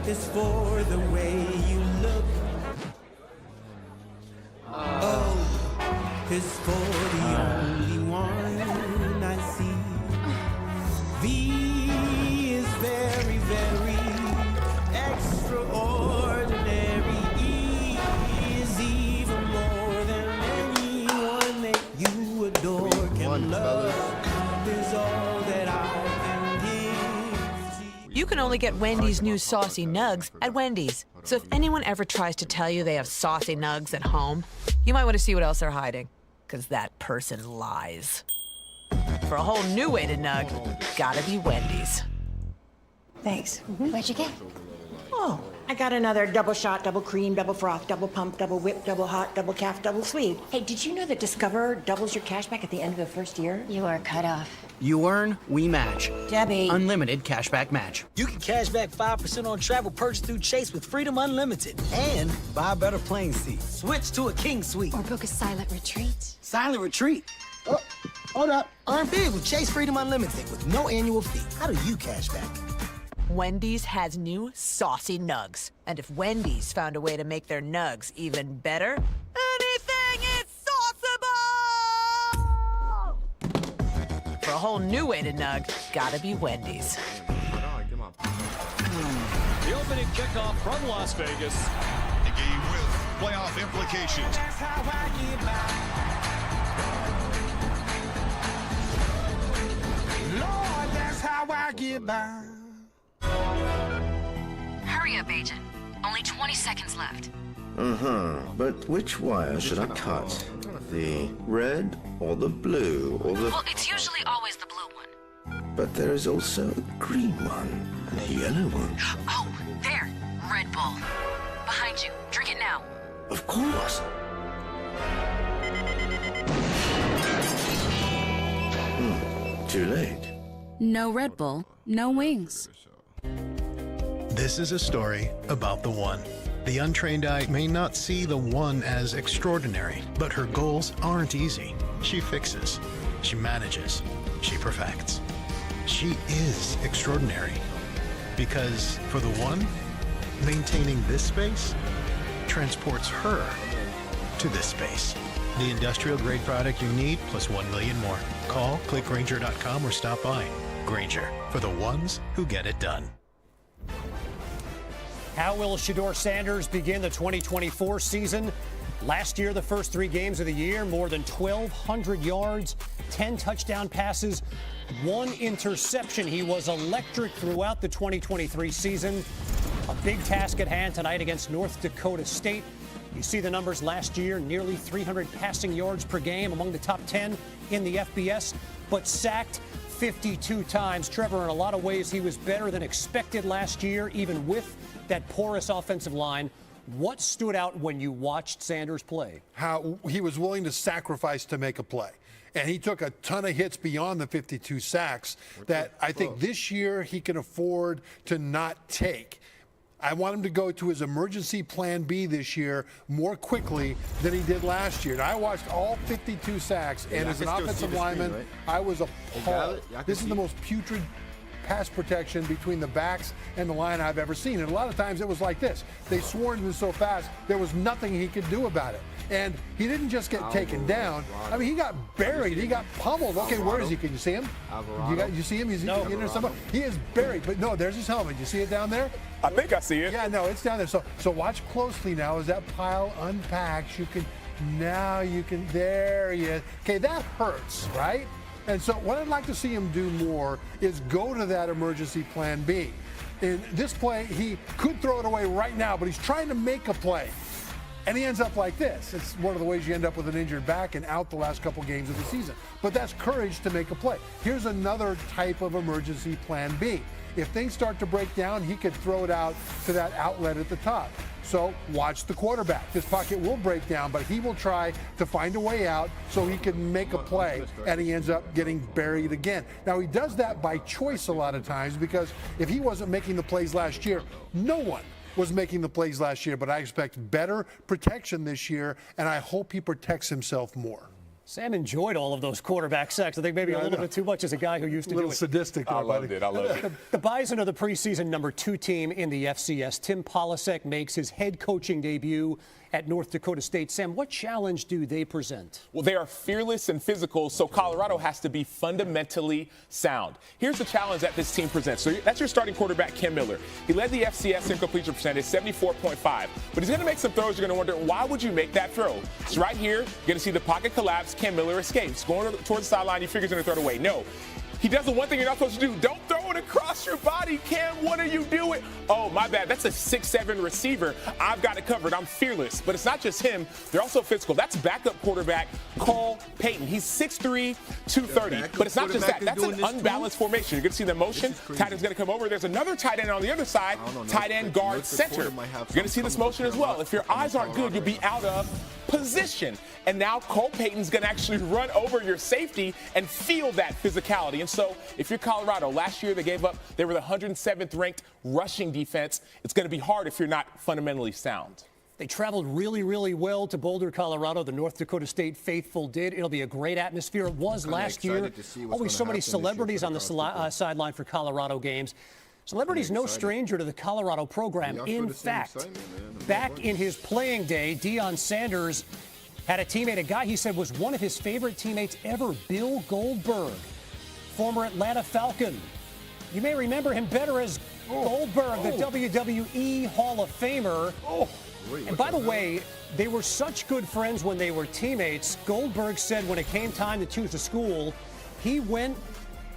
is for the way you look. O is for the only one I see. V is very, very extraordinary. E is even more than anyone that you adore can love. Is all that I can give to you. You can only get Wendy's new saucy nugs at Wendy's. So if anyone ever tries to tell you they have saucy nugs at home, you might want to see what else they're hiding, because that person lies. For a whole new way to nug, gotta be Wendy's. Thanks. What'd you get? Oh, I got another double shot, double cream, double froth, double pump, double whip, double hot, double calf, double sweet. Hey, did you know that Discover doubles your cash back at the end of the first year? You are cut off. You earn, we match. Debbie. Unlimited cashback match. You can cash back 5% on travel purchased through Chase with Freedom Unlimited. And buy a better plane seat. Switch to a king suite. Or book a silent retreat. Silent retreat. Oh, hold up. Earn big with Chase Freedom Unlimited with no annual fee. How do you cash back? Wendy's has new saucy nugs. And if Wendy's found a way to make their nugs even better, anything is sauceable! For a whole new way to nug, gotta be Wendy's. The opening kickoff from Las Vegas. The game with playoff implications. That's how I get by. Lord, that's how I get by. Hurry up, Agent. Only 20 seconds left. But which wire should I cut? The red or the blue or the... Well, it's usually always the blue one. But there is also a green one and a yellow one. Oh, there. Red Bull. Behind you. Drink it now. Of course. Too late. No Red Bull, no wings. This is a story about the one. The untrained eye may not see the one as extraordinary, but her goals aren't easy. She fixes, she manages, she perfects. She is extraordinary. Because for the one, maintaining this space transports her to this space. The industrial grade product you need plus 1 million more. Call, click Grainger.com or stop by. Grainger, for the ones who get it done. How will Shedeur Sanders begin the 2024 season? Last year, the first 3 games of the year, more than 1,200 yards, 10 touchdown passes, 1 interception. He was electric throughout the 2023 season. A big task at hand tonight against North Dakota State. You see the numbers last year, nearly 300 passing yards per game, among the top 10 in the FBS, but sacked 52 times. Trevor, in a lot of ways, he was better than expected last year, even with that porous offensive line. What stood out when you watched Sanders play? How he was willing to sacrifice to make a play. And he took a ton of hits beyond the 52 sacks that I think this year he can afford to not take. I want him to go to his emergency plan B this year more quickly than he did last year. And I watched all 52 sacks, and as an offensive lineman, right? I was appalled. This is the most putrid pass protection between the backs and the line I've ever seen. And a lot of times it was like this. They swarmed him so fast, there was nothing he could do about it. And he didn't just get taken down. I mean, he got buried. He got pummeled. Okay, where is he? Can you see him? You see him? He's he is buried. But no, there's his helmet. You see it down there? I think I see it. Yeah, no, it's down there. So watch closely now as that pile unpacks. There he is. Okay, that hurts, right? And so what I'd like to see him do more is go to that emergency plan B. In this play, he could throw it away right now, but he's trying to make a play. And he ends up like this. It's one of the ways you end up with an injured back and out the last couple games of the season. But that's courage to make a play. Here's another type of emergency plan B. If things start to break down, he could throw it out to that outlet at the top. So watch the quarterback. This pocket will break down, but he will try to find a way out so he can make a play, and he ends up getting buried again. Now, he does that by choice a lot of times, because if he wasn't making the plays last year, no one was making the plays last year, but I expect better protection this year, and I hope he protects himself more. Sam enjoyed all of those quarterback sacks. I think maybe a little bit too much as a guy who used to do it. A little sadistic there, buddy. I loved it. The Bison are the preseason #2 team in the FCS. Tim Polasek makes his head coaching debut at North Dakota State. Sam, what challenge do they present? Well, they are fearless and physical, so Colorado has to be fundamentally sound. Here's the challenge that this team presents. So that's your starting quarterback, Cam Miller. He led the FCS in completion percentage, 74.5. But he's going to make some throws. You're going to wonder, why would you make that throw? So right here, you're going to see the pocket collapse. Cam Miller escapes. Going towards the sideline, he figures he's going to throw it away. No. He does the one thing you're not supposed to do. Don't throw it across your body, Cam. What are you doing? Oh, my bad. That's a 6'7" receiver. I've got it covered. I'm fearless. But it's not just him. They're also physical. That's backup quarterback Cole Payton. He's 6'3", 230. But it's not just that. That's an unbalanced formation. You're going to see the motion. Tight end's going to come over. There's another tight end on the other side. Tight end, guard, center. You're going to see this motion as well. If your eyes aren't good, you'll be out of position. And now Cole Payton's going to actually run over your safety and feel that physicality. And so if you're Colorado, last year they were the 107th ranked rushing defense. It's going to be hard if you're not fundamentally sound. They traveled really, really well to Boulder, Colorado. The North Dakota State faithful did. It'll be a great atmosphere. It was last year. Always so many celebrities on the sideline for Colorado games. Celebrity's no stranger to the Colorado program. In fact, back in his playing day, Deion Sanders had a teammate, a guy he said was one of his favorite teammates ever, Bill Goldberg, former Atlanta Falcon. You may remember him better as Goldberg, the WWE Hall of Famer. And by the way, they were such good friends when they were teammates. Goldberg said when it came time to choose a school, he went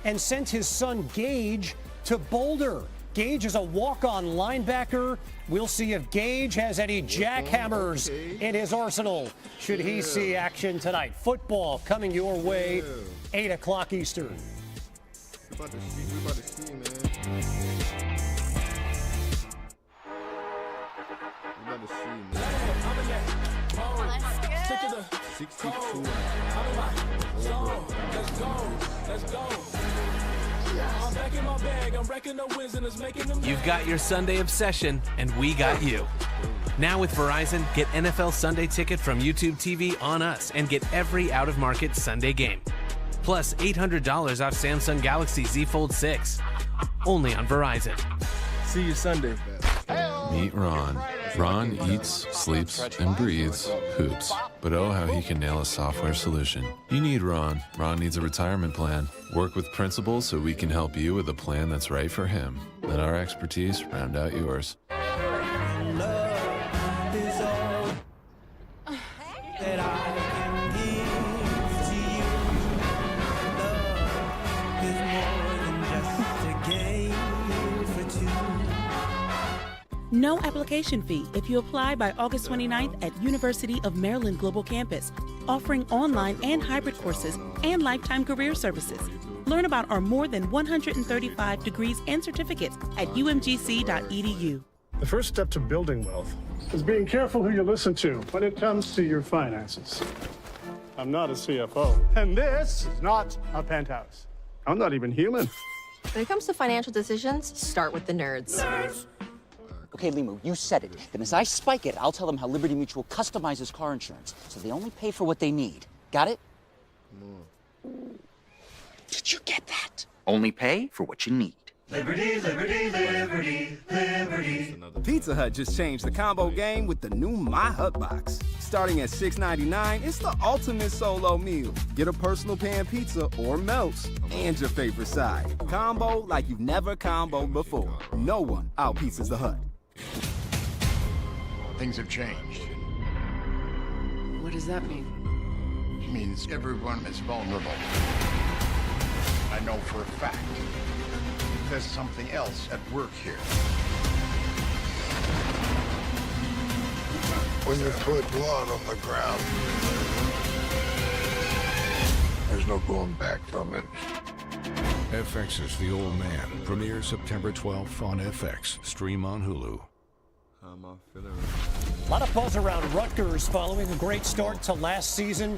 and sent his son Gage to Boulder. Gage is a walk-on linebacker. We'll see if Gage has any jackhammers in his arsenal should he see action tonight. Football coming your way, 8 o'clock Eastern. We about to see, man. We about to see, man. 62. Let's go. I'm back in my bag. I'm wrecking the wins and it's making them. You've got your Sunday obsession, and we got you. Now with Verizon, get NFL Sunday Ticket from YouTube TV on us and get every out-of-market Sunday game. Plus $800 off Samsung Galaxy Z Fold 6. Only on Verizon. See you Sunday. Meet Ron. Ron eats, sleeps, and breathes hoops. But oh, how he can nail a software solution. You need Ron. Ron needs a retirement plan. Work with Principal so we can help you with a plan that's right for him. Let our expertise round out yours. Love is all that I can give to you. Love is more than just a game for two. No application fee if you apply by August 29th at University of Maryland Global Campus, offering online and hybrid courses and lifetime career services. Learn about our more than 135 degrees and certificates at umgc.edu. The first step to building wealth is being careful who you listen to when it comes to your finances. I'm not a CFO, and this is not a penthouse. I'm not even human. When it comes to financial decisions, start with the nerds. Okay, Limu, you said it. Then as I spike it, I'll tell them how Liberty Mutual customizes car insurance, so they only pay for what they need. Got it? Did you get that? Only pay for what you need. Liberty, liberty, liberty, liberty. Pizza Hut just changed the combo game with the new My Hut box. Starting at $6.99, it's the ultimate solo meal. Get a personal pan pizza or melts and your favorite side. Combo like you've never comboed before. No one out-pizzas the Hut. Things have changed. What does that mean? It means everyone is vulnerable. I know for a fact. There's something else at work here. When you put blood on the ground, there's no going back from it. FX's The Old Man premieres September 12th on FX. Stream on Hulu. A lot of buzz around Rutgers following a great start to last season.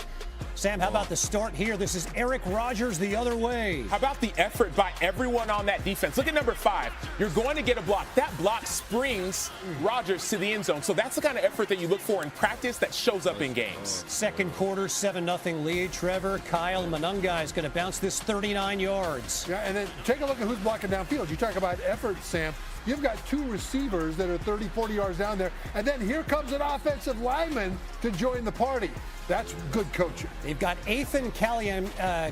Sam, how about the start here? This is Eric Rogers the other way. How about the effort by everyone on that defense? Look at number 5. You're going to get a block. That block springs Rogers to the end zone. So that's the kind of effort that you look for in practice that shows up in games. Second quarter, 7-0 lead. Trevor, Kyle Monunga is going to bounce this 39 yards. Yeah, and then take a look at who's blocking downfield. You talk about effort, Sam. You've got 2 receivers that are 30, 40 yards down there. And then here comes an offensive lineman to join the party. That's good coaching. They've got Ethan Kaliakmanis,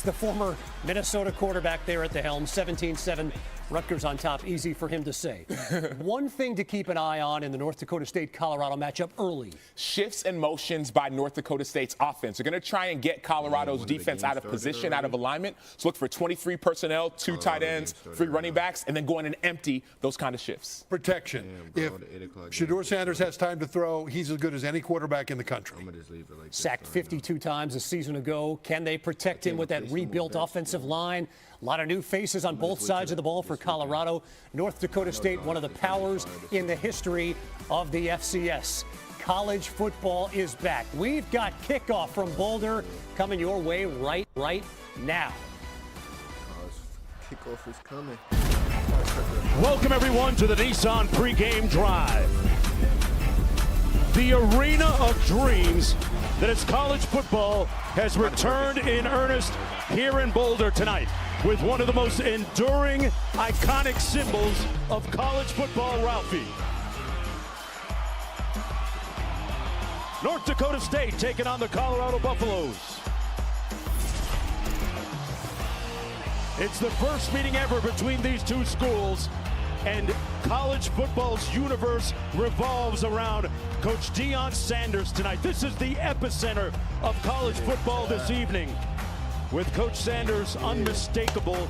the former Minnesota quarterback there at the helm. 17-7, Rutgers on top. Easy for him to say. One thing to keep an eye on in the North Dakota State-Colorado matchup early. Shifts and motions by North Dakota State's offense. They're going to try and get Colorado's defense out of position, out of alignment. So look for 23 personnel, 2 tight ends, 3 running backs, and then go in and empty those kind of shifts. Protection. If Shedeur Sanders has time to throw, he's as good as any quarterback in the country. Sacked 52 times a season ago. Can they protect him with that rebuilt offensive line? A lot of new faces on both sides of the ball for Colorado. North Dakota State, one of the powers in the history of the FCS. College football is back. We've got kickoff from Boulder coming your way right now. Kickoff is coming. Welcome, everyone, to the Nissan pregame drive. The arena of dreams that is college football has returned in earnest here in Boulder tonight with one of the most enduring, iconic symbols of college football, Ralphie. North Dakota State taking on the Colorado Buffaloes. It's the first meeting ever between these two schools, and college football's universe revolves around Coach Deion Sanders tonight. This is the epicenter of college football this evening, with Coach Sanders' unmistakable,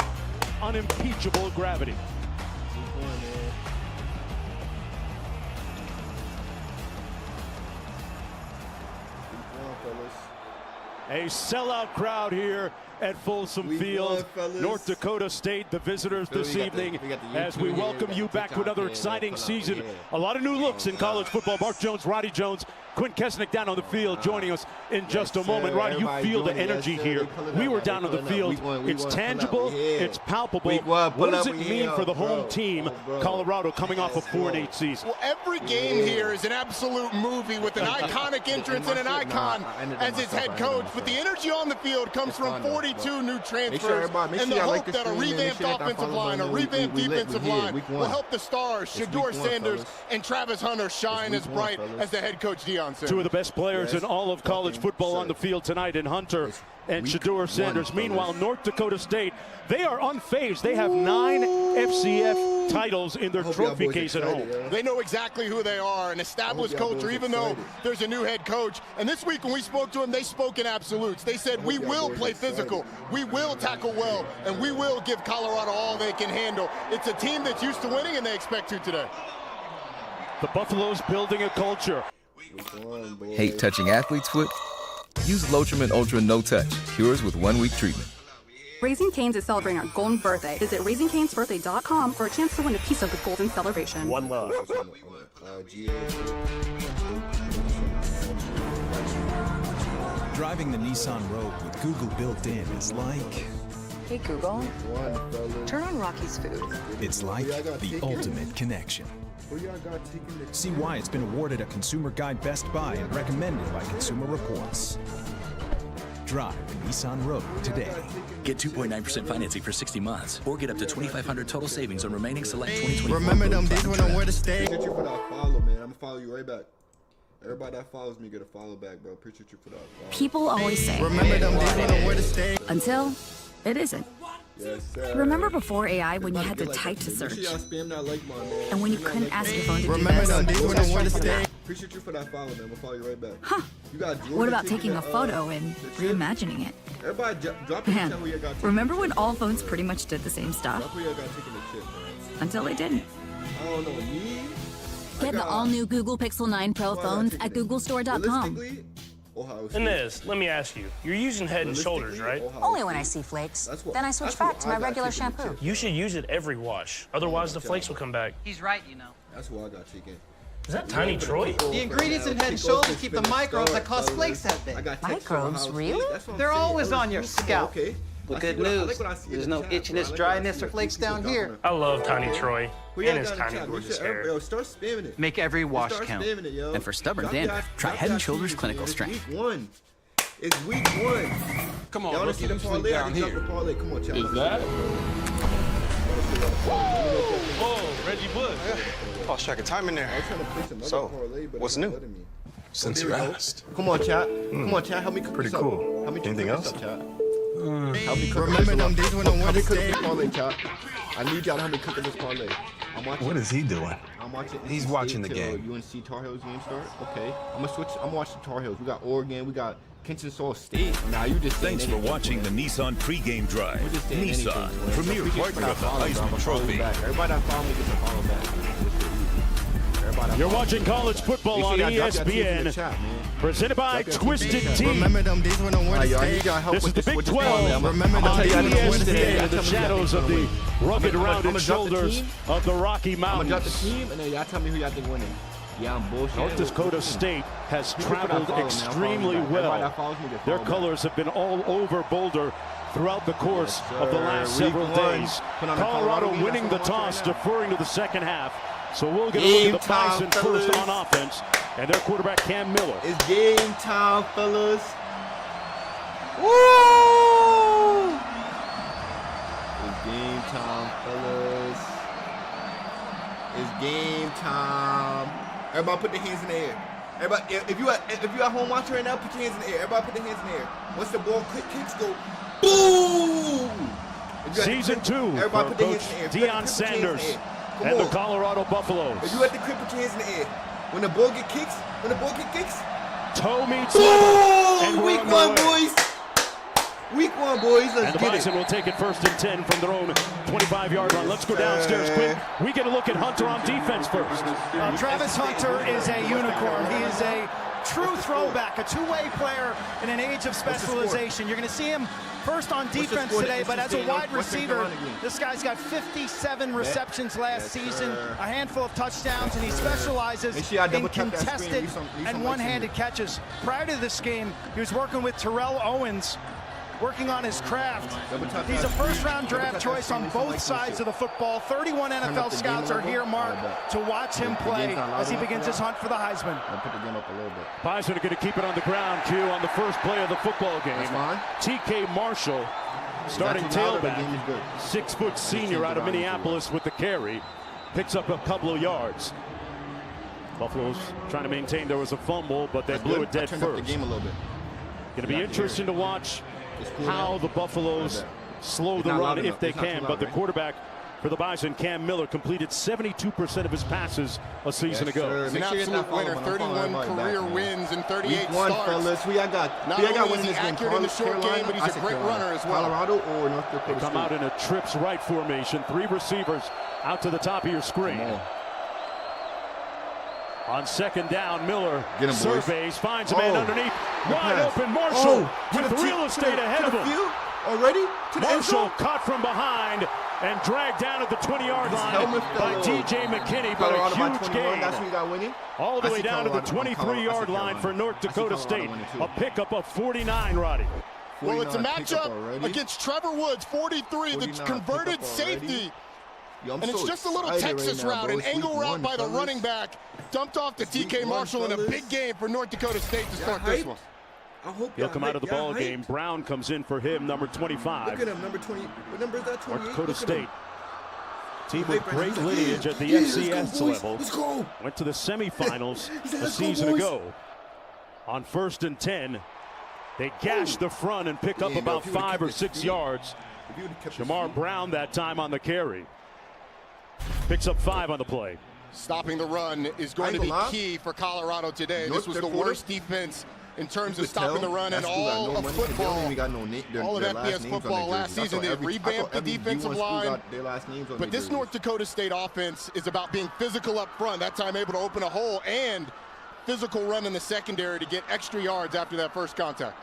unimpeachable gravity. A sellout crowd here at Folsom Field. North Dakota State, the visitors this evening, as we welcome you back to another exciting season. A lot of new looks in college football. Mark Jones, Roddy Jones, Quinn Kesnick down on the field joining us in just a moment. Roddy, you feel the energy here. We were down on the field. It's tangible, it's palpable. What does it mean for the home team, Colorado, coming off a 4-8 season? Well, every game here is an absolute movie with an iconic entrance and an icon as his head coach. But the energy on the field comes from 42 new transfers and the hope that a revamped offensive line, a revamped defensive line will help the stars, Shedeur Sanders and Travis Hunter, shine as bright as the head coach Deion Sanders. Two of the best players in all of college football on the field tonight in Hunter and Shedeur Sanders. Meanwhile, North Dakota State, they are unfazed. They have 9 FCF titles in their trophy case at home. They know exactly who they are, an established culture, even though there's a new head coach. And this week when we spoke to them, they spoke in absolutes. They said, we will play physical, we will tackle well, and we will give Colorado all they can handle. It's a team that's used to winning, and they expect to today. The Buffaloes building a culture. Hate touching athlete's foot? Use Lotrimin Ultra No Touch. Cures with 1-week treatment. Raising Cane's is celebrating our golden birthday. Visit RaisingCanesBirthday.com for a chance to win a piece of the golden celebration. One love. Driving the Nissan Rogue with Google built in is like... Hey Google, turn on Rocky's Food. It's like the ultimate connection. See why it's been awarded a Consumer Guide Best Buy and recommended by Consumer Reports. Drive the Nissan Rogue today. Get 2.9% financing for 60 months, or get up to $2,500 total savings on remaining select 2024. Remember them days when I'm where to stay. Appreciate you for that follow, man. I'm gonna follow you right back. Everybody that follows me get a follow back, bro. Appreciate you for that follow. People always say, Remember them days when I'm where to stay. Until it isn't. Yes, sir. Remember before AI when you had to type to search? And when you couldn't ask your phone to do Remember them days this? when I'm where to stay. Appreciate you for that follow, man. I'm gonna follow you right back. Huh. You got What about taking a photo and reimagining it? Everybody drop in the chat where you got taken. Remember when all phones pretty much did the same stuff? Drop where you got taken the chip, man. Until they didn't. I don't know, me? Get the all-new Google Pixel 9 Pro phones at googlestore.com. And let me ask you, you're using Head & Shoulders, right? Only when I see flakes. Then I switch back to my regular shampoo. You should use it every wash. Otherwise, the flakes will come back. He's right, you know. That's why I got chicken. Is that Tiny Troy? The ingredients in Head and Shoulders keep the microbes that cause flakes that big. Microbes, really? They're always on your scalp. Okay. But good news, there's no itchiness, dryness, or flakes down here. I love Tiny Troy and his tiny gorgeous hair. Yo, start spamming it. Make every wash count. And for stubborn dandruff, try Head and Shoulders Clinical Strength. Week 1. It's week 1. Come on, y'all see the parlay down here. Parlay. Come on, Chad. Is that? Whoa, Reggie Bush. I was tracking time in there. So, what's new? Since you asked. Come on, chat. Come on, chat. Help me cook Pretty this cool. Help me Anything else? Up, chat. Help me cook Remember them days when I wanted to stay. Parlay, chat. I need y'all to help me cook this parlay. I'm watching. What is he doing? I'm watching. He's watching the game. UNC Tar Heels game start. Okay. I'm gonna switch. I'm watching Tar Heels. We got Oregon. We got Kennesaw State. Now you just. Thanks for watching the Nissan pregame drive. Nissan, premier partner of the Heisman Trophy. Everybody that follow me gets a follow back. You're watching college football on ESPN, presented by Twisted Tea. Remember them days when I wanted to stay. This is the Big 12 on ESPN in the shadows of the rugged, rounded shoulders of the Rocky Mountains. I'm gonna drop the team, and then y'all tell me who y'all think winning. Yeah, I'm bullshit. North Dakota State has traveled extremely well. Their colors have been all over Boulder throughout the course of the last several days. Colorado winning the toss, deferring to the second half. So we'll get a look at the Bison first on offense, and their quarterback Cam Miller. It's game time, fellas. Woo! It's game time, fellas. It's game time. Everybody put their hands in the air. Everybody, if you at home watching right now, put your hands in the air. Everybody put their hands in the air. Once the ball kicks go, boom! Season 2 for Coach Deion Sanders and the Colorado Buffaloes. If you at the crib, put your hands in the air. When the ball get kicks, toe meets leather. And week 1, boys. Week 1, boys. Let's get it. And the Bison will take it 1st and 10 from their own 25-yard line. Let's go downstairs quick. We get a look at Hunter on defense first. Travis Hunter is a unicorn. He is a true throwback, a two-way player in an age of specialization. You're going to see him first on defense today, but as a wide receiver, this guy's got 57 receptions last season, a handful of touchdowns, and he specializes in contested and one-handed catches. Prior to this game, he was working with Terrell Owens, working on his craft. He's a first-round draft choice on both sides of the football. 31 NFL scouts are here, Mark, to watch him play as he begins his hunt for the Heisman. I'll put the game up a little bit. Bison are going to keep it on the ground, Q, on the first play of the football game. TK Marshall, starting tailback, 6-foot senior out of Minneapolis with the carry, picks up a couple of yards. Buffalo's trying to maintain there was a fumble, but they blew it dead first. The game a little bit. Going to be interesting to watch how the Buffaloes slow the run if they can, but the quarterback for the Bison, Cam Miller, completed 72% of his passes a season ago. He's an absolute winner, 31 career wins and 38 Week 1, starts. Fellas. We got Not only is he accurate in the short game, but he's a great runner as well. Colorado or North Dakota They come out in a trips right formation, 3 receivers out to the top of your screen. On second down, Miller surveys, finds a man underneath. Wide open, Marshall with real estate ahead of him. Already? Marshall caught from behind and dragged down at the 20-yard line by T.J. McKinney, but a huge gain. That's who you got winning. All the way down to the 23-yard line for North Dakota State. A pickup of 49, Roddy. Well, it's a matchup against Trevor Woods, 43, the converted safety. And it's just a little Texas route, an angle route by the running back, dumped off to TK Marshall in a big game for North Dakota State to start this one. He'll come out of the ball game. Brown comes in for him, number 25. Look at him, number 20. What number is that? 28? North Dakota State. Team with great lineage at the FCS level. Let's go. Went to the semifinals a season ago. On 1st and 10, they gash the front and pick up about 5 or 6 yards. Shamar Brown that time on the carry. Picks up 5 on the play. Stopping the run is going to be key for Colorado today. This was the worst defense in terms of stopping the run in all of football. All of FBS football last season. They revamped the defensive line. But this North Dakota State offense is about being physical up front. That time able to open a hole and physical run in the secondary to get extra yards after that first contact.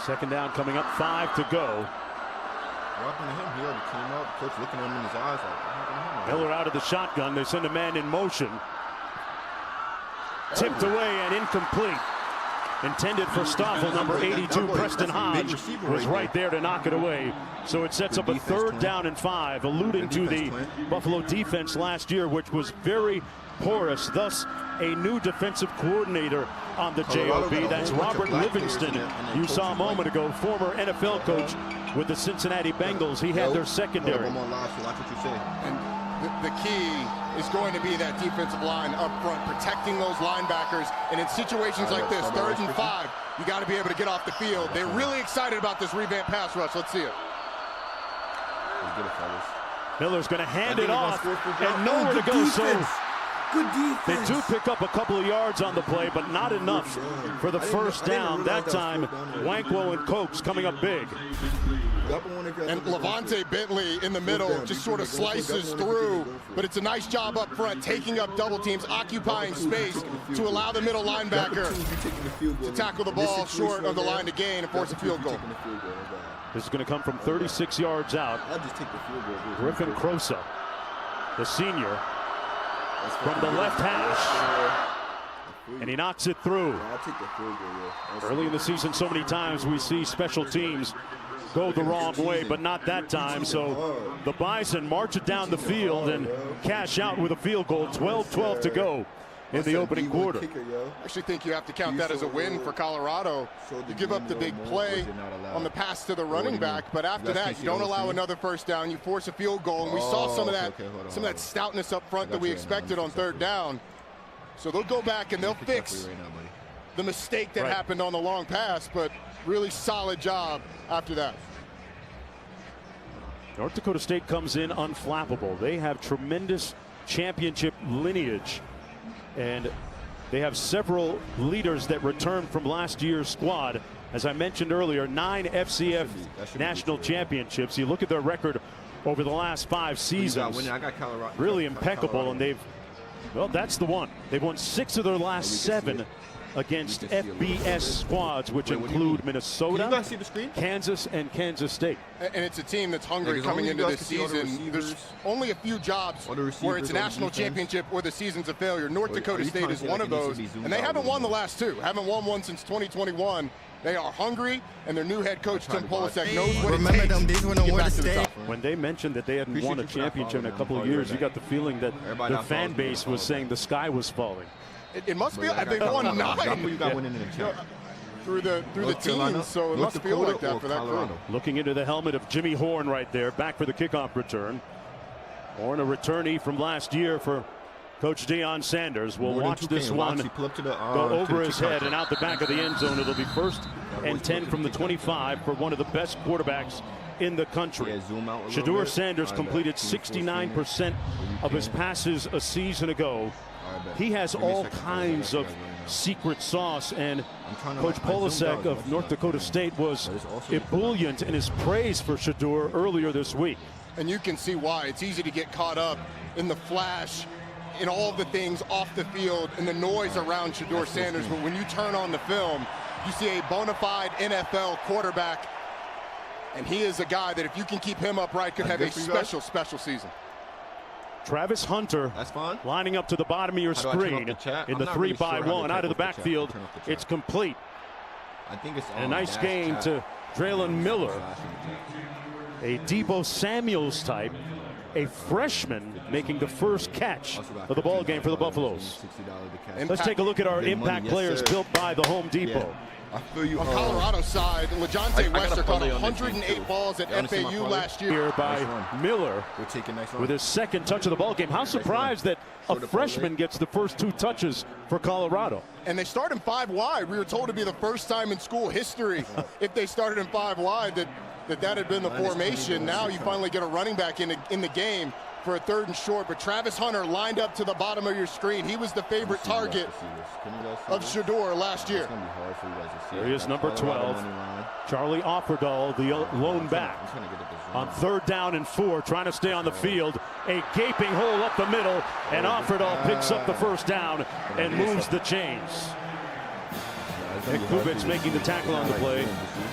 Second down coming up, 5 to go. What happened to him? He already came up. Coach looking at him in his eyes like, what happened to him? Miller out of the shotgun. They send a man in motion. Tipped away and incomplete. Intended for Stoffel, number 82, Preston Hodge, was right there to knock it away. So it sets up a 3rd down and 5, alluding to the Buffalo defense last year, which was very porous. Thus, a new defensive coordinator on the JOB. That's Robert Livingston. You saw a moment ago, former NFL coach with the Cincinnati Bengals. He had their secondary. The key is going to be that defensive line up front, protecting those linebackers. And in situations like this, 3rd and 5, you got to be able to get off the field. They're really excited about this revamped pass rush. Let's see it. Miller's going to hand it off and nowhere to go. So good defense. They do pick up a couple of yards on the play, but not enough for the first down. That time, Wankwo and Cokes coming up big. And Levante Bentley in the middle just sort of slices through, but it's a nice job up front, taking up double teams, occupying space to allow the middle linebacker to tackle the ball short of the line to gain and force a field goal. This is going to come from 36 yards out. Griffin Crosa, the senior, from the left hash. And he knocks it through. Early in the season, so many times we see special teams go the wrong way, but not that time. So the Bison march it down the field and cash out with a field goal. 12-12 to go in the opening quarter. I actually think you have to count that as a win for Colorado. You give up the big play on the pass to the running back, but after that, you don't allow another first down. You force a field goal, and we saw some of that stoutness up front that we expected on 3rd down. So they'll go back and they'll fix the mistake that happened on the long pass, but really solid job after that. North Dakota State comes in unflappable. They have tremendous championship lineage, and they have several leaders that returned from last year's squad. As I mentioned earlier, 9 FCF national championships. You look at their record over the last 5 seasons, really impeccable, and they've, well, that's the one. They've won 6 of their last 7 against FBS squads, which include Minnesota, Kansas, and Kansas State. And it's a team that's hungry coming into this season. There's only a few jobs where it's a national championship or the season's a failure. North Dakota State is one of those, and they haven't won the last 2. Haven't won one since 2021. They are hungry, and their new head coach, Tim Polasek, knows what it takes to get back to the top. When they mentioned that they hadn't won a championship in a couple of years, you got the feeling that their fan base was saying the sky was falling. It must be. They've won 9 through the teams, so it must feel like that for that crew. Looking into the helmet of Jimmy Horn right there, back for the kickoff return. Horn, a returnee from last year for Coach Deion Sanders. We'll watch this one go over his head and out the back of the end zone. It'll be 1st and 10 from the 25 for one of the best quarterbacks in the country. Shedeur Sanders completed 69% of his passes a season ago. He has all kinds of secret sauce, and Coach Polasek of North Dakota State was ebullient in his praise for Shedeur earlier this week. And you can see why. It's easy to get caught up in the flash, in all of the things off the field, and the noise around Shedeur Sanders. But when you turn on the film, you see a bona fide NFL quarterback, and he is a guy that if you can keep him upright could have a special season. Travis Hunter lining up to the bottom of your screen in the 3-by-1 out of the backfield. It's complete. And a nice gain to Draylen Miller, a Deebo Samuels type, a freshman making the first catch of the ball game for the Buffaloes. Let's take a look at our impact players built by the Home Depot. On Colorado's side, LeJohntay Wester caught 108 balls at FAU last year. Here by Miller with his 2nd touch of the ball game. How surprised that a freshman gets the first 2 touches for Colorado. And they start him 5 wide. We were told to be the first time in school history if they started him 5 wide that had been the formation. Now you finally get a running back in the game for a 3rd and short, but Travis Hunter lined up to the bottom of your screen. He was the favorite target of Shedeur last year. There he is, number 12, Charlie Offerdahl, the lone back. On 3rd down and 4, trying to stay on the field. A gaping hole up the middle, and Offerdahl picks up the first down and moves the chains. And Kubic's making the tackle on the play.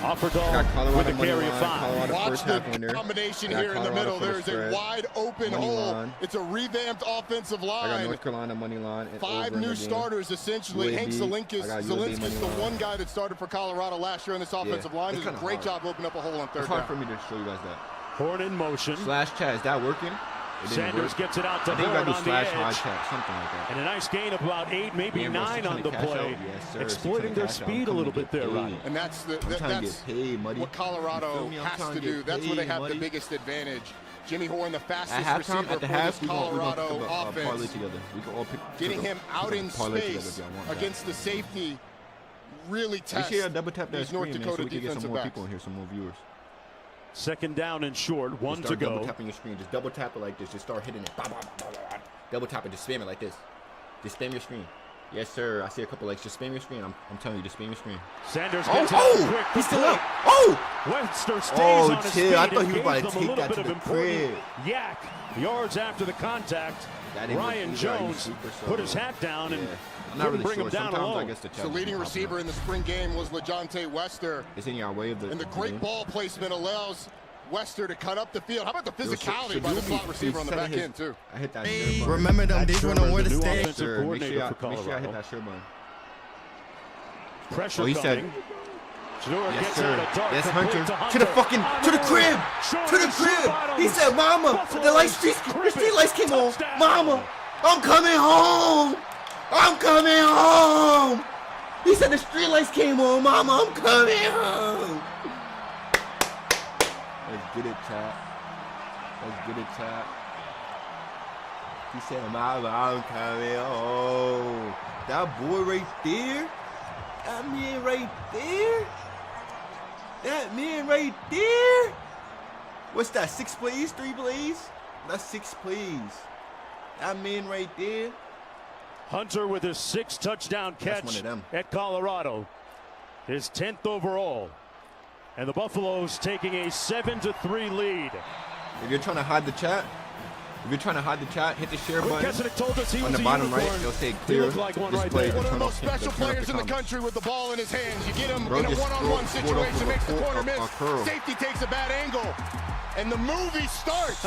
Offerdahl with a carry of 5. Watch the combination here in the middle. There's a wide open hole. It's a revamped offensive line. I got North Carolina money line. 5 new starters, essentially. Hank Zelinskis, the one guy that started for Colorado last year on this offensive line, does a great job opening up a hole on third down. It's hard for me to show you guys that. Horn in motion. Slash chat, is that working? Sanders gets it out to Horn on the edge. High chat, something like that. And a nice gain of about 8, maybe 9 on the play. Yes, exploiting their speed a little bit there, Ronnie. And that's what Colorado has to do. That's where they have the biggest advantage. Jimmy Horn, the fastest receiver for this Colorado offense. Getting him out in space against the safety really tests these North Dakota defensive backs. People in here, some more viewers. Second down and short, 1 to go. Double tapping your screen. Just double tap it like this. Just start hitting it. Double tap it. Just spam it like this. Just spam your screen. Yes, sir. I see a couple likes. Just spam your screen. I'm telling you, just spam your screen. Sanders gets it quick. He's still up. Oh! Webster stays on his feet. I thought he was about to take that to the crib. Yak, yards after the contact. Ryan Jones put his hat down and couldn't bring him down alone. The leading receiver in the spring game was LaJohntay Wester. It's in your way of the. And the great ball placement allows Wester to cut up the field. How about the physicality by the slot receiver on the back end, too? I hit that share button. Remember them days when I wore the stage? Make sure I hit that share button. Pressure coming. Yes, sir. Yes, Hunter. To the crib. To the crib. He said, Mama, the street lights came on. Mama, I'm coming home. I'm coming home. He said the street lights came on. Mama, I'm coming home. Let's get it, Chap. Let's get it, Chap. He said, Mama, I'm coming home. That boy right there. That man right there. That man right there. What's that? 6 plays? 3 plays? That's 6 plays. That man right there. Hunter with his 6th touchdown catch at Colorado. His 10th overall. And the Buffaloes taking a 7-3 lead. If you're trying to hide the chat, hit the share button. Kesselnick told us he on was the bottom right, it'll say clear. Like one right there. One of the most special players in the country with the ball in his hands. You get him in a one-on-one situation, makes the corner miss. Safety takes a bad angle. And the movie starts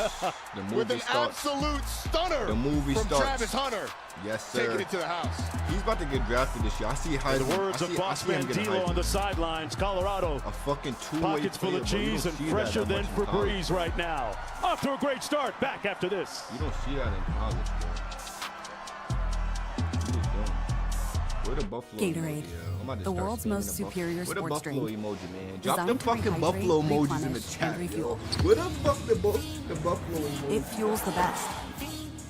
with an absolute stunner from Travis Hunter. Yes, sir. Taking it to the house. He's about to get drafted this year. I see high. The words of Boss Mandilo on the sidelines. Colorado. A fucking two-way pockets full of cheese and fresher than Febreze right now. Off to a great start. Back after this. You don't see that in college, bro. Where the Buffalo Gatorade, the world's most superior sports drink. Where the Buffalo emoji, man? Drop the fucking Buffalo emojis in the chat. Where the fuck the Buffalo emoji? It fuels the best.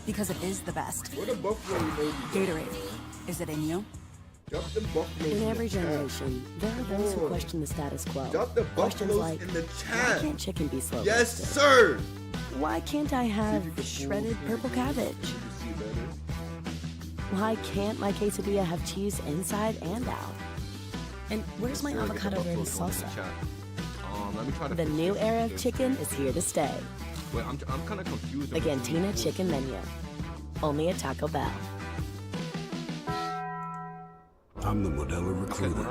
Because it is the best. Where the Buffalo emoji? Gatorade. Is it in you? Drop the Buffalo in every generation, there are those who question the status quo. Drop the Questions Buffaloes like, in the why chat. can't chicken be slow Yes, roasted? sir. Why can't I have shredded purple cabbage? Why can't my quesadilla have cheese inside and out? And where's my avocado verde salsa? The new era of chicken is here to stay. Wait, I'm kind of confused. The Gantina Chicken Menu. Only at Taco Bell. I'm the Modelo Recruiter,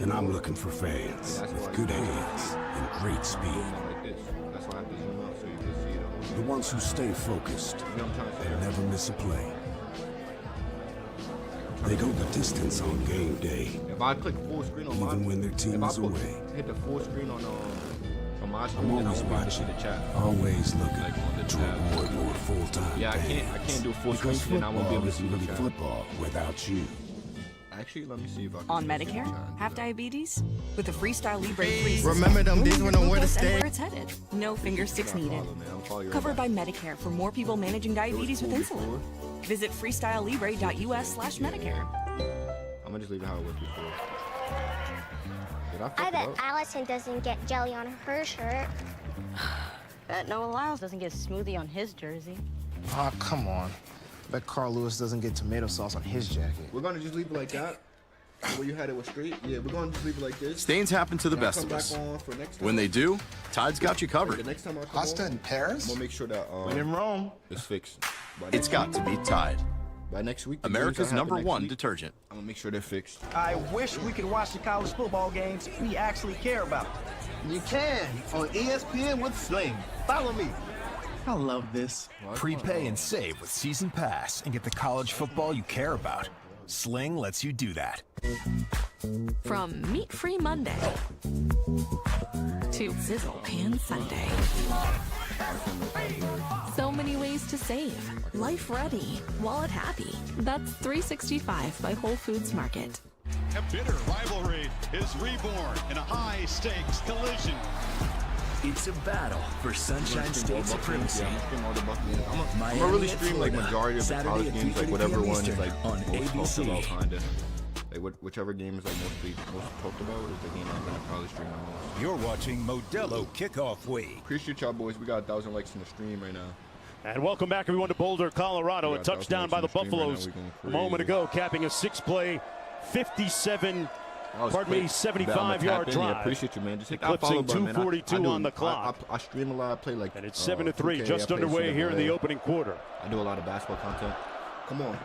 and I'm looking for fans with good hands and great speed. The ones who stay focused and never miss a play. They go the distance on game day, If I click full screen on even when their team is away. hit the full screen on my screen, I'm then I always won't be able to see watching, the chat. always looking to reward more full-time Yeah, I fans. can't do full screen, Because then I won't be able to football see isn't the really chat. football without you. Actually, let me see if I can On see the Medicare? chat. Have diabetes? With the Freestyle Libre 3 Remember them days when I wore the and stage? where it's headed. No finger sticks needed. Covered by Medicare for more people managing diabetes with insulin. Visit freestylelibre.us/Medicare. I'm gonna just leave it how it was before. Did I I fuck it bet up? Allison doesn't get jelly on her shirt. Bet Noah Lyles doesn't get smoothie on his jersey. Oh, come on. Bet Carl Lewis doesn't get tomato sauce on his jacket. We're gonna just leave it like that. Where you had it was straight. Yeah, we're gonna just leave it like this. Stains happen to the When I best come of us. back on for next time, When they do, Tide's got you covered. the next time I come Pasta on, in Paris? I'm gonna make sure that When in Rome. it's fixed. It's got to be Tide. By next week, America's #1 detergent. I'm gonna make sure they're fixed. I wish we could watch the college football games we actually care about. You can on ESPN with Sling. Follow me. I love this. Prepay and save with Season Pass and get the college football you care about. Sling lets you do that. From meat-free Monday to sizzle pan Sunday. So many ways to save. Life ready, wallet happy. That's 365 by Whole Foods Market. A bitter rivalry is reborn in a high-stakes collision. It's a battle for Sunshine State supremacy. I'm gonna really stream like majority of the college games, like whatever one is like on most talked about, ABC. kinda. Like whichever game is like most talked about is the game I'm gonna probably stream the most. You're watching Modelo Kickoff Week. Appreciate y'all boys. We got 1,000 likes in the stream right now. And welcome back, everyone, to Boulder, Colorado. A touchdown by the Buffaloes a moment ago, capping a 6-play, 75-yard drive. Yeah, appreciate you, man. Just hit that follow eclipsing button, man. 2:42 on the clock. I stream a lot. I play like. And it's 7-3, 2K, just I play underway here in the CAA. opening quarter. I do a lot of basketball content. Come on.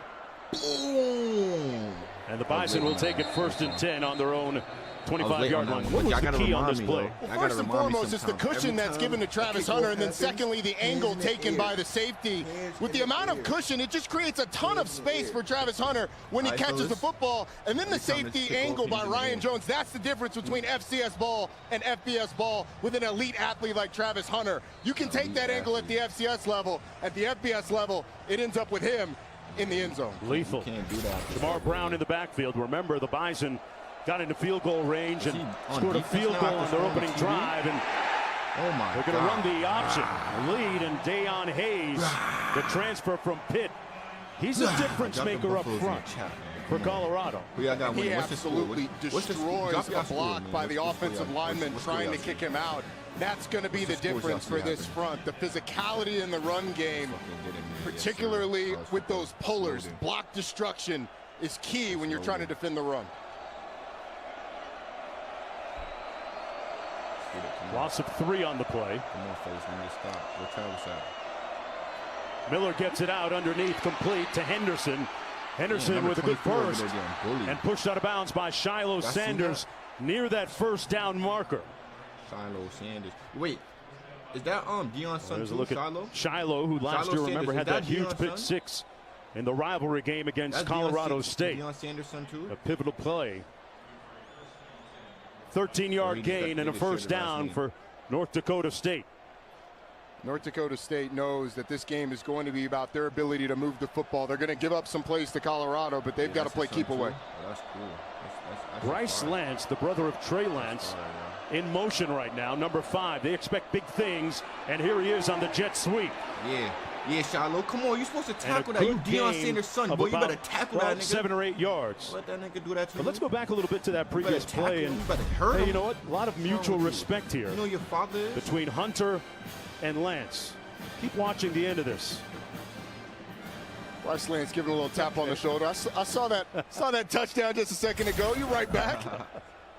And the Bison will take it 1st and 10 on their own 25-yard line. What was the key on this play? Well, first and foremost, it's the cushion that's given to Travis Hunter, and then secondly, the angle taken by the safety. With the amount of cushion, it just creates a ton of space for Travis Hunter when he catches the football. And then the safety angle by Ryan Jones. That's the difference between FCS ball and FBS ball with an elite athlete like Travis Hunter. You can take that angle at the FCS level. At the FBS level, it ends up with him in the end zone. Lethal. Jamar Brown in the backfield. Remember, the Bison got into field goal range and scored a field goal on their opening drive, and they're going to run the option lead. And Dayon Hayes, the transfer from Pitt, he's a difference maker up front for Colorado. He absolutely destroys a block by the offensive lineman trying to kick him out. That's going to be the difference for this front. The physicality in the run game, particularly with those pullers. Block destruction is key when you're trying to defend the run. Loss of 3 on the play. Miller gets it out underneath, complete to Henderson. Henderson with a good burst and pushed out of bounds by Shiloh Sanders near that first down marker. Shiloh Sanders. Wait, is that Deion's son too, Shiloh? Shiloh, who last year, remember, had that huge pick 6 in the rivalry game against Colorado State. Deion Sanders' son too? A pivotal play. 13-yard gain and a first down for North Dakota State. North Dakota State knows that this game is going to be about their ability to move the football. They're going to give up some plays to Colorado, but they've got to play keep away. That's cool. That's Bryce Lance, the brother of Trey Lance, in motion right now, number 5. They expect big things, and here he is on the jet sweep. Yeah, Shiloh, come on, you're supposed to tackle that. You Deion Sanders' son, boy, you better tackle that nigga. 7 or 8 yards. Let that nigga do that to you. But let's go back a little bit to that previous play. And hey, you know what? A lot of mutual respect here. You know your father is? Between Hunter and Lance. Keep watching the end of this. Bryce Lance giving a little tap on the shoulder. I saw that touchdown just a second ago. You're right back.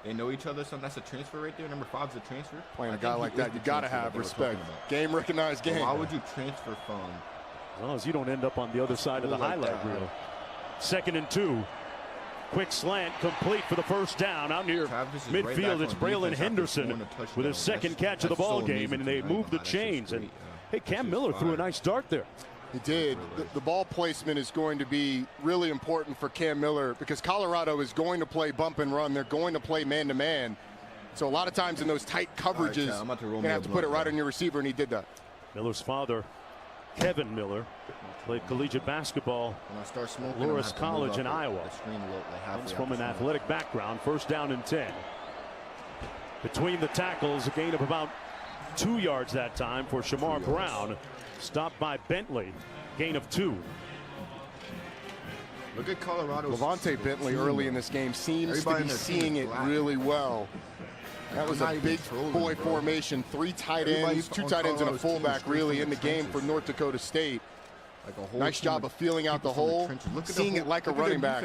They know each other, so that's a transfer right there. Number 5's a transfer. Playing a guy like that, you got to have respect. Game recognized game. Why would you transfer from? As long as you don't end up on the other side of the highlight reel. 2nd and 2. Quick slant, complete for the first down. Out near midfield, it's Braylon Henderson with his second catch of the ball game, and they move the chains. And hey, Cam Miller threw a nice dart there. He did. The ball placement is going to be really important for Cam Miller because Colorado is going to play bump and run. They're going to play man-to-man. So a lot of times in those tight coverages, you're going to have to put it right on your receiver, and he did that. Miller's father, Kevin Miller, played collegiate basketball at Loras College in Iowa. Comes from an athletic background. First down and 10. Between the tackles, a gain of about 2 yards that time for Shamar Brown. Stopped by Bentley. Gain of 2. Look at Colorado. Levante Bentley early in this game seems to be seeing it really well. That was a big boy formation. 3 tight ends, 2 tight ends and a fullback really in the game for North Dakota State. Nice job of feeling out the hole, seeing it like a running back.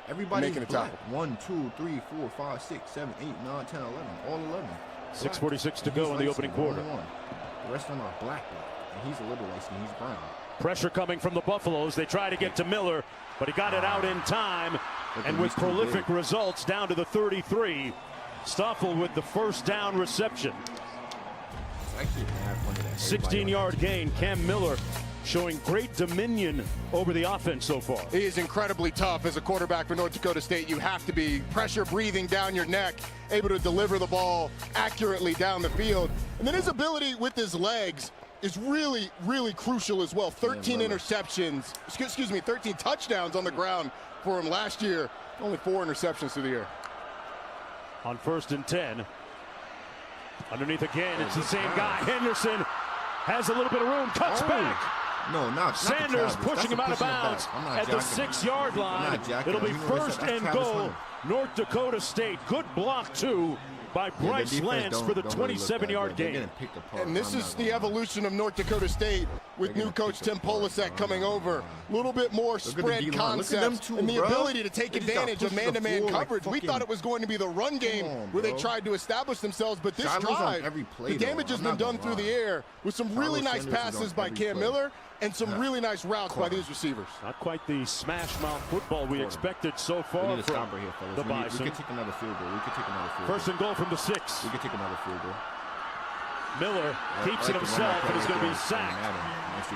Everybody making a tackle. 1, 2, 3, 4, 5, 6, 7, 8, 9, 10, 11. All 11. 6:46 to go in the opening quarter. The rest of them are black. And he's a little light skin. He's brown. Pressure coming from the Buffaloes. They try to get to Miller, but he got it out in time. And with prolific results down to the 33. Stoffel with the first down reception. 16-yard gain. Cam Miller showing great dominion over the offense so far. He is incredibly tough as a quarterback for North Dakota State. You have to be pressure breathing down your neck, able to deliver the ball accurately down the field. And then his ability with his legs is really, really crucial as well. 13 interceptions, excuse me, 13 touchdowns on the ground for him last year. Only 4 interceptions through the air. On 1st and 10. Underneath again, it's the same guy. Henderson has a little bit of room, cuts back. No, not Sanders pushing him out of bounds at the 6-yard line. It'll be 1st and goal. North Dakota State. Good block, too, by Bryce Lance for the 27-yard gain. And this is the evolution of North Dakota State with new coach Tim Polasek coming over. A little bit more spread concepts and the ability to take advantage of man-to-man coverage. We thought it was going to be the run game where they tried to establish themselves, but this drive, the damage has been done through the air with some really nice passes by Cam Miller and some really nice routes by these receivers. Not quite the smash mouth football we expected so far from the Bison. We could take another field goal. We could take another field goal. 1st and goal from the 6. We could take another field goal. Miller keeps it himself and is going to be sacked.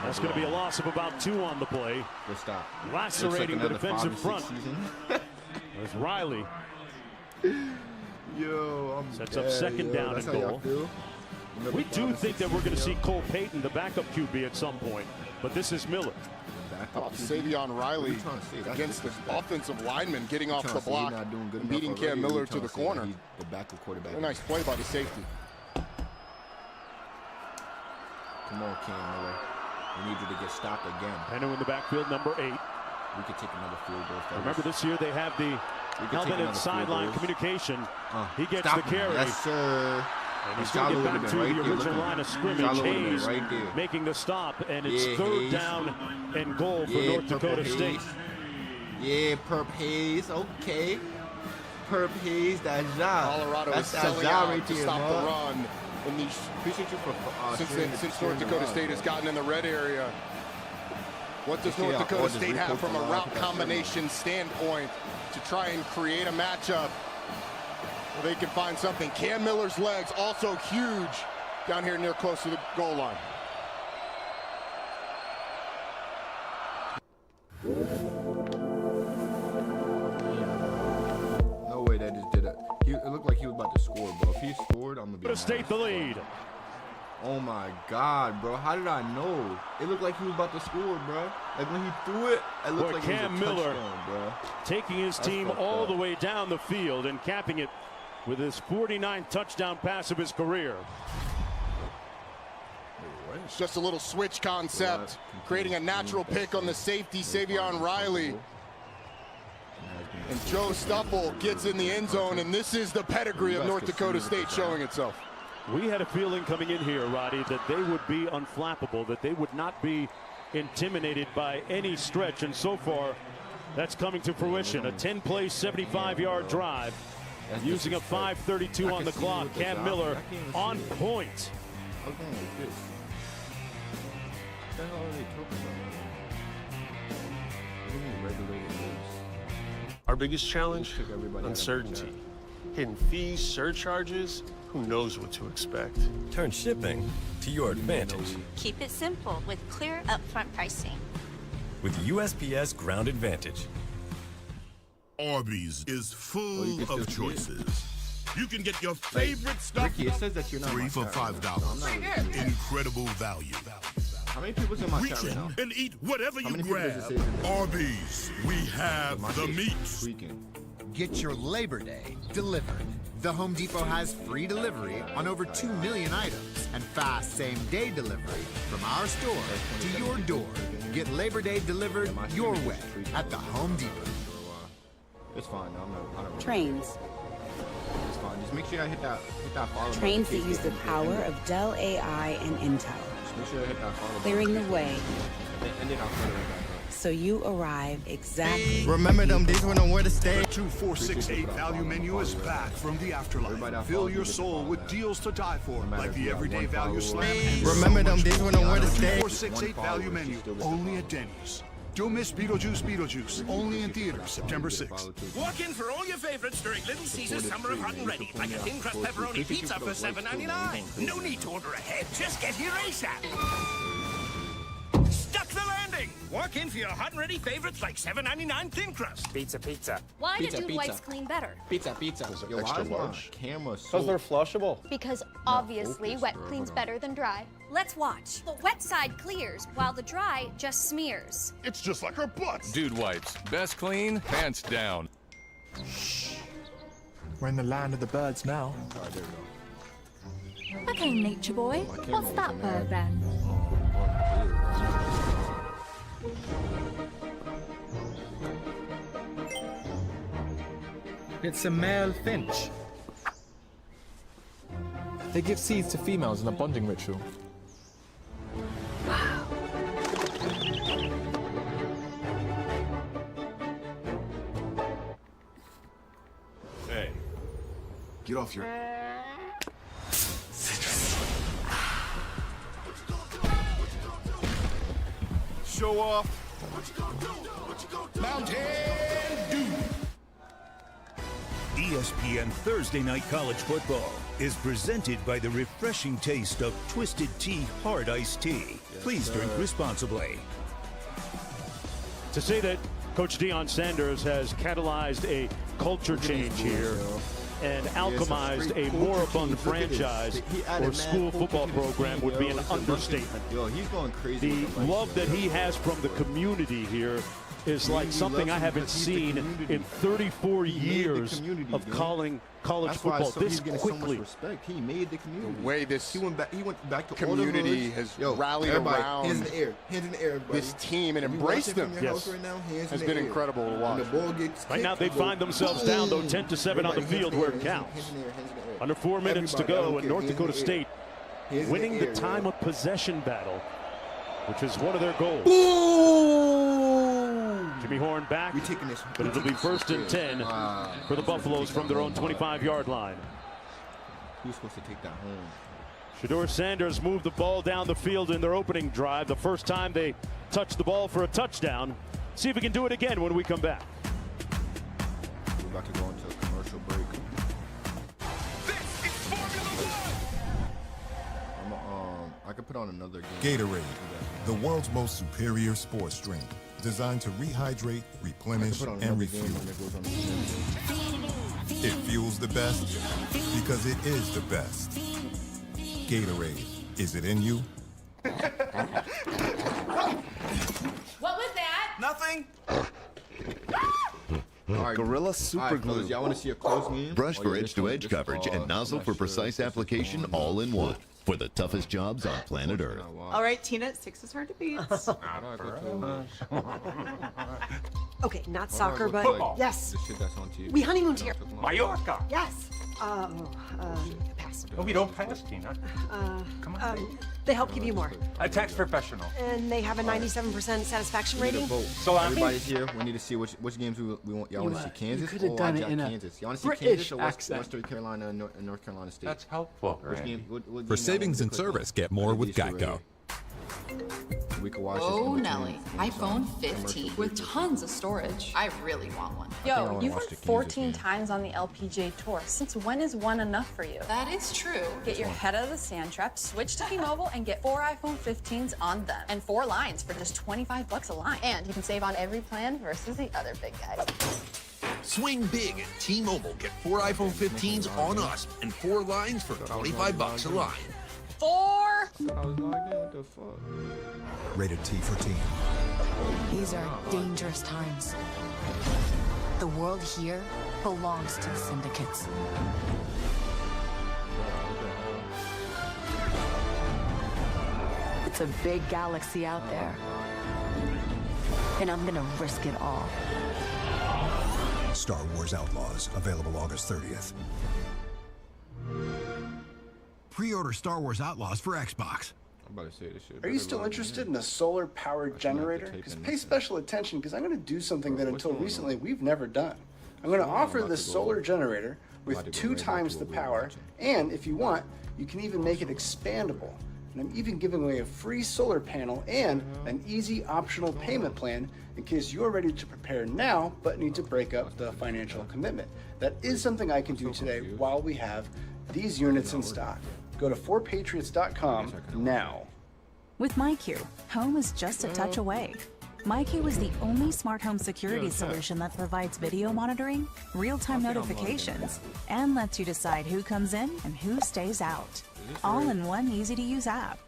That's going to be a loss of about 2 on the play. Good stop. Lacerating the defensive front. There's Riley. Yo, sets up 2nd down and goal. We do think that we're going to see Cole Payton, the backup QB, at some point, but this is Miller. Savion Riley against the offensive lineman getting off the block and beating Cam Miller to the corner. A nice play by the safety. Come on, Cam Miller. We need you to get stopped again. Henno in the backfield, number 8. We could take another field goal. Remember this year they have the helmet and sideline communication. He gets the carry. Yes, sir. And he's going to get back to the original line of scrimmage. Hayes making the stop, and it's 3rd down and goal for North Dakota State. Yeah, Perp Hayes, okay. Perp Hayes, that's Ja. Colorado is selling out to stop the run. In these, since North Dakota State has gotten in the red area. What does North Dakota State have from a route combination standpoint to try and create a matchup where they can find something? Cam Miller's legs also huge down here near close to the goal line. No way that just did it. It looked like he was about to score, bro. If he scored, I'm gonna be State the lead. Oh my God, bro. How did I know? It looked like he was about to score, bro. Like when he threw it, it looked like Cam it was a Miller touchdown, bro. Taking his team all the way down the field and capping it with his 49th touchdown pass of his career. It's just a little switch concept, creating a natural pick on the safety, Savion Riley. And Joe Stoffel gets in the end zone, and this is the pedigree of North Dakota State showing itself. We had a feeling coming in here, Roddy, that they would be unflappable, that they would not be intimidated by any stretch, and so far that's coming to fruition. A 10-play, 75-yard drive using a 5:32 on the clock. Cam Miller on point. Our biggest challenge? Uncertainty. Hidden fees, surcharges, who knows what to expect. Turn shipping to your advantage. Keep it simple with clear upfront pricing. With USPS Ground Advantage. Arby's is full of choices. You can get your favorite stuff Ricky, it says that you're not 3 for $5. Incredible value. How many people's in my Reach chat right now? and eat whatever you grab. Arby's, we have the meats. Get your Labor Day delivered. The Home Depot has free delivery on over 2 million items and fast same-day delivery from our store to your door. Get Labor Day delivered your way at the Home Depot. It's fine. I don't Trains. It's fine. Just make sure I hit that follow. Trains that use the power of Dell AI and Intel. Just make sure I hit that follow. Clearing the way. And then I'll put it right back up. so you arrive exactly. Remember them days when I wore the stay. The 2468 value menu is back from the afterlife. Fill your soul with deals to die for, like the Everyday Value Slam. Remember them days when I wore the stay. 2468 value menu, only at Denny's. Don't miss Beetlejuice, only in theaters September 6th. Walk in for all your favorites during Little Caesar's Summer of Hot and Ready, like a thin crust pepperoni pizza for $7.99. No need to order ahead, just get here ASAP. Stuck the landing! Walk in for your hot and ready favorites like $7.99 thin crust. Pizza. Why do Dude Wipes clean better? Pizza. Yo, extra large. Camera. Because they're flushable. Because obviously wet cleans better than dry. Let's watch. The wet side clears, while the dry just smears. It's just like our butts. Dude Wipes. Best clean, hands down. Shh. We're in the land of the birds now. Oh, there we go. Okay, nature boy. What's that bird then? It's a male finch. They give seeds to females in a bonding ritual. Wow. Hey. Get off your... Show off. Mountain Dew. ESPN Thursday Night College Football is presented by the refreshing taste of Twisted Tea Hard Iced Tea. Please drink responsibly. To say that Coach Deion Sanders has catalyzed a culture change here and alchemized a moribund franchise or school football program would be an understatement. Yo, he's going crazy. The love that he has from the community here is like something I haven't seen in 34 years of calling college football this quickly. He made the community. The way this he went back to community has rallied around hands in the air, everybody. This team and embraced them. Yes. Right now, has been incredible to watch. The ball gets right now they find themselves down though 10-7 on the field where it counts. Under 4 minutes to go, and North Dakota State winning the time of possession battle, which is one of their goals. Jimmy Horn back, but it'll be 1st and 10 for the Buffaloes from their own 25-yard line. Who's supposed to take that home? Shedeur Sanders moved the ball down the field in their opening drive, the first time they touched the ball for a touchdown. See if we can do it again when we come back. We're about to go into a commercial break. This is Formula One! I could put on another game. Gatorade, the world's most superior sports drink. Designed to rehydrate, replenish, and refuel. It fuels the best because it is the best. Gatorade, is it in you? What was that? Nothing. Right, Gorilla Super Glue. Y'all want to see a close game? Brush for edge-to-edge coverage and nozzle for precise application all in one. For the toughest jobs on planet Earth. All right, Tina, 6 is hard to beat. Okay, not soccer, but football. Yes. The shit that's on TV. We honeymooned here. Mallorca. Yes. Pass. No, we don't pass, Tina. Come on. They help give you more. A tax professional. And they have a 97% satisfaction rating. So everybody's here. We need to see which games we want. Y'all want to see Kansas? You could have done it in Kansas. Y'all want to see British Kansas or Western Carolina and North Carolina State? That's helpful. For savings and service, get more with Geico. We could watch oh, Nelly. iPhone 15 with tons of storage. I really want one. Yo, you've won 14 times on the LPGA Tour. Since when is one enough for you? That is true. Get your head out of the sand trap, switch to T-Mobile, and get 4 iPhone 15s on them. And 4 lines for just $25 a line. And you can save on every plan versus the other big guys. Swing big at T-Mobile. Get 4 iPhone 15s on us and 4 lines for $25 a line. 4! Rated T for Teen. These are dangerous times. The world here belongs to the syndicates. It's a big galaxy out there. And I'm gonna risk it all. Star Wars Outlaws, available August 30th. Pre-order Star Wars Outlaws for Xbox. Are you still interested in a solar-powered generator? Because pay special attention, because I'm going to do something that until recently we've never done. I'm going to offer this solar generator with 2 times the power, and if you want, you can even make it expandable. And I'm even giving away a free solar panel and an easy optional payment plan in case you're ready to prepare now but need to break up the financial commitment. That is something I can do today while we have these units in stock. Go to 4patriots.com now. With MyQ, home is just a touch away. MyQ is the only smart home security solution that provides video monitoring, real-time notifications, and lets you decide who comes in and who stays out. All in one easy-to-use app.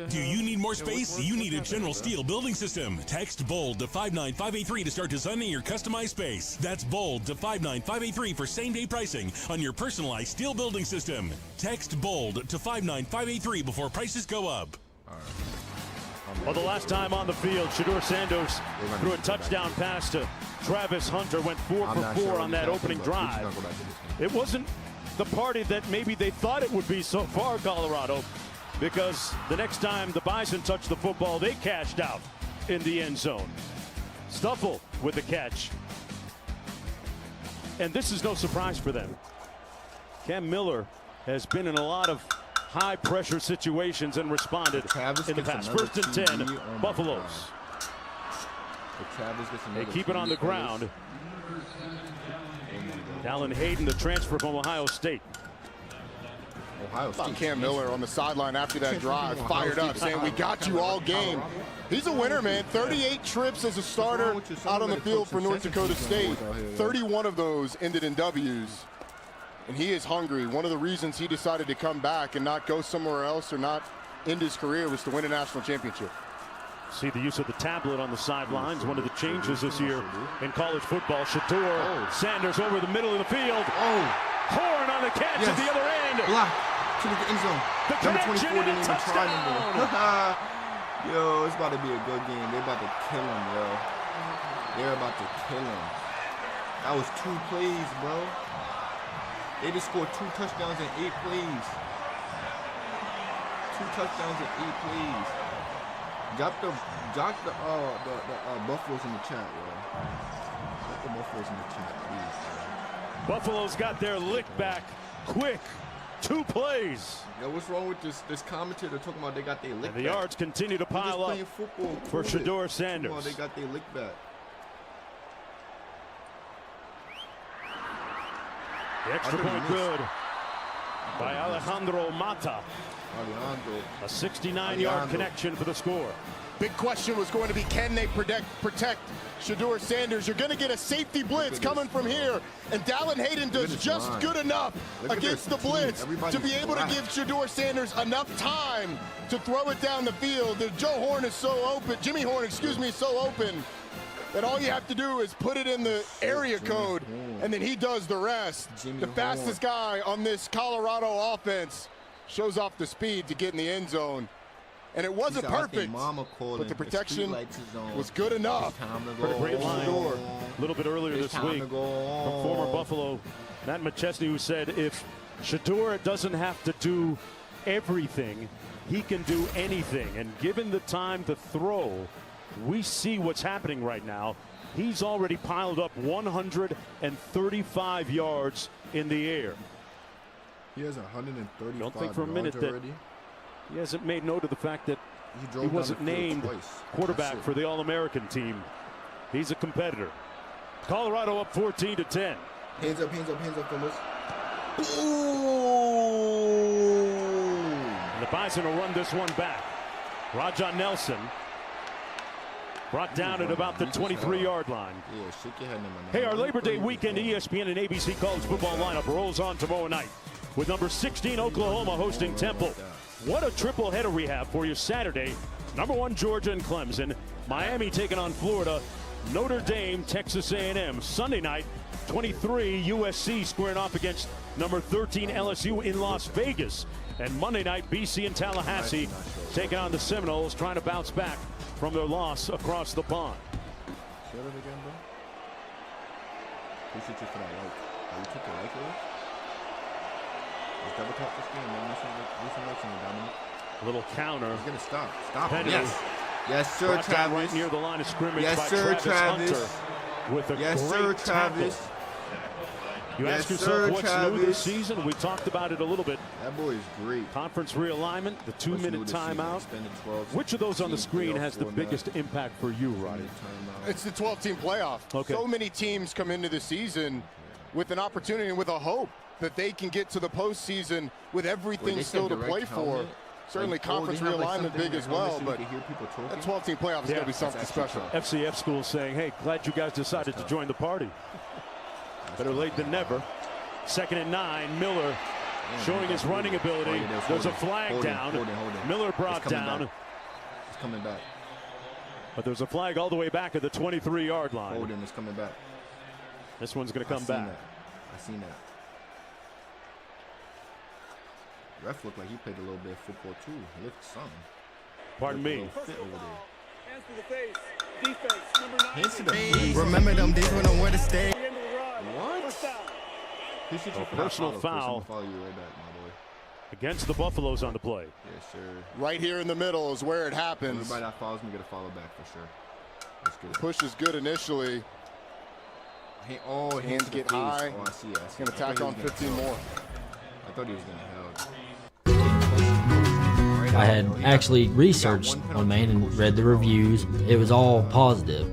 Do you need more space? You need a General Steel building system. Text BOLD to 59583 to start designing your customized space. That's BOLD to 59583 for same-day pricing on your personalized steel building system. Text BOLD to 59583 before prices go up. Well, the last time on the field, Shedeur Sanders threw a touchdown pass to Travis Hunter, went 4 for 4 on that opening drive. It wasn't the party that maybe they thought it would be so far, Colorado, because the next time the Bison touched the football, they cashed out in the end zone. Stuffle with the catch. And this is no surprise for them. Cam Miller has been in a lot of high-pressure situations and responded in the past. 1st and 10, Buffaloes. They keep it on the ground. Dallan Hayden, the transfer from Ohio State. Cam Miller on the sideline after that drive, fired up, saying, we got you all game. He's a winner, man. 38 trips as a starter out on the field for North Dakota State. 31 of those ended in W's. And he is hungry. One of the reasons he decided to come back and not go somewhere else or not end his career was to win a national championship. See the use of the tablet on the sidelines. One of the changes this year in college football. Shedeur Sanders over the middle of the field. Horn on the catch at the other end. Block to the end zone. The connection and a touchdown. Yo, it's about to be a good game. They're about to kill him, yo. They're about to kill him. That was 2 plays, bro. They just scored 2 touchdowns in 8 plays. 2 touchdowns in 8 plays. Drop the Buffaloes in the chat, yo. Drop the Buffaloes in the chat, please. Buffaloes got their lick back quick. 2 plays. Yo, what's wrong with this commentator talking about they got their lick back? And the yards continue to pile up for Shedeur Sanders. Come on, they got their lick back. The extra point good by Alejandro Mata. A 69-yard connection for the score. Big question was going to be, can they protect Shedeur Sanders? You're going to get a safety blitz coming from here, and Dallan Hayden does just good enough against the blitz to be able to give Shedeur Sanders enough time to throw it down the field. Joe Horn is so open, Jimmy Horn, excuse me, is so open that all you have to do is put it in the area code, and then he does the rest. The fastest guy on this Colorado offense shows off the speed to get in the end zone. And it wasn't perfect, but the protection was good enough. Pretty great line a little bit earlier this week from former Buffalo Matt McChesney, who said if Shedeur doesn't have to do everything, he can do anything. And given the time to throw, we see what's happening right now. He's already piled up 135 yards in the air. He has 135 Don't think for a minute that he hasn't made note of the fact that he wasn't named quarterback for the All-American team. He's a competitor. Colorado up 14-10. Hands up, fellas. And the Bison will run this one back. Raja Nelson brought down at about the 23-yard line. Hey, our Labor Day weekend ESPN and ABC college football lineup rolls on tomorrow night with number 16 Oklahoma hosting Temple. What a triple header we have for you Saturday. Number 1 Georgia and Clemson. Miami taking on Florida. Notre Dame, Texas A&M. Sunday night, 23 USC squaring off against number 13 LSU in Las Vegas. And Monday night, BC and Tallahassee taking on the Seminoles, trying to bounce back from their loss across the pond. Share it again, bro. Appreciate you for that like. You took the like away? Let's double tap this game, man. Listen, Dominic. Little counter. He's going to stop. Stop him. Penalty. Yes. Yes, sir, Brought down Travis. right near the line of scrimmage Yes, by sir, Travis Travis. Hunter with a Yes, great sir, tackle. Travis. You Yes, ask yourself sir, what's new Travis. this season. We talked about it a little bit. That boy is great. Conference realignment, the 2-minute timeout. Which of those on the screen has the biggest impact for you, Roddy? It's the 12-team playoff. Okay. So many teams come into the season with an opportunity and with a hope that they can get to the postseason with everything still to play for. Certainly conference realignment big as well, but that 12-team playoff is going to be something special. FCF schools saying, hey, glad you guys decided to join the party. Better late than never. 2nd and 9, Miller showing his running ability. There's a flag down. Miller brought down. He's coming back. But there's a flag all the way back at the 23-yard line. Holden is coming back. This one's going to come back. I seen that. Ref looked like he played a little bit of football too. He looked something. Pardon me. Fit over there. Hands to the face. Defense, number 9. Hands to the face. Remember them days when I went to stay. A personal foul Follow you right back, my boy. against the Buffaloes on the play. Yes, sir. Right here in the middle is where it happens. Everybody that follows me get a follow back for sure. That's good. Push is good initially. Hands get high. Oh, I see it. He's going to tack on 15 more. I thought he was going to held. I had actually researched on Maine and read the reviews. It was all positive.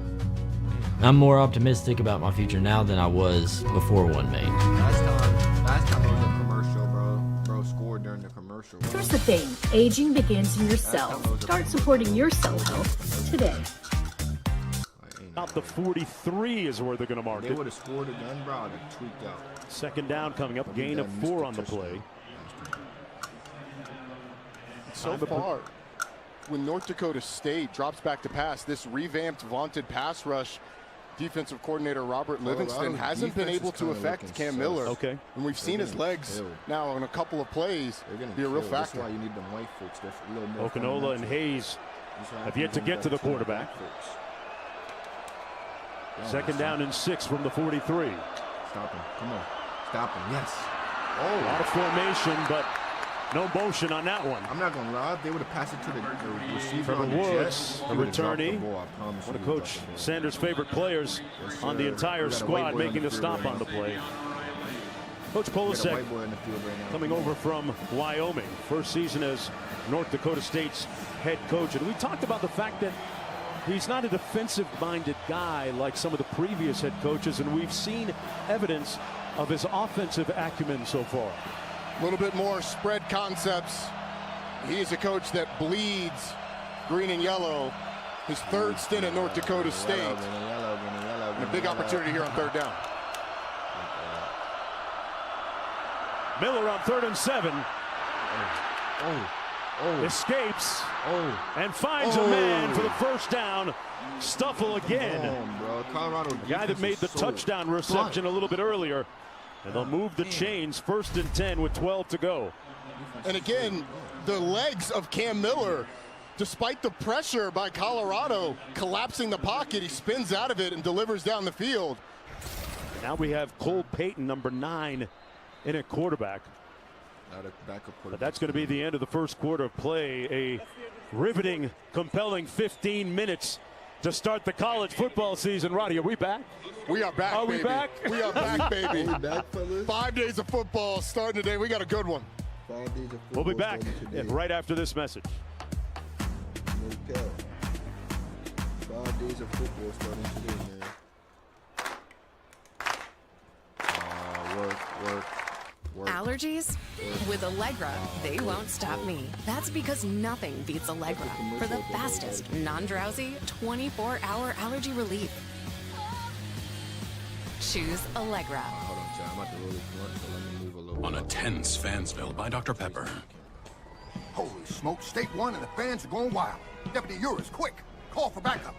I'm more optimistic about my future now than I was before One Maine. Last time it was a commercial, bro. Bro scored during the commercial. Bro. Here's the thing, aging begins in your cells. Start supporting your cell health today. Out the 43 is where they're going to mark They it. would have scored again, bro. They tweaked out. 2nd down coming up, gain of 4 on the play. So far, when North Dakota State drops back to pass, this revamped, vaunted pass rush, defensive coordinator Robert Livingston hasn't been able to affect Cam Miller. Okay. And we've seen his legs now in a couple of plays be a real factor. That's why you need them white folks. They're a little more Okinola and Hayes have yet to get to the quarterback. 2nd down and 6 from the 43. Stop him. Come on. Stop him. Yes. A lot of formation, but no motion on that one. I'm not going to lie. They would have passed it to the receiver Trevor on the Woods, Jets. a returnee. One of Coach Sanders' favorite players on the entire squad, making the stop on the play. Coach Polasek coming over from Wyoming. First season as North Dakota State's head coach. And we talked about the fact that he's not a defensive-minded guy like some of the previous head coaches, and we've seen evidence of his offensive acumen so far. A little bit more spread concepts. He is a coach that bleeds green and yellow. His 3rd stint at North Dakota State. And a big opportunity here on 3rd down. Miller on 3rd and 7. Escapes and finds a man for the first down. Stuffle again. Colorado, the guy that made the touchdown reception a little bit earlier. And they'll move the chains 1st and 10 with 12 to go. And again, the legs of Cam Miller, despite the pressure by Colorado collapsing the pocket, he spins out of it and delivers down the field. Now we have Cole Payton, number 9, in at quarterback. But that's going to be the end of the first quarter of play. A riveting, compelling 15 minutes to start the college football season. Roddy, are we back? We are back, baby. We back? We are back, baby. Are we back, fellas? 5 days of football starting today. We got a good one. 5 days of football. We'll be back right after this message. No cap. 5 days of football starting today, man. Work. Allergies? With Allegra, they won't stop me. That's because nothing beats Allegra for the fastest, non-drowsy, 24-hour allergy relief. Choose Allegra. Hold on, John. I'm about to roll this blunt, so let me move a little. On a tense Fansville by Dr. Pepper. Holy smoke, State 1 and the fans are going wild. Deputy Urias, quick, call for backup.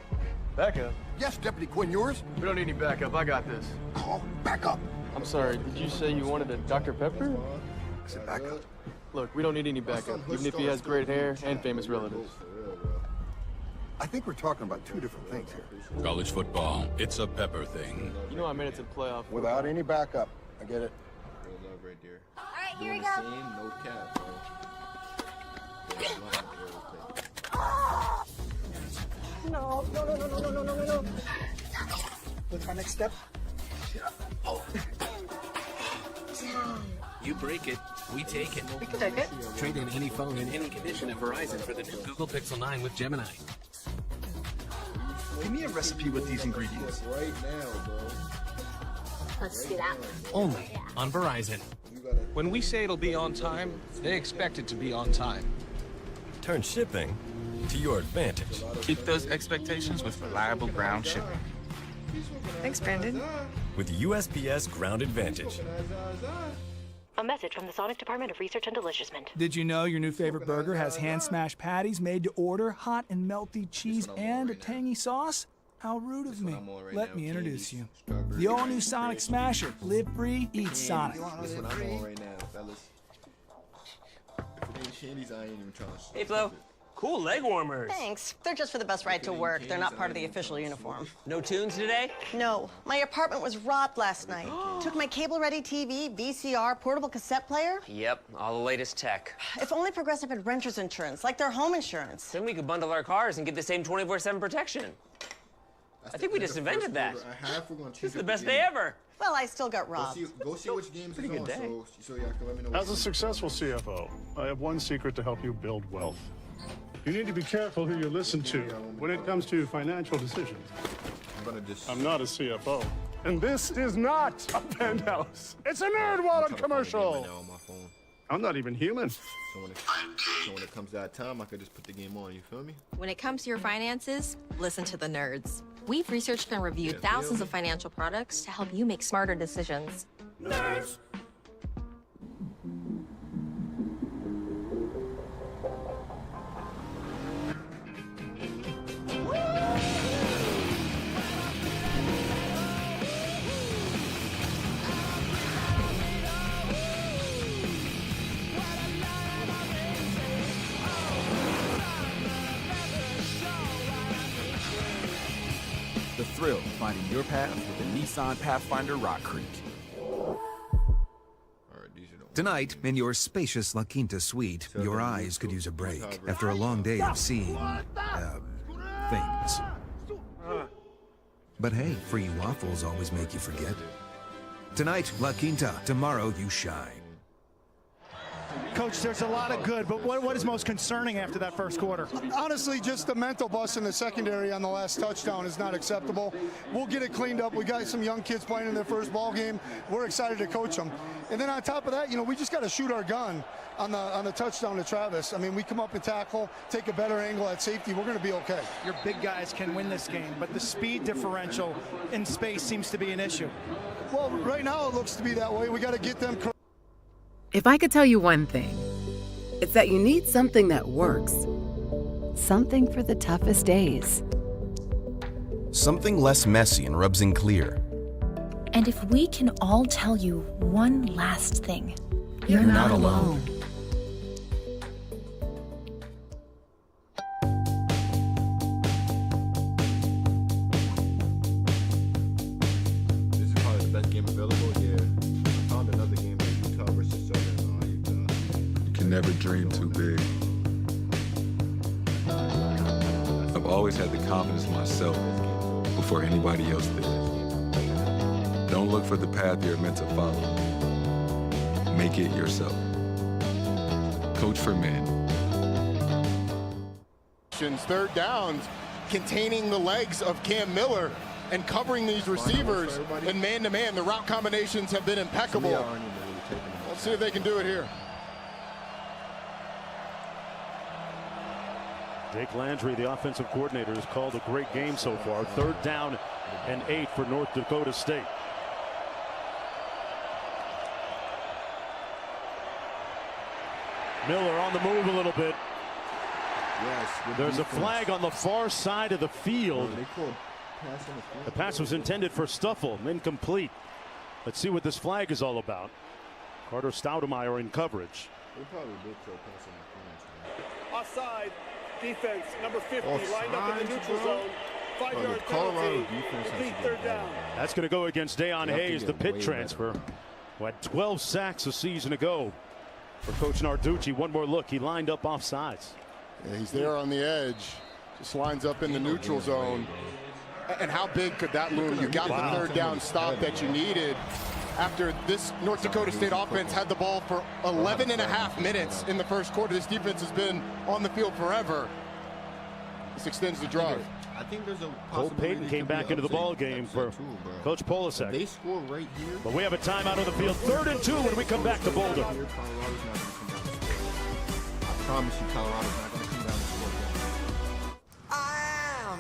Backup? Yes, Deputy Quinn Urias. We don't need any backup, I got this. Call backup. I'm sorry, did you say you wanted a Dr. Pepper? I said backup. Look, we don't need any backup, even if he has great hair and famous relatives. I think we're talking about 2 different things here. College football, it's a Pepper thing. You know I made it to the playoff. Without any backup. I get it. Real love right there. All right, here we Doing go. the same, no cap, bro. No. What's my next step? Oh. You break it, we take it. We can take it. Trade in any phone in any condition at Verizon for the new Google Pixel 9 with Gemini. Give me a recipe with these ingredients. Right now, bro. Let's do that. Only on Verizon. When we say it'll be on time, they expect it to be on time. Turn shipping to your advantage. Keep those expectations with reliable ground shipping. Thanks, Brandon. With USPS Ground Advantage. A message from the Sonic Department of Research and Deliciousment. Did you know your new favorite burger has hand-smashed patties made to order, hot and melty cheese, and a tangy sauce? How rude of me. Let me introduce you. The all-new Sonic Smasher. Live free, eat Sonic. That's what I'm on right now, fellas. If it ain't Shandy's, I ain't even trying to. Hey, Flo. Cool leg warmers. Thanks. They're just for the bus ride to work. They're not part of the official uniform. No tunes today? No. My apartment was robbed last night. Took my cable-ready TV, VCR, portable cassette player. Yep, all the latest tech. If only Progressive had renter's insurance, like their home insurance. Then we could bundle our cars and get the same 24/7 protection. I think we just invented that. This is the best day ever. Well, I still got robbed. Go see which games Pretty is good on, day. so y'all can let me know. As a successful CFO, I have one secret to help you build wealth. You need to be careful who you listen to when it comes to financial decisions. I'm not a CFO. And this is not a penthouse. It's a Nerd Wallet commercial. I'm not even human. So when it comes that time, I could just put the game on, you feel me? When it comes to your finances, listen to the nerds. We've researched and reviewed thousands of financial products to help you make smarter decisions. Nerds! The thrill of finding your path with the Nissan Pathfinder Rock Creek. Tonight, in your spacious La Quinta suite, your eyes could use a break after a long day of seeing, things. But hey, free waffles always make you forget. Tonight, La Quinta. Tomorrow, you shine. Coach, there's a lot of good, but what is most concerning after that first quarter? Honestly, just the mental bust in the secondary on the last touchdown is not acceptable. We'll get it cleaned up. We got some young kids playing in their first ball game. We're excited to coach them. And then on top of that, we just got to shoot our gun on the touchdown to Travis. I mean, we come up and tackle, take a better angle at safety. We're going to be okay. Your big guys can win this game, but the speed differential in space seems to be an issue. Well, right now it looks to be that way. We got to get them. If I could tell you one thing, it's that you need something that works. Something for the toughest days. Something less messy and rubs in clear. And if we can all tell you one last thing, you're not alone. This is probably the best game available here. I found another game in Utah versus Southern Utah. You can never dream too big. I've always had the confidence in myself before anybody else did. Don't look for the path you're meant to follow. Make it yourself. Coach for Men. Third downs containing the legs of Cam Miller and covering these receivers in man-to-man. The route combinations have been impeccable. Let's see if they can do it here. Jake Landry, the offensive coordinator, has called a great game so far. 3rd down and 8 for North Dakota State. Miller on the move a little bit. Yes, there's a flag on the far side of the field. The pass was intended for Stuffle, incomplete. Let's see what this flag is all about. Carter Stoudemeyer in coverage. They probably did throw pass on the Offside, defense, number 50, Offside, lined up in the neutral zone. 5-yard penalty, complete 3rd down. That's going to go against Deion Hayes, the Pitt transfer, who had 12 sacks a season ago. For Coach Narducci, one more look. He lined up off sides. Yeah, he's there on the edge. Just lines up in the neutral zone. And how big could that loom? You got the third down stop that you needed after this North Dakota State offense had the ball for 11 and a half minutes in the first quarter. This defense has been on the field forever. This extends the drive. I think there's a Cole Payton came back into the ball game for Coach Polasek. They score right here. But we have a timeout on the field. 3rd and 2 when we come back to Boulder. I promise you, Colorado's not going to come down and score.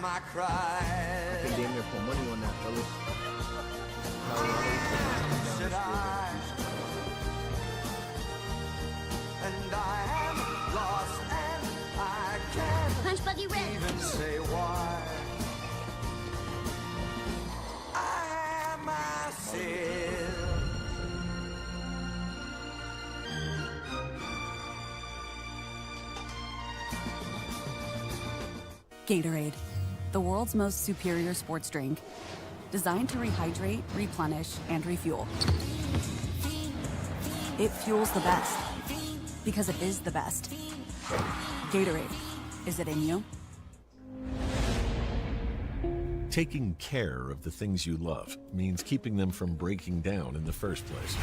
I can damn near put money on that, fellas. Should I? And I am lost and I can't Punch Buggy Red. even say why. I am myself. Gatorade, the world's most superior sports drink. Designed to rehydrate, replenish, and refuel. It fuels the best, because it is the best. Gatorade, is it in you? Taking care of the things you love means keeping them from breaking down in the first place.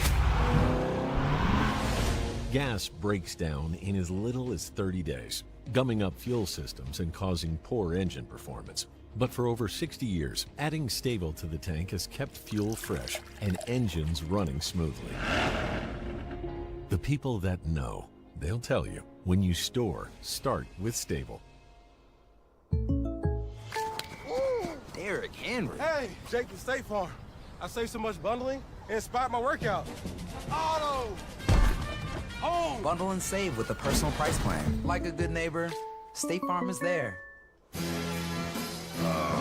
Gas breaks down in as little as 30 days, gumming up fuel systems and causing poor engine performance. But for over 60 years, adding Sta-Bil to the tank has kept fuel fresh and engines running smoothly. The people that know, they'll tell you, when you store, start with Sta-Bil. Derrick Henry. Hey, Jake from State Farm. I saved so much bundling, it inspired my workout. Auto! Home! Bundle and save with a personal price plan. Like a good neighbor, State Farm is there. Alright,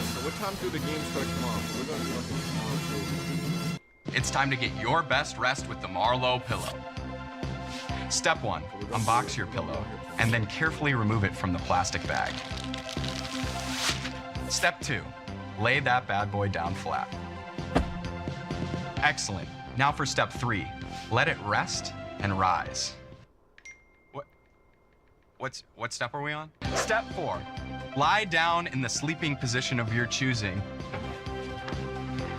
so what time do the games start tomorrow? We're going to do something tomorrow too. It's time to get your best rest with the Marlowe pillow. Step 1, unbox your pillow, and then carefully remove it from the plastic bag. Step 2, lay that bad boy down flat. Excellent. Now for step 3, let it rest and rise. What step are we on? Step 4, lie down in the sleeping position of your choosing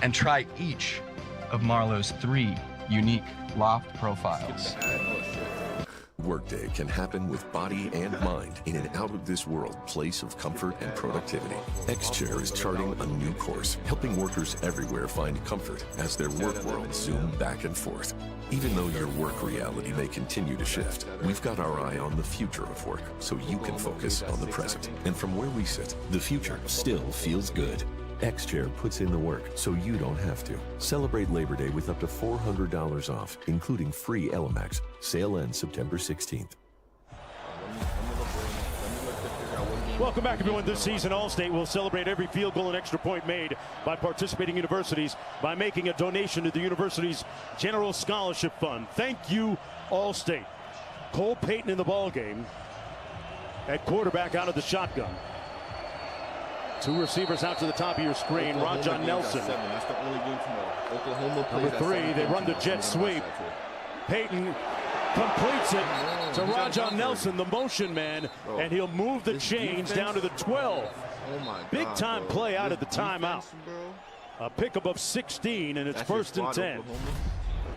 and try each of Marlowe's 3 unique loft profiles. Workday can happen with body and mind in an out-of-this-world place of comfort and productivity. X-Chair is charting a new course, helping workers everywhere find comfort as their work worlds zoom back and forth. Even though your work reality may continue to shift, we've got our eye on the future of work so you can focus on the present. And from where we sit, the future still feels good. X-Chair puts in the work so you don't have to. Celebrate Labor Day with up to $400 off, including free Elemax. Sale ends September 16th. Welcome back, everyone. This season, Allstate will celebrate every field goal and extra point made by participating universities by making a donation to the university's General Scholarship Fund. Thank you, Allstate. Cole Payton in the ball game at quarterback out of the shotgun. 2 receivers out to the top of your screen. Rajon Nelson. That's the only game tomorrow. Oklahoma plays Number 3, they run the jet sweep. Payton completes it to Rajon Nelson, the motion man, and he'll move the chains down to the 12. Big time play out of the timeout. A pickup of 16, and it's 1st and 10.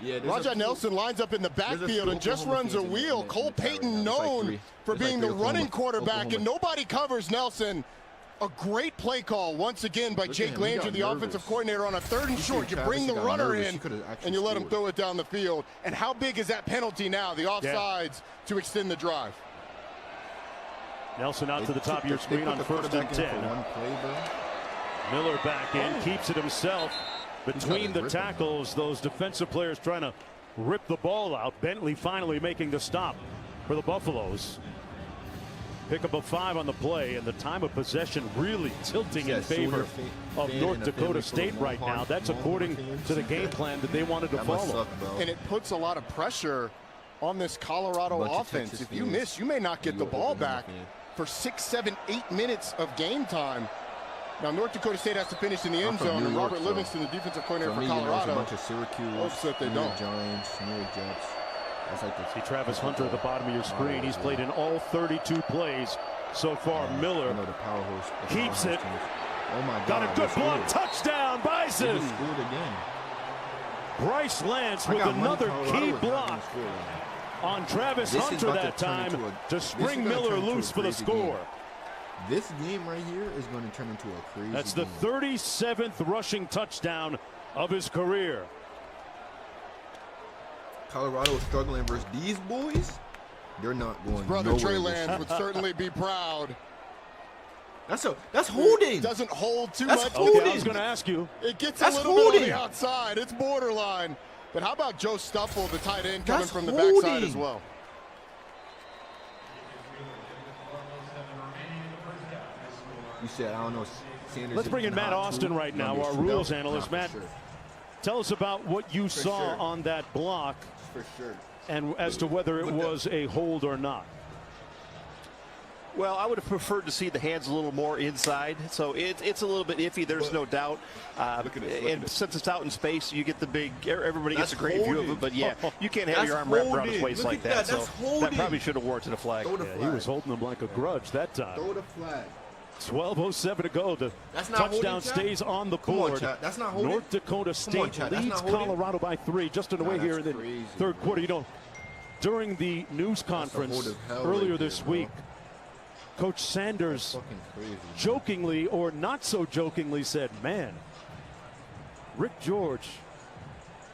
Yeah, Rajon Nelson lines up in the backfield and just runs a wheel. Cole Payton known for being the running quarterback, and nobody covers Nelson. A great play call once again by Jake Landry, the offensive coordinator, on a 3rd and short. You bring the runner in and you let him throw it down the field. And how big is that penalty now, the offsides, to extend the drive? Nelson out to the top of your screen on 1st and 10. Miller back in, keeps it himself between the tackles. Those defensive players trying to rip the ball out. Bentley finally making the stop for the Buffaloes. Pickup of 5 on the play, and the time of possession really tilting in favor of North Dakota State right now. That's according to the game plan that they wanted to follow. And it puts a lot of pressure on this Colorado offense. If you miss, you may not get the ball back for 6, 7, 8 minutes of game time. Now, North Dakota State has to finish in the end zone, and Robert Livingston, the defensive coordinator for Colorado, bunch of Syracuse, hopes that they don't. Giants, New York Jets. That's like the, see Travis Hunter at the bottom of your screen. He's played in all 32 plays so far. Miller keeps it. Oh my God! Got a good block. Touchdown, Bison. Again. Bryce Lance with another key block on Travis Hunter that time to spring Miller loose for the score. This game right here is going to turn into a crazy That's the 37th rushing touchdown of his career. Colorado is struggling versus these boys. They're not going. His brother Trey Lance would certainly be proud. That's holding. It doesn't hold too that's much. Holding. Okay, I was going to ask you. It gets a little bit on the outside. It's borderline. But how about Joe Stuffle, the tight end, coming from the backside as well? You said, I don't know. Sanders. Let's bring in Matt Austin right now, our rules analyst. Matt, tell us about what you saw on that block. For sure. And as to whether it was a hold or not. Well, I would have preferred to see the hands a little more inside, so it's a little bit iffy. There's no doubt. And since it's out in space, you get the big. Everybody gets a great view of it, but yeah, you can't have your arm wrapped around his waist like that. So that probably should have warranted a flag. Yeah, he was holding him like a grudge that time. Throw the flag. 12:07 to go. The touchdown stays on the board. That's not holding. North Dakota State leads Colorado by 3. Just on the way here in the third quarter. You know, during the news conference earlier this week, Coach Sanders jokingly or not so jokingly said, man, Rick George,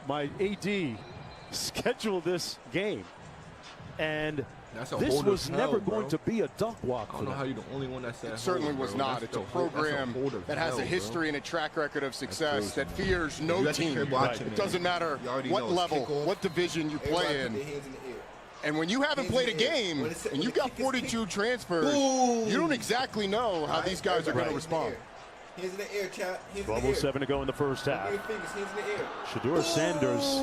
my AD, scheduled this game. And this was never going to be a duck walk for them. I don't know how you're the only one that said it certainly was not. It's a program that has a history and a track record of success that fears no team. It doesn't matter what level, what division you play in. And when you haven't played a game and you've got 42 transfers, you don't exactly know how these guys are going to respond. Hands in the air, chat. 12:07 to go in the first half. Shedeur Sanders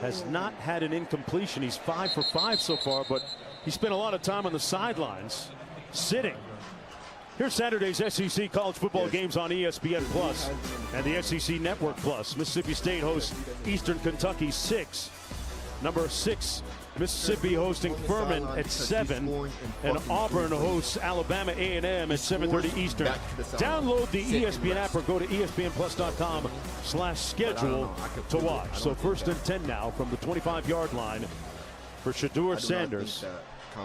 has not had an incompletion. He's 5 for 5 so far, but he spent a lot of time on the sidelines, sitting. Here's Saturday's SEC college football games on ESPN Plus and the SEC Network Plus. Mississippi State hosts Eastern Kentucky 6. Number 6. Mississippi hosting Furman at 7, and Auburn hosts Alabama A&M at 7:30 Eastern. Download the ESPN app or go to ESPNplus.com/schedule to watch. So 1st and 10 now from the 25-yard line for Shedeur Sanders,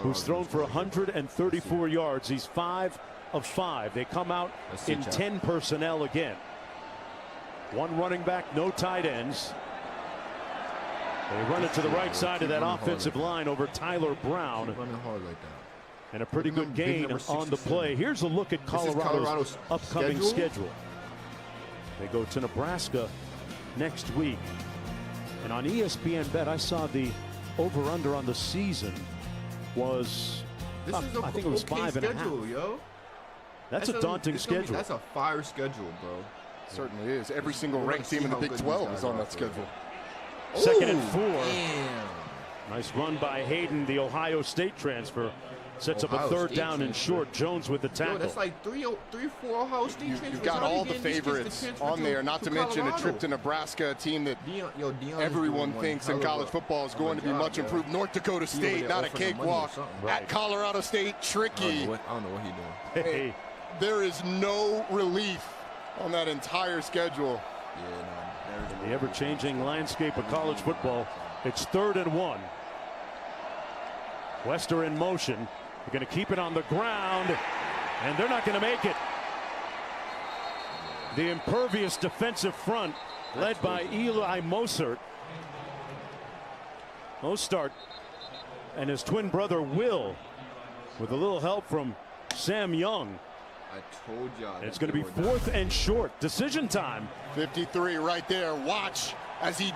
who's thrown for 134 yards. He's 5 of 5. They come out in 10 personnel again. 1 running back, no tight ends. They run it to the right side of that offensive line over Tyler Brown. And a pretty good gain on the play. Here's a look at Colorado's upcoming schedule. They go to Nebraska next week. And on ESPN Bet, I saw the over-under on the season was, I think it was 5.5. Yo. That's a daunting schedule. That's a fire schedule, bro. It certainly is. Every single ranked team in the Big 12 is on that schedule. 2nd and 4. Damn. Nice run by Hayden, the Ohio State transfer. Sets up a 3rd down and short. Jones with the tackle. Yo, that's like 3 or 4 Ohio State transfers. You've got all the favorites on there, not to mention a trip to Nebraska, a team that everyone thinks in college football is going to be much improved. North Dakota State, not a cakewalk. At Colorado State, tricky. I don't know what he's doing. Hey. There is no relief on that entire schedule. The ever-changing landscape of college football. It's 3rd and 1. Wester in motion. They're going to keep it on the ground, and they're not going to make it. The impervious defensive front led by Eli Mostert. Mostert and his twin brother Will, with a little help from Sam Young. I told y'all. It's going to be 4th and short. Decision time. 53 right there. Watch as he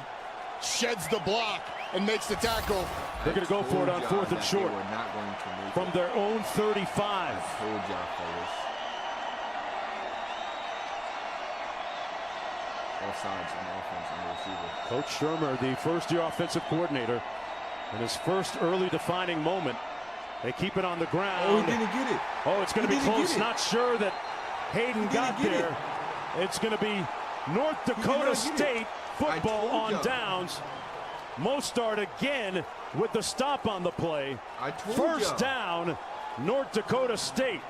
sheds the block and makes the tackle. They're going to go for it on 4th and short. We're not going to make from their own 35. I told y'all, fellas. All sides on the offense and the receiver. Coach Shermer, the first-year offensive coordinator, in his first early defining moment. They keep it on the ground. Oh, he didn't get it. Oh, it's going to be close. Not sure that Hayden got there. It's going to be North Dakota State football on downs. Mostert again with the stop on the play. First down, North Dakota State.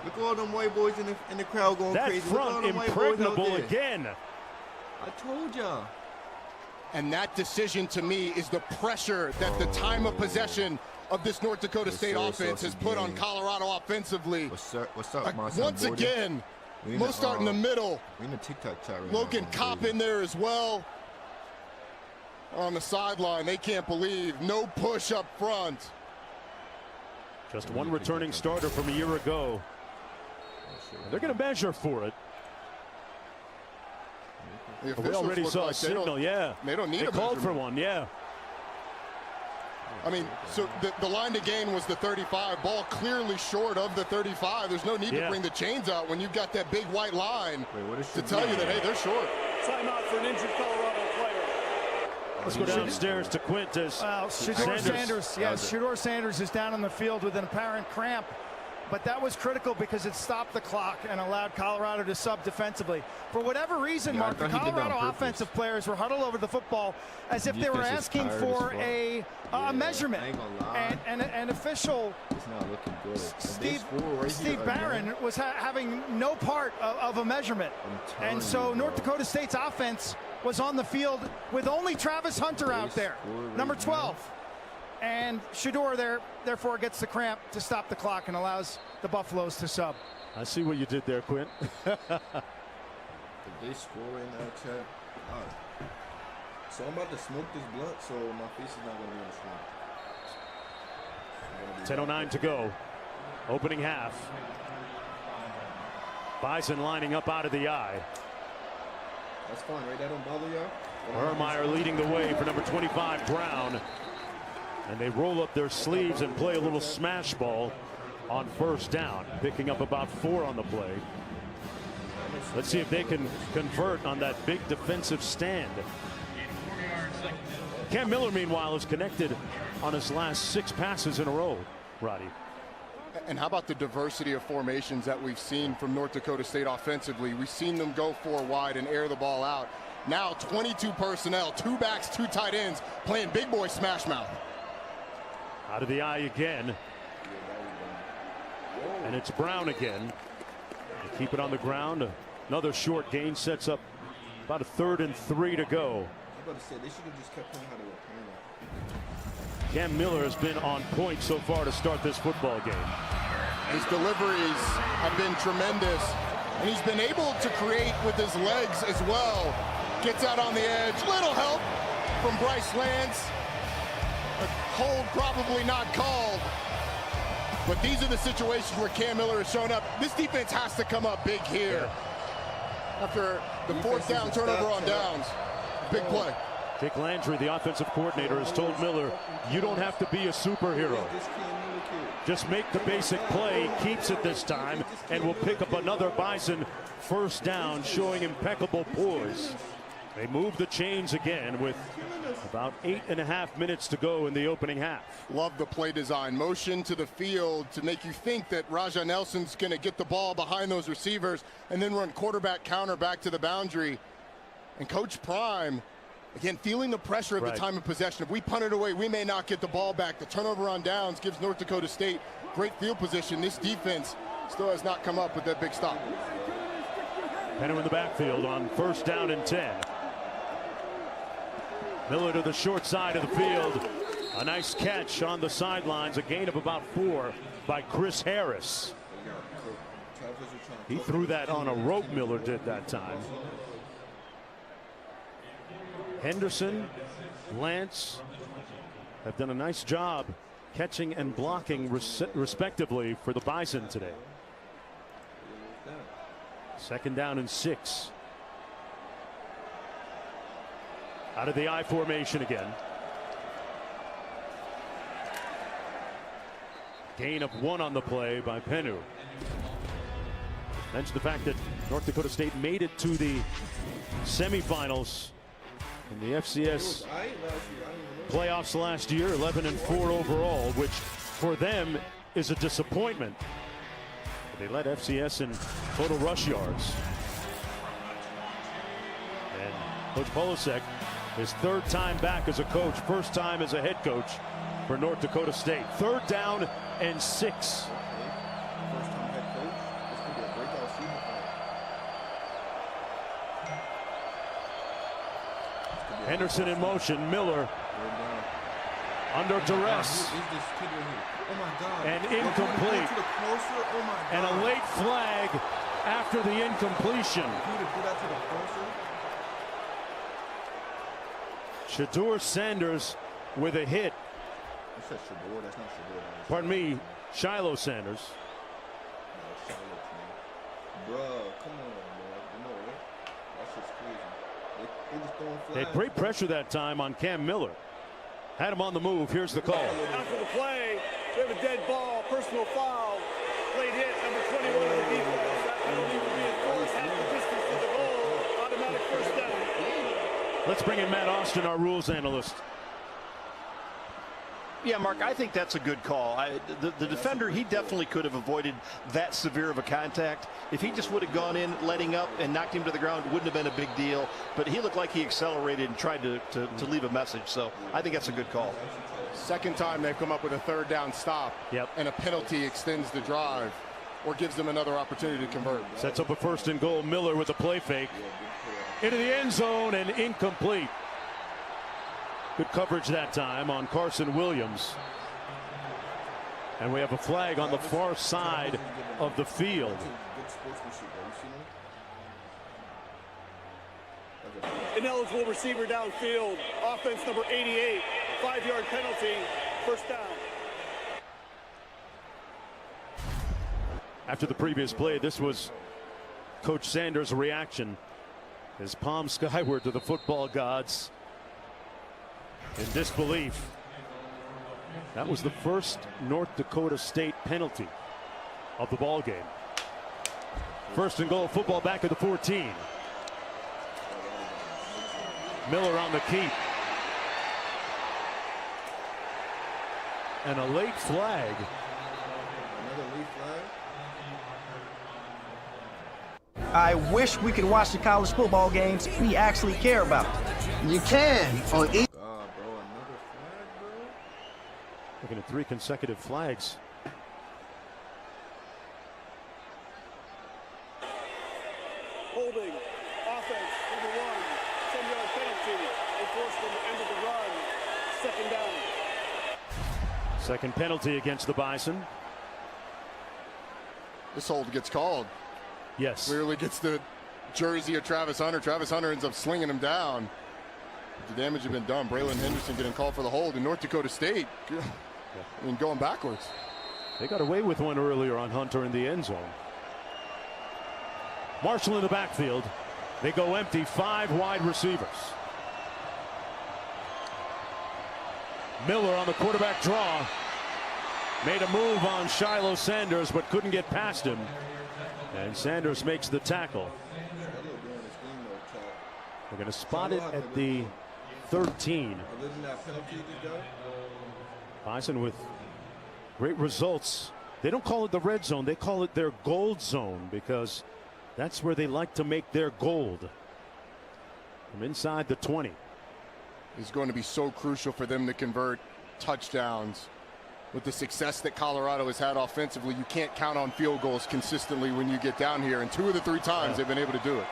Look at all them white boys in the crowd going that crazy. That front impregnable again. I told y'all. And that decision to me is the pressure that the time of possession of this North Dakota State offense has put on Colorado offensively. What's up, my once again, Mostert in the middle. We in the TikTok chat right Logan now. Kopp in there as well. On the sideline, they can't believe no push up front. Just one returning starter from a year ago. They're going to measure for it. We already saw a signal, yeah. They don't need a called for one, yeah. I mean, so the line to gain was the 35. Ball clearly short of the 35. There's no need to bring the chains out when you've got that big white line to tell you that, hey, they're short. Timeout for an injured Colorado player. Let's go downstairs to Quintus. Well, Shedeur Sanders, yes, Shedeur Sanders is down on the field with an apparent cramp. But that was critical because it stopped the clock and allowed Colorado to sub defensively. For whatever reason, Mark, the Colorado offensive players were huddled over the football as if they were asking for a measurement. And an official, Steve Barron, was having no part of a measurement. And so North Dakota State's offense was on the field with only Travis Hunter out there, number 12. And Shedeur therefore gets the cramp to stop the clock and allows the Buffaloes to sub. I see what you did there, Quint. If they score in that chat, so I'm about to smoke this blunt, so my face is not going to be on the screen. 10:09 to go. Opening half. Bison lining up out of the eye. That's fine, right? That don't bother y'all? Ermeyer leading the way for number 25, Brown. And they roll up their sleeves and play a little smash ball on first down, picking up about 4 on the play. Let's see if they can convert on that big defensive stand. Cam Miller, meanwhile, is connected on his last 6 passes in a row, Roddy. And how about the diversity of formations that we've seen from North Dakota State offensively? We've seen them go 4 wide and air the ball out. Now 22 personnel, 2 backs, 2 tight ends, playing big boy smash mouth. Out of the eye again. And it's Brown again. They keep it on the ground. Another short gain sets up about a 3rd and 3 to go. I was about to say, they should have just kept playing how they were playing. Cam Miller has been on point so far to start this football game. His deliveries have been tremendous. And he's been able to create with his legs as well. Gets out on the edge. Little help from Bryce Lance. A hold probably not called. But these are the situations where Cam Miller has shown up. This defense has to come up big here. After the 4th down turnover on downs. Big play. Dick Landry, the offensive coordinator, has told Miller, you don't have to be a superhero. Just make the basic play, keeps it this time, and will pick up another Bison first down, showing impeccable poise. They move the chains again with about 8.5 minutes to go in the opening half. Love the play design. Motion to the field to make you think that Raja Nelson's going to get the ball behind those receivers and then run quarterback counter back to the boundary. And Coach Prime, again, feeling the pressure of the time of possession. If we punt it away, we may not get the ball back. The turnover on downs gives North Dakota State great field position. This defense still has not come up with that big stop. Penner in the backfield on first down and 10. Miller to the short side of the field. A nice catch on the sidelines. A gain of about 4 by Chris Harris. He threw that on a rope, Miller did that time. Henderson, Lance have done a nice job catching and blocking respectively for the Bison today. 2nd down and 6. Out of the I formation again. Gain of 1 on the play by Pennu. Mention the fact that North Dakota State made it to the semifinals in the FCS playoffs last year, 11-4 overall, which for them is a disappointment. They led FCS in total rush yards. And Coach Polosek, his third time back as a coach, first time as a head coach for North Dakota State. 3rd down and 6. First-time head coach. This could be a breakout season for him. Henderson in motion. Miller under duress. Oh my God. And incomplete. And a late flag after the incompletion. Shedeur Sanders with a hit. You said Shedeur, that's not Shedeur. Pardon me, Shiloh Sanders. Bro, come on, man. You know what? That's just crazy. They just throwing flags. They had great pressure that time on Cam Miller. Had him on the move. Here's the call. After the play, we have a dead ball, personal foul, late hit, number 21 on the defense. That penalty will be enforced half the distance to the goal, automatic first down. Let's bring in Matt Austin, our rules analyst. Yeah, Mark, I think that's a good call. The defender, he definitely could have avoided that severe of a contact. If he just would have gone in, letting up, and knocked him to the ground, it wouldn't have been a big deal. But he looked like he accelerated and tried to leave a message. So I think that's a good call. Second time they've come up with a 3rd down stop. Yep. And a penalty extends the drive or gives them another opportunity to convert. Sets up a 1st and goal. Miller with a play fake. Into the end zone and incomplete. Good coverage that time on Carson Williams. And we have a flag on the far side of the field. Ineligible receiver downfield. Offense number 88. 5-yard penalty. First down. After the previous play, this was Coach Sanders' reaction. His palm skyward to the football gods in disbelief. That was the first North Dakota State penalty of the ball game. 1st and goal, football back at the 14. Miller on the keep. And a late flag. Another late flag? I wish we could watch the college football games we actually care about. You can on each. Looking at 3 consecutive flags. Holding. Offense number 1. 10-yard penalty. Enforced on the end of the run. 2nd down. Second penalty against the Bison. This hold gets called. Yes. Clearly gets the jersey of Travis Hunter. Travis Hunter ends up slinging him down. The damage had been done. Braylon Henderson getting called for the hold in North Dakota State. I mean, going backwards. They got away with one earlier on Hunter in the end zone. Marshall in the backfield. They go empty, 5 wide receivers. Miller on the quarterback draw. Made a move on Shiloh Sanders, but couldn't get past him. And Sanders makes the tackle. They're going to spot it at the 13. Bison with great results. They don't call it the red zone. They call it their gold zone because that's where they like to make their gold. From inside the 20. It's going to be so crucial for them to convert touchdowns. With the success that Colorado has had offensively, you can't count on field goals consistently when you get down here. And 2 of the 3 times they've been able to do it.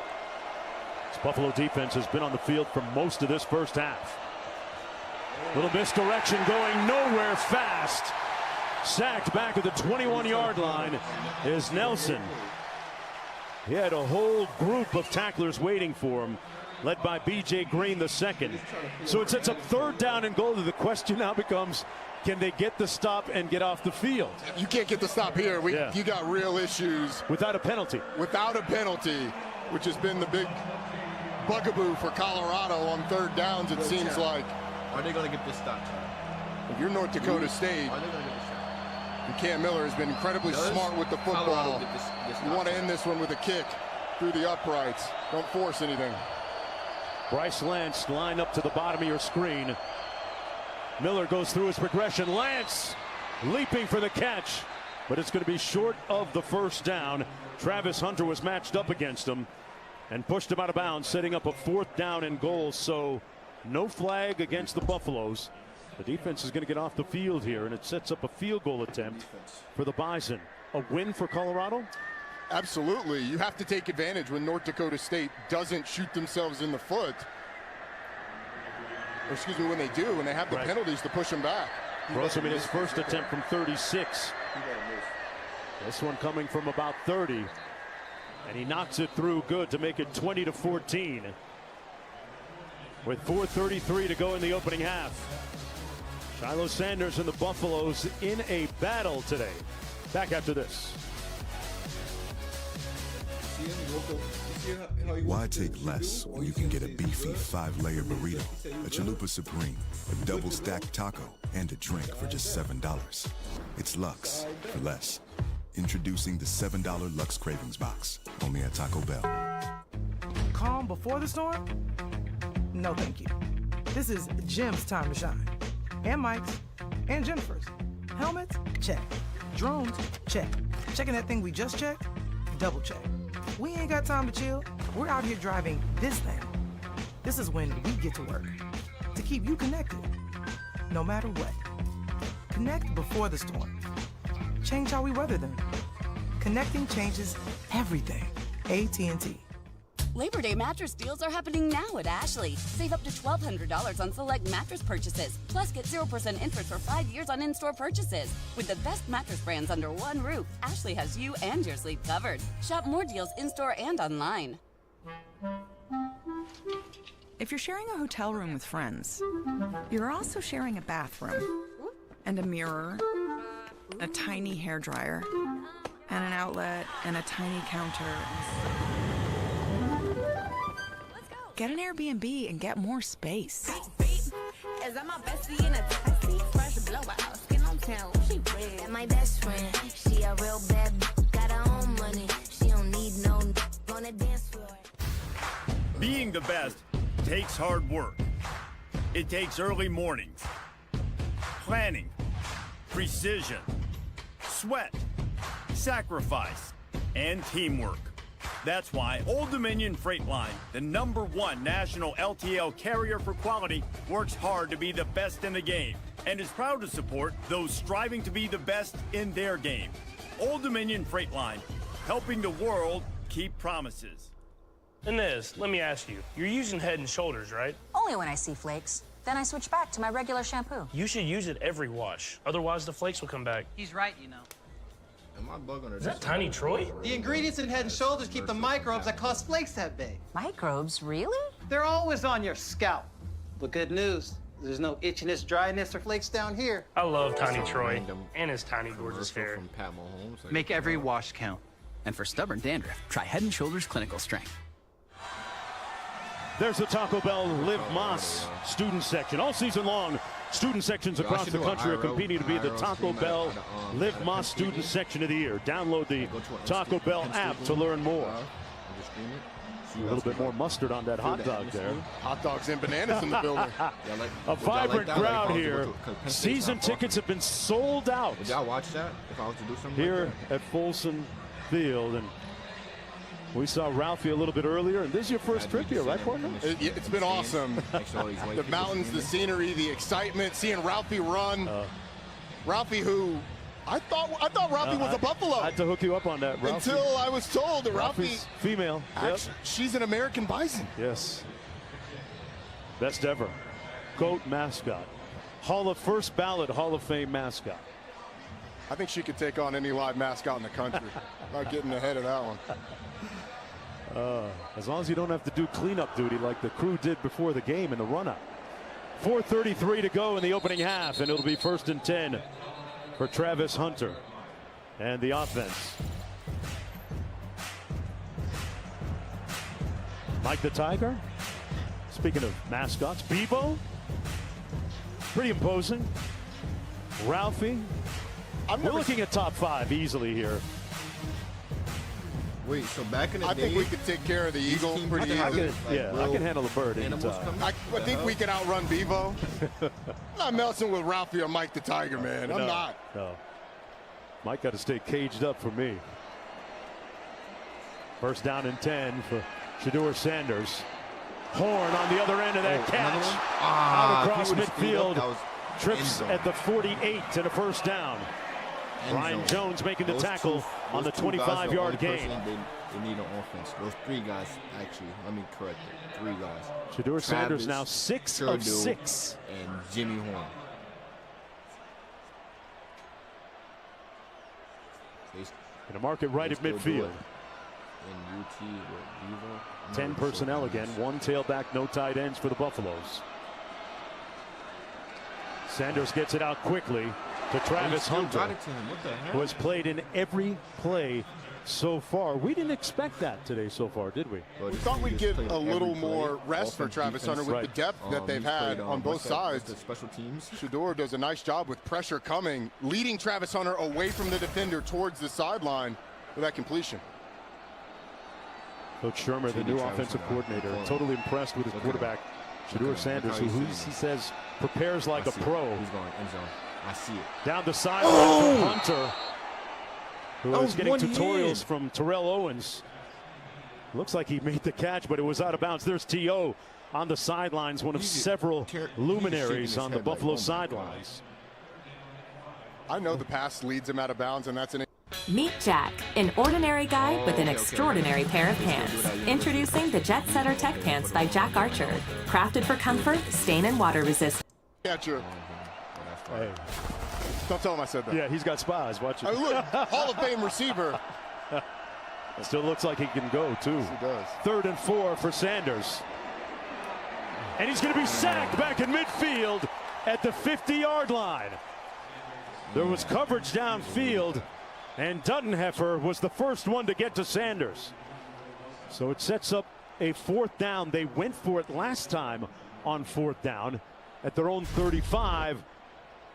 This Buffalo defense has been on the field for most of this first half. Little misdirection going nowhere fast. Sacked back at the 21-yard line is Nelson. He had a whole group of tacklers waiting for him, led by B.J. Green the second. So it sets up 3rd down and goal. The question now becomes, can they get the stop and get off the field? You can't get the stop here. You got real issues. Without a penalty. Without a penalty, which has been the big bugaboo for Colorado on 3rd downs, it seems like. Are they going to get this stop? If you're North Dakota State, Are they going to get this stop? and Cam Miller has been incredibly smart with the football. You want to end this one with a kick through the uprights. Don't force anything. Bryce Lance lined up to the bottom of your screen. Miller goes through his progression. Lance leaping for the catch. but it's going to be short of the first down. Travis Hunter was matched up against him and pushed him out of bounds, setting up a 4th down and goal. So no flag against the Buffaloes. The defense is going to get off the field here, and it sets up a field goal attempt for the Bison. A win for Colorado? Absolutely. You have to take advantage when North Dakota State doesn't shoot themselves in the foot. Or excuse me, when they do, when they have the penalties to push them back. Grossman his first attempt from 36. This one coming from about 30. And he knocks it through good to make it 20-14. With 4:33 to go in the opening half. Shiloh Sanders and the Buffaloes in a battle today. Back after this. Why take less when you can get a beefy 5-layer burrito, a Chalupa Supreme, a double stacked taco, and a drink for just $7? It's Lux for less. Introducing the $7 Lux Cravings Box, only at Taco Bell. Calm before the storm? No, thank you. This is Jim's time to shine. And Mike's, and Jennifer's. Helmets? Check. Drones? Check. Checking that thing we just checked? Double check. We ain't got time to chill. We're out here driving this thing. This is when we get to work. To keep you connected, no matter what. Connect before the storm. Change how we weather them. Connecting changes everything. AT&T. Labor Day mattress deals are happening now at Ashley. Save up to $1,200 on select mattress purchases. Plus, get 0% interest for 5 years on in-store purchases. With the best mattress brands under one roof, Ashley has you and your sleep covered. Shop more deals in-store and online. If you're sharing a hotel room with friends, you're also sharing a bathroom and a mirror, a tiny hairdryer, and an outlet, and a tiny counter. Get an Airbnb and get more space. Is that my bestie in a taxi? Fresh blowout, skin on town, she red. And my best friend, she a real bad got her own money. She don't need no on the dance floor. Being the best takes hard work. It takes early mornings, planning, precision, sweat, sacrifice, and teamwork. That's why Old Dominion Freight Line, the #1 national LTL carrier for quality, works hard to be the best in the game and is proud to support those striving to be the best in their game. Old Dominion Freight Line, helping the world keep promises. Inez, let me ask you, you're using Head & Shoulders, right? Only when I see flakes. Then I switch back to my regular shampoo. You should use it every wash. Otherwise, the flakes will come back. He's right, you know. Am I bugging or Is that Tiny Troy? The ingredients in Head & Shoulders keep the microbes that cause flakes that big. Microbes, really? They're always on your scalp. But good news, there's no itchiness, dryness, or flakes down here. I love Tiny Troy and his tiny, gorgeous hair. Make every wash count. And for stubborn dandruff, try Head & Shoulders Clinical Strength. There's the Taco Bell Liv Más student section. All season long, student sections across the country are competing to be the Taco Bell Liv Más student section of the year. Download the Taco Bell app to learn more. A little bit more mustard on that hot dog there. Hot dogs and bananas in the building. A vibrant crowd here. Season tickets have been sold out. Would y'all watch that if I was to do something here at Folsom Field? And we saw Ralphie a little bit earlier, and this is your first trip here, right, partner? It's been awesome. The mountains, the scenery, the excitement, seeing Ralphie run. Ralphie, who I thought Ralphie was a Buffalo. I had to hook you up on that, Ralphie. Until I was told that Ralphie's female. Actually, she's an American Bison. Yes. Best ever. GOAT mascot. First ballot Hall of Fame mascot. I think she could take on any live mascot in the country. Not getting ahead of that one. As long as you don't have to do cleanup duty like the crew did before the game in the run-up. 4:33 to go in the opening half, and it'll be 1st and 10 for Travis Hunter and the offense. Mike the Tiger. Speaking of mascots, Bebo. Pretty imposing. Ralphie. We're looking at top 5 easily here. Wait, so back in the day, I think we could take care of the eagle pretty easily. I can handle a bird anytime. I think we can outrun Bevo. I'm not messing with Ralphie or Mike the Tiger, man. I'm not. No. Mike got to stay caged up for me. First down and 10 for Shedeur Sanders. Horn on the other end of that catch. Out across midfield. Trips at the 48 and a first down. Ryan Jones making the tackle on the 25-yard gain. They need an offense. Those 3 guys, actually, let me correct it. 3 guys. Shedeur Sanders now 6 of 6. And Jimmy Horn. Gonna mark it right at midfield. 10 personnel again. 1 tailback, no tight ends for the Buffaloes. Sanders gets it out quickly to Travis Hunter, who has played in every play so far. We didn't expect that today so far, did we? We thought we'd give a little more rest for Travis Hunter with the depth that they've had on both sides. Special teams. Shedeur does a nice job with pressure coming, leading Travis Hunter away from the defender towards the sideline with that completion. Coach Shermer, the new offensive coordinator, totally impressed with his quarterback, Shedeur Sanders, who he says prepares like a pro. He's going end zone. I see it. Down the sideline for Hunter, who is getting tutorials from Terrell Owens. Looks like he made the catch, but it was out of bounds. There's T.O. on the sidelines, one of several luminaries on the Buffalo sidelines. I know the pass leads him out of bounds, and that's an... Meet Jack, an ordinary guy with an extraordinary pair of pants. Introducing the Jet Setter Tech Pants by Jack Archer. Crafted for comfort, stain and water resistance. Hey. Don't tell him I said that. Yeah, he's got spies. Watch it. Look, Hall of Fame receiver. Still looks like he can go, too. Yes, he does. 3rd and 4 for Sanders. And he's going to be sacked back in midfield at the 50-yard line. There was coverage downfield, and Duttenheffer was the first one to get to Sanders. So it sets up a 4th down. They went for it last time on 4th down at their own 35.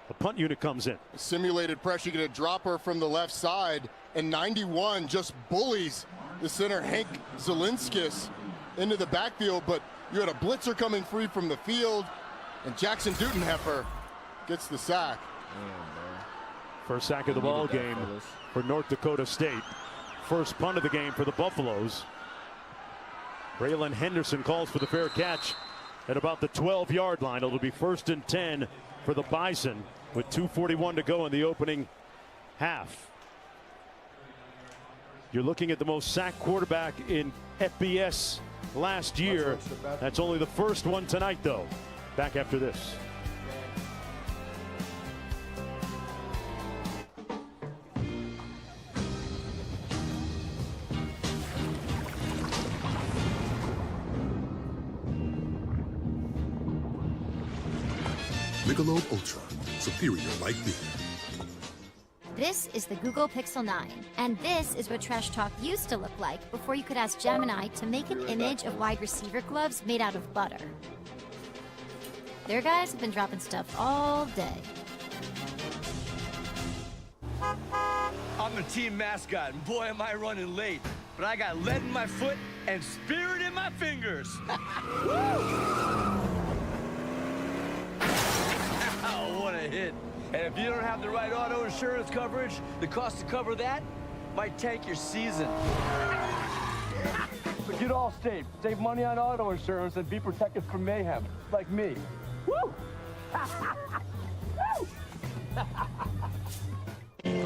The punt unit comes in. Simulated pressure, get a dropper from the left side, and 91 just bullies the center, Hank Zelinskis, into the backfield, but you had a blitzer coming free from the field, and Jackson Duttenheffer gets the sack. First sack of the ball game for North Dakota State. First punt of the game for the Buffaloes. Braylon Henderson calls for the fair catch at about the 12-yard line. It'll be 1st and 10 for the Bison with 2:41 to go in the opening half. You're looking at the most sacked quarterback in FBS last year. That's only the first one tonight, though. Back after this. Michelob Ultra, superior light beer. This is the Google Pixel 9, and this is what Trash Talk used to look like before you could ask Gemini to make an image of wide receiver gloves made out of butter. Their guys have been dropping stuff all day. I'm the team mascot, and boy am I running late. But I got lead in my foot and spirit in my fingers. Oh, what a hit. And if you don't have the right auto insurance coverage, the cost to cover that might tank your season. But get Allstate. Save money on auto insurance and be protected from mayhem, like me. Woo!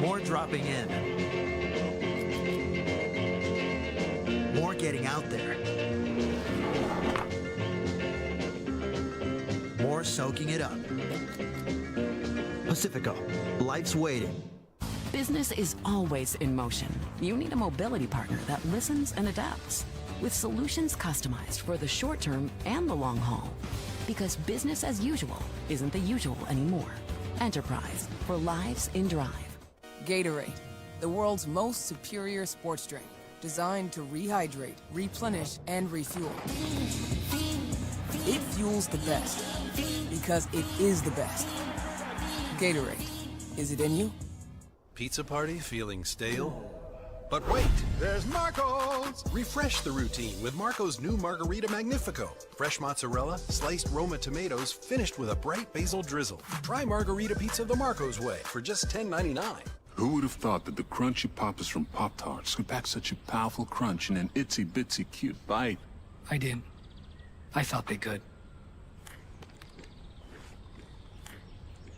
More dropping in. More getting out there. More soaking it up. Pacifico, life's waiting. Business is always in motion. You need a mobility partner that listens and adapts, with solutions customized for the short term and the long haul. Because business as usual isn't the usual anymore. Enterprise, for lives in drive. Gatorade, the world's most superior sports drink, designed to rehydrate, replenish, and refuel. It fuels the best, because it is the best. Gatorade, is it in you? Pizza party feeling stale? But wait, there's Marco's! Refresh the routine with Marco's new Margarita Magnifico. Fresh mozzarella, sliced Roma tomatoes, finished with a bright basil drizzle. Try Margarita Pizza the Marco's way for just $10.99. Who would have thought that the crunchy poppers from Pop-Tarts could pack such a powerful crunch in an itsy-bitsy cute bite? I did. I thought they could.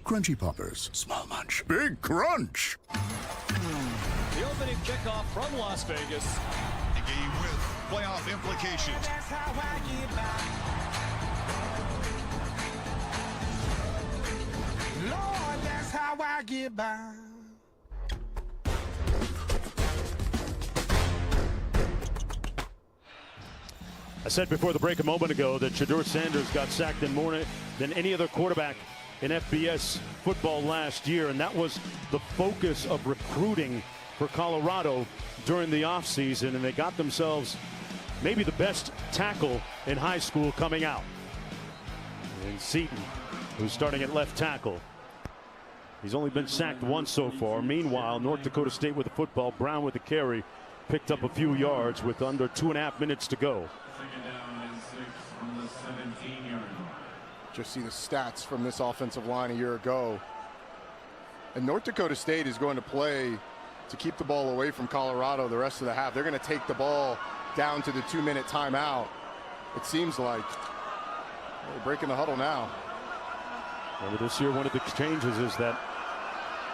Crunchy Poppers. Small munch. Big crunch! The opening kickoff from Las Vegas. The game with playoff implications. That's how I get by. Lord, that's how I get by. I said before the break a moment ago that Shedeur Sanders got sacked in more than any other quarterback in FBS football last year, and that was the focus of recruiting for Colorado during the offseason, and they got themselves maybe the best tackle in high school coming out. And Seaton, who's starting at left tackle. He's only been sacked once so far. Meanwhile, North Dakota State with the football, Brown with the carry, picked up a few yards with under 2.5 minutes to go. Just see the stats from this offensive line a year ago. And North Dakota State is going to play to keep the ball away from Colorado the rest of the half. They're going to take the ball down to the 2-minute timeout. It seems like they're breaking the huddle now. Remember this year, one of the changes is that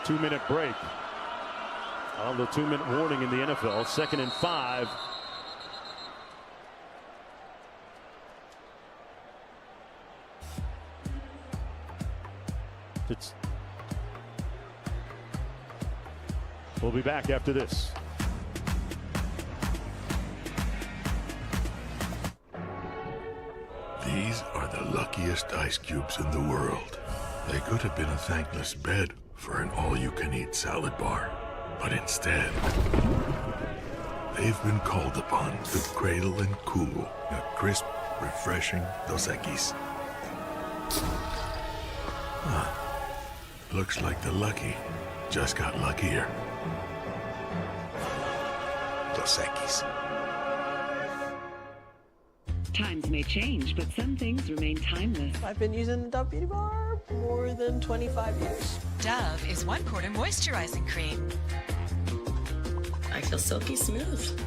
2-minute break. On the 2-minute warning in the NFL, 2nd and 5. We'll be back after this. These are the luckiest ice cubes in the world. They could have been a thankless bed for an all-you-can-eat salad bar. But instead, they've been called upon to cradle and cool a crisp, refreshing Dos Equis. Huh. Looks like the lucky just got luckier. Dos Equis. Times may change, but some things remain timeless. I've been using the Dove Beauty Bar more than 25 years. Dove is 1-quarter moisturizing cream. I feel silky smooth.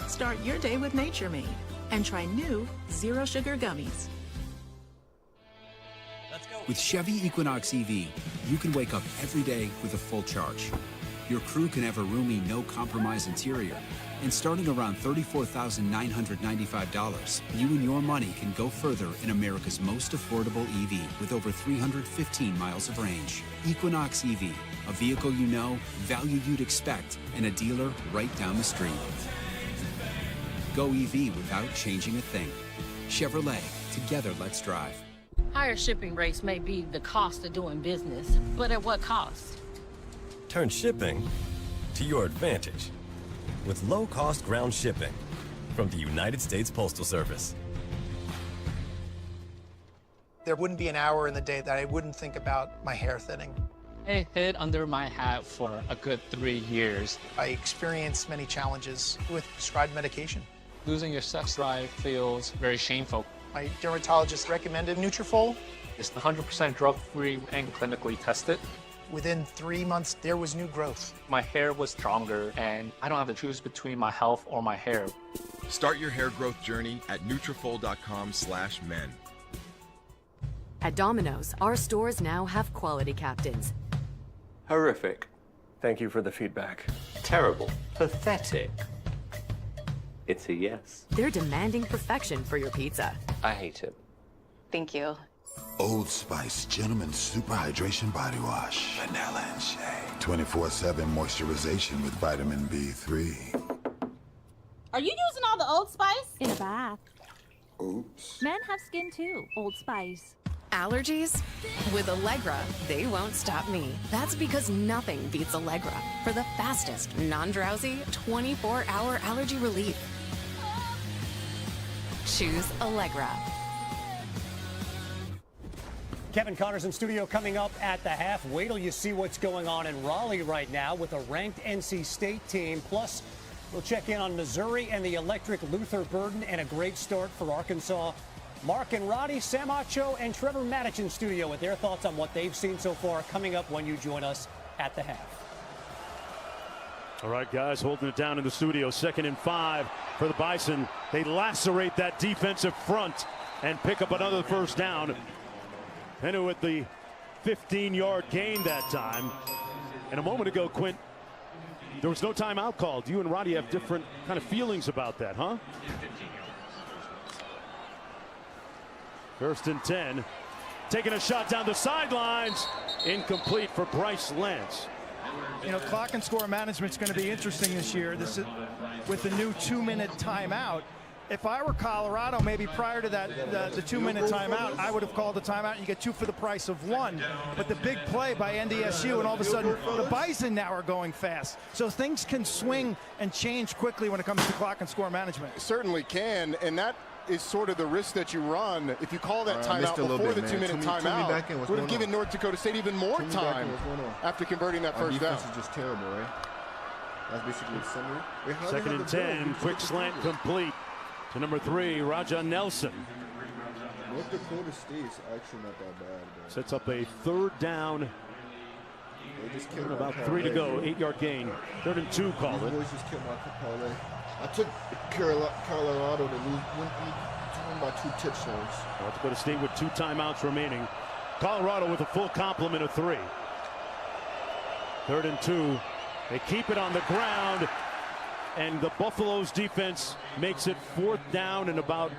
Start your day with Nature Made and try new Zero Sugar Gummies. With Chevy Equinox EV, you can wake up every day with a full charge. Your crew can have a roomy, no-compromise interior. And starting around $34,995, you and your money can go further in America's most affordable EV with over 315 miles of range. Equinox EV, a vehicle you know, value you'd expect, and a dealer right down the street. Go EV without changing a thing. Chevrolet, together let's drive. Higher shipping rates may be the cost of doing business, but at what cost? Turn shipping to your advantage with low-cost ground shipping from the United States Postal Service. There wouldn't be an hour in the day that I wouldn't think about my hair thinning. I hid under my hat for a good 3 years. I experienced many challenges with prescribed medication. Losing your sex drive feels very shameful. My dermatologist recommended Nutrafol. It's 100% drug-free and clinically tested. Within 3 months, there was new growth. My hair was stronger, and I don't have to choose between my health or my hair. Start your hair growth journey at Nutrafol.com/men. At Domino's, our stores now have quality captains. Horrific. Thank you for the feedback. Terrible. Pathetic. It's a yes. They're demanding perfection for your pizza. I hate it. Thank you. Old Spice Gentleman's Super Hydration Body Wash. Vanilla and shea. 24/7 moisturization with vitamin B3. Are you using all the Old Spice? In a bath. Oops. Men have skin too. Old Spice. Allergies? With Allegra, they won't stop me. That's because nothing beats Allegra for the fastest, non-drowsy, 24-hour allergy relief. Choose Allegra. Kevin Connors in studio coming up at the half. Wait till you see what's going on in Raleigh right now with a ranked NC State team. Plus, We'll check in on Missouri and the electric Luther Burden and a great start for Arkansas. Mark and Roddy, Sam Acho, and Trevor Matich in studio with their thoughts on what they've seen so far coming up when you join us at the half. All right, guys, holding it down in the studio. 2nd and 5 for the Bison. They lacerate that defensive front and pick up another first down. And with the 15-yard gain that time. And a moment ago, Quint, there was no timeout called. You and Roddy have different kind of feelings about that, huh? 1st and 10. Taking a shot down the sidelines. Incomplete for Bryce Lance. You know, clock and score management's going to be interesting this year. This is with the new 2-minute timeout. If I were Colorado, maybe prior to that, the 2-minute timeout, I would have called the timeout. You get 2 for the price of 1. But the big play by NDSU, and all of a sudden, the Bison now are going fast. So things can swing and change quickly when it comes to clock and score management. It certainly can, and that is sort of the risk that you run. If you call that timeout before the 2-minute timeout, would have given North Dakota State even more time after converting that first down. Defense is just terrible, right? That's basically the summary. 2nd and 10, quick slant complete to number 3, Raja Nelson. North Dakota State's actually not that bad. Bro. Sets up a 3rd down. About 3 to go, 8-yard gain. 3rd and 2, called it. Boys just killed my parlay. I took Colorado to win by 2 touchdowns. North Dakota State with 2 timeouts remaining. Colorado with a full complement of 3. 3rd and 2. They keep it on the ground, and the Buffalo's defense makes it 4th down and about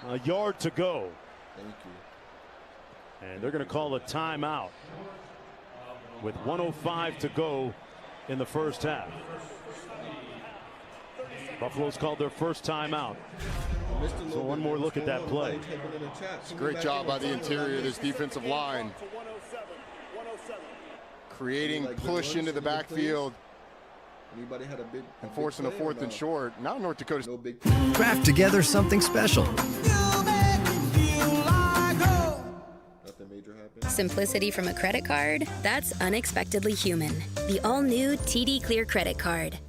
a yard to go. Thank you. And they're going to call a timeout with 1:05 to go in the first half. Buffalo's called their first timeout. So one more look at that play. It's a great job by the interior of this defensive line. Creating push into the backfield and forcing a 4th and short. Now North Dakota. Craft together something special. Simplicity from a credit card? That's unexpectedly human. The all-new TD Clear credit card.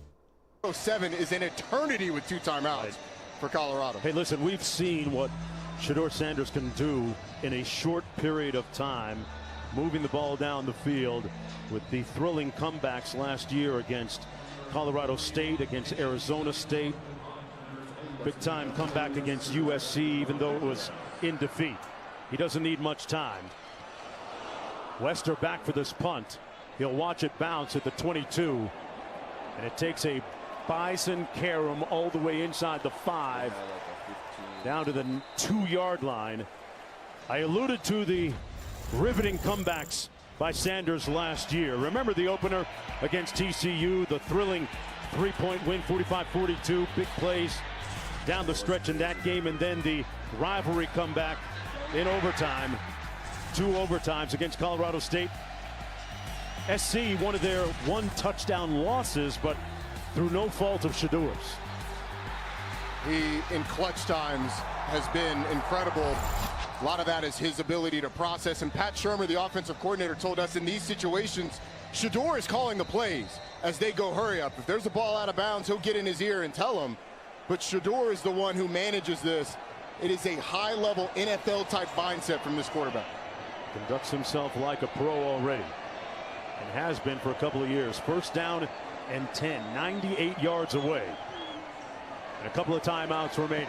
07 is an eternity with 2 timeouts for Colorado. Hey, listen, we've seen what Shedeur Sanders can do in a short period of time, moving the ball down the field with the thrilling comebacks last year against Colorado State, against Arizona State. Big time comeback against USC, even though it was in defeat. He doesn't need much time. Wester back for this punt. He'll watch it bounce at the 22. And it takes a Bison carom all the way inside the 5, down to the 2-yard line. I alluded to the riveting comebacks by Sanders last year. Remember the opener against TCU, the thrilling 3-point win, 45-42, big plays down the stretch in that game, and then the rivalry comeback in overtime, 2 overtimes against Colorado State. SC, one of their 1-touchdown losses, but through no fault of Shedeur's. He, in clutch times, has been incredible. A lot of that is his ability to process. And Pat Shurmur, the offensive coordinator, told us in these situations, Shedeur is calling the plays as they go hurry up. If there's a ball out of bounds, he'll get in his ear and tell him. But Shedeur is the one who manages this. It is a high-level NFL-type mindset from this quarterback. Conducts himself like a pro already, and has been for a couple of years. 1st down and 10, 98 yards away. And a couple of timeouts remaining.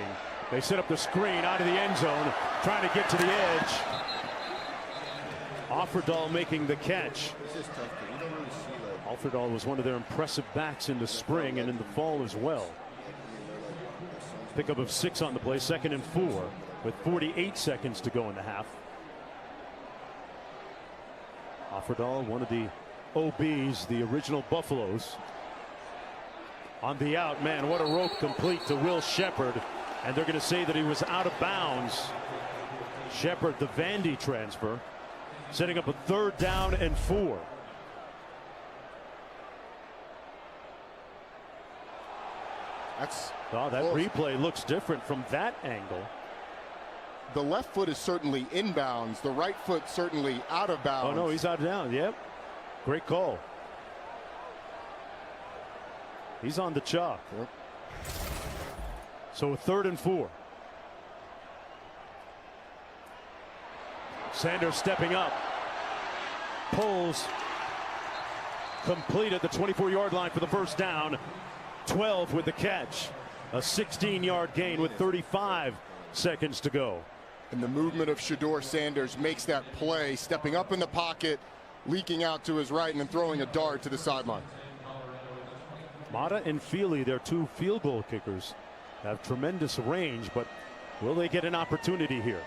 They set up the screen out of the end zone, trying to get to the edge. Offerdahl making the catch. Offerdahl was one of their impressive backs in the spring and in the fall as well. Pickup of 6 on the play, 2nd and 4, with 48 seconds to go in the half. Offerdahl, one of the OBs, the original Buffaloes. On the out, man, what a rope complete to Will Sheppard. And they're going to say that he was out of bounds. Sheppard, the Vandy transfer, setting up a 3rd down and 4. That replay looks different from that angle. The left foot is certainly inbounds. The right foot certainly out of bounds. Oh, no, he's out of bounds. Yep. Great call. He's on the chalk. So a 3rd and 4. Sanders stepping up. Pulls. Completed the 24-yard line for the first down. 12 with the catch. A 16-yard gain with 35 seconds to go. And the movement of Shedeur Sanders makes that play, stepping up in the pocket, leaking out to his right, and then throwing a dart to the sideline. Mata and Feely, their 2 field goal kickers, have tremendous range, but will they get an opportunity here?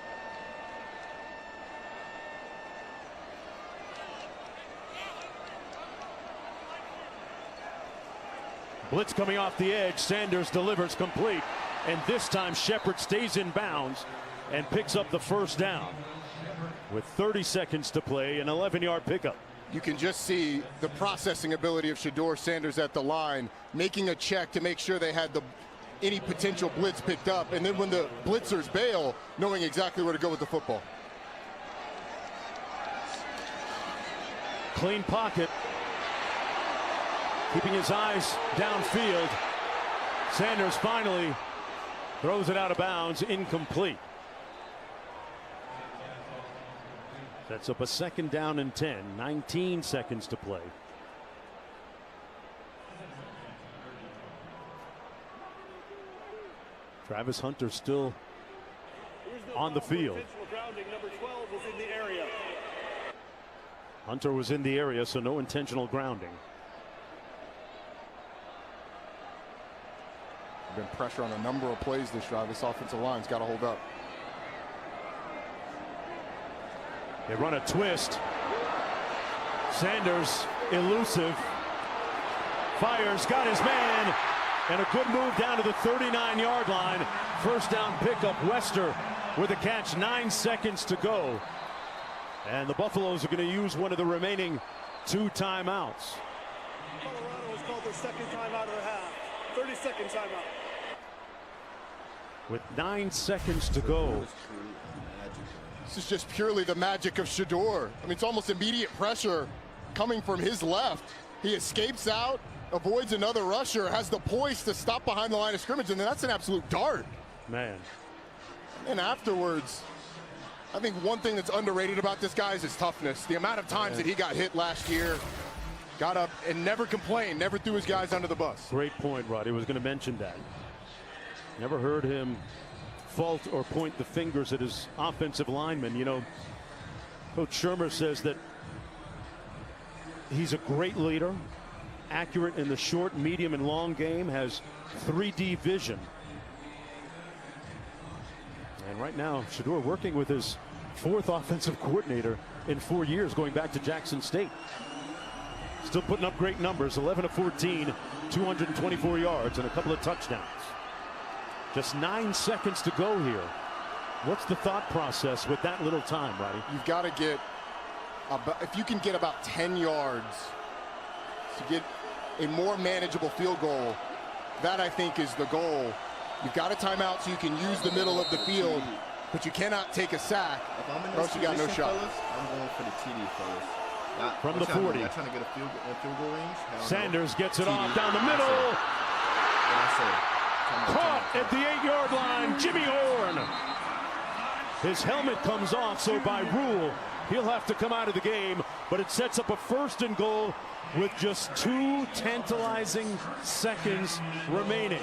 Blitz coming off the edge. Sanders delivers complete, and this time Shepard stays in bounds and picks up the first down with 30 seconds to play, an 11-yard pickup. You can just see the processing ability of Shedeur Sanders at the line, making a check to make sure they had any potential blitz picked up, and then when the blitzers bail, knowing exactly where to go with the football. Clean pocket. Keeping his eyes downfield. Sanders finally throws it out of bounds, incomplete. Sets up a 2nd down and 10, 19 seconds to play. Travis Hunter still on the field. Hunter was in the area, so no intentional grounding. Been pressure on a number of plays this drive. This offensive line's got to hold up. They run a twist. Sanders elusive. Fires, got his man, and a good move down to the 39-yard line. First down pickup. Wester with a catch. 9 seconds to go. And the Buffaloes are going to use one of the remaining 2 timeouts. Colorado has called their 2nd timeout of the half. 30-second timeout. With 9 seconds to go. This is just purely the magic of Shedeur. I mean, it's almost immediate pressure coming from his left. He escapes out, avoids another rusher, has the poise to stop behind the line of scrimmage, and then that's an absolute dart. Man. And afterwards, I think one thing that's underrated about this guy is his toughness. The amount of times that he got hit last year, got up and never complained, never threw his guys under the bus. Great point, Roddy. I was going to mention that. Never heard him fault or point the fingers at his offensive linemen. You know, Coach Shermer says that he's a great leader, accurate in the short, medium, and long game, has 3D vision. And right now, Shedeur working with his 4th offensive coordinator in 4 years, going back to Jackson State. Still putting up great numbers, 11 of 14, 224 yards, and a couple of touchdowns. Just 9 seconds to go here. What's the thought process with that little time, Roddy? You've got to get, if you can get about 10 yards to get a more manageable field goal, that I think is the goal. You've got a timeout so you can use the middle of the field, but you cannot take a sack, or else you got no shot. Fellas, I'm going for the TD, fellas. From the 40. I'm trying to get a field goal range. Sanders gets it off down the middle. Caught at the 8-yard line, Jimmy Horn. His helmet comes off, so by rule, he'll have to come out of the game, but it sets up a 1st and goal with just 2 tantalizing seconds remaining.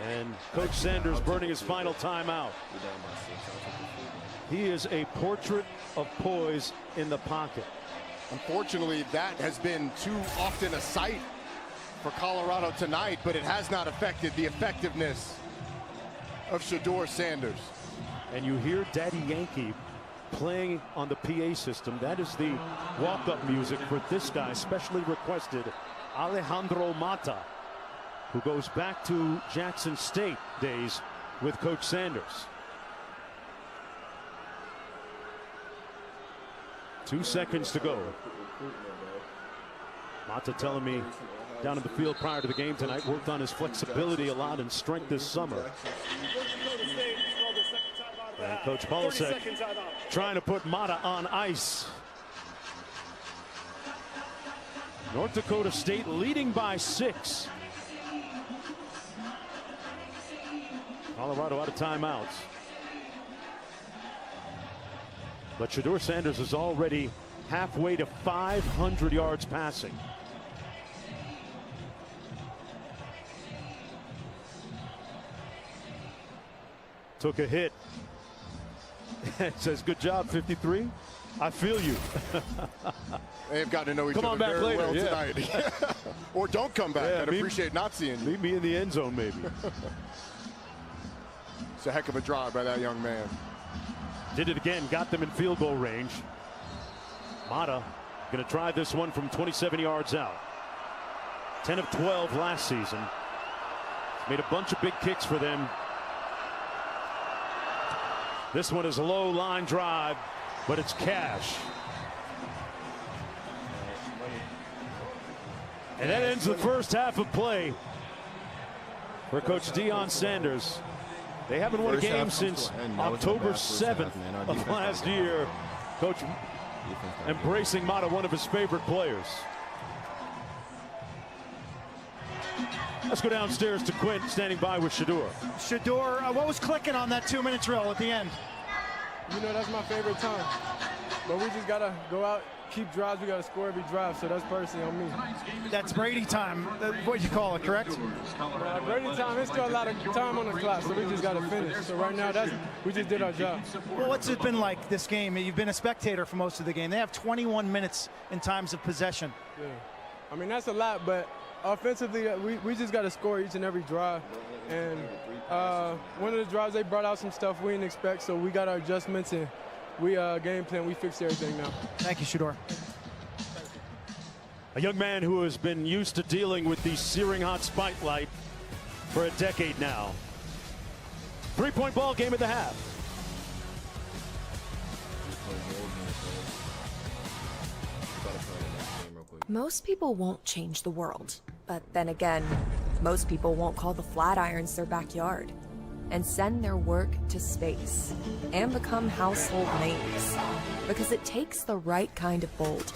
And Coach Sanders burning his final timeout. He is a portrait of poise in the pocket. Unfortunately, that has been too often a sight for Colorado tonight, but it has not affected the effectiveness of Shedeur Sanders. And you hear Daddy Yankee playing on the PA system. That is the walk-up music for this guy, specially requested, Alejandro Mata, who goes back to Jackson State days with Coach Sanders. 2 seconds to go. Mata telling me down in the field prior to the game tonight, worked on his flexibility a lot and strength this summer. And Coach Polasek trying to put Mata on ice. North Dakota State leading by 6. Colorado out of timeouts. But Shedeur Sanders is already halfway to 500 yards passing. Took a hit. It says, good job, 53. I feel you. They've got to know each other very well tonight. Or don't come back. I'd appreciate not seeing you. Meet me in the end zone, maybe. It's a heck of a drive by that young man. Did it again, got them in field goal range. Mata going to try this one from 27 yards out. 10 of 12 last season. Made a bunch of big kicks for them. This one is a low line drive, but it's Cash. And that ends the first half of play for Coach Deion Sanders. They haven't won a game since October 7th of last year. Coach embracing Mata, one of his favorite players. Let's go downstairs to Quint, standing by with Shedeur. Shedeur, what was clicking on that 2-minute drill at the end? You know, that's my favorite time. But we just got to go out, keep drives. We got to score every drive, so that's personally on me. That's Brady time, what you call it, correct? Brady time, there's still a lot of time on the clock, so we just got to finish. So right now, we just did our job. Well, what's it been like, this game? You've been a spectator for most of the game. They have 21 minutes in times of possession. Yeah. I mean, that's a lot, but offensively, we just got to score each and every drive. And one of the drives, they brought out some stuff we didn't expect, so we got our adjustments and we game plan. We fixed everything now. Thank you, Shedeur. A young man who has been used to dealing with the searing hot spotlight for a decade now. 3-point ball game at the half. Most people won't change the world, but then again, most people won't call the Flatirons their backyard and send their work to space and become household names, because it takes the right kind of bold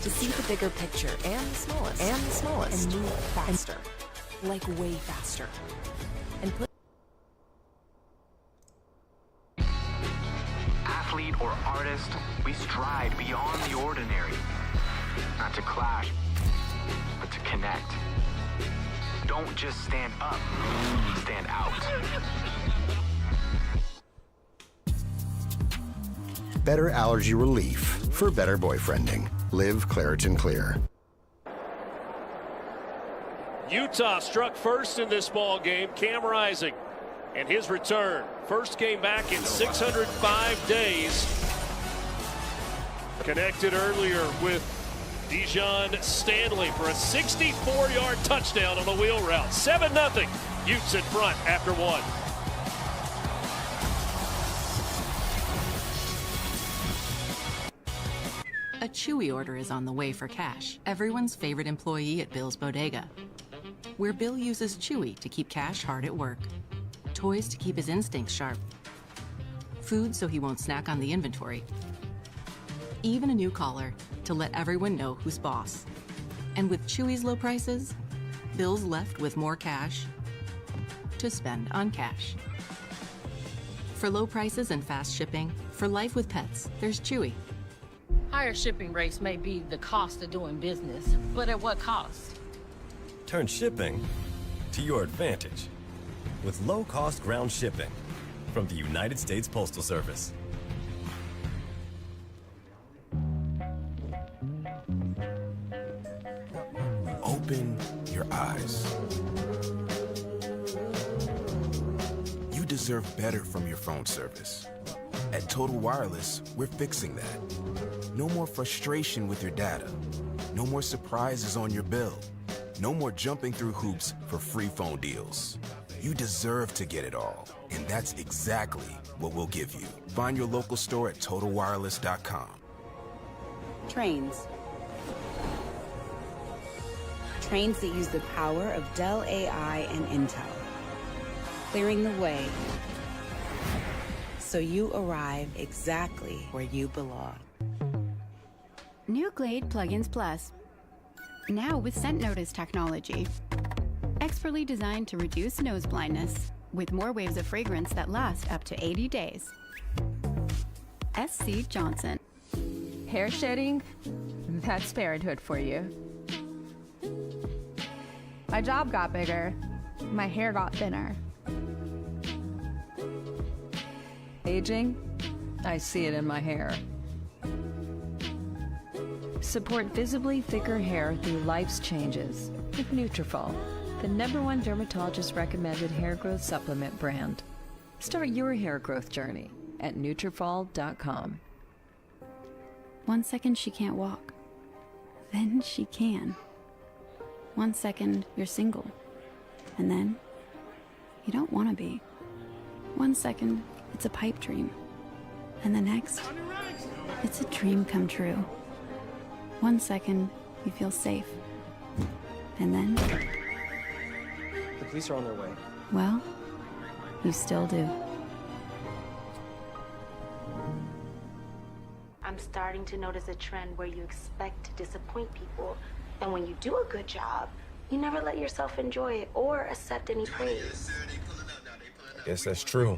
to see the bigger picture and the smallest and move faster, like way faster, and put athlete or artist, we strive beyond the ordinary. Not to clash, but to connect. Don't just stand up, stand out. Better allergy relief for better boyfriending. Live Claritin Clear. Utah struck first in this ball game. Cam Rising and his return. First game back in 605 days. Connected earlier with Dijon Stanley for a 64-yard touchdown on the wheel route. 7-0. Utes in front after one. A Chewy order is on the way for Cash, everyone's favorite employee at Bill's Bodega, where Bill uses Chewy to keep Cash hard at work, toys to keep his instincts sharp, food so he won't snack on the inventory, even a new collar to let everyone know who's boss. And with Chewy's low prices, Bill's left with more cash to spend on Cash. For low prices and fast shipping, for life with pets, there's Chewy. Higher shipping rates may be the cost of doing business, but at what cost? Turn shipping to your advantage with low-cost ground shipping from the United States Postal Service. Open your eyes. You deserve better from your phone service. At Total Wireless, we're fixing that. No more frustration with your data. No more surprises on your bill. No more jumping through hoops for free phone deals. You deserve to get it all, and that's exactly what we'll give you. Find your local store at TotalWireless.com. Trains. Trains that use the power of Dell AI and Intel, clearing the way so you arrive exactly where you belong. New Glade Plugins Plus. Now with Scent Notice technology. Expertly designed to reduce nose blindness, with more waves of fragrance that last up to 80 days. SC Johnson. Hair shedding? That's parenthood for you. My job got bigger. My hair got thinner. Aging? I see it in my hair. Support visibly thicker hair through life's changes with Nutrafol, the #1 dermatologist recommended hair growth supplement brand. Start your hair growth journey at Nutrafol.com. 1 second she can't walk. Then she can. 1 second you're single. And then you don't want to be. 1 second it's a pipe dream. And the next, it's a dream come true. 1 second you feel safe. And then, The police are on their way. well, you still do. I'm starting to notice a trend where you expect to disappoint people, and when you do a good job, you never let yourself enjoy it or accept any praise. I guess that's true.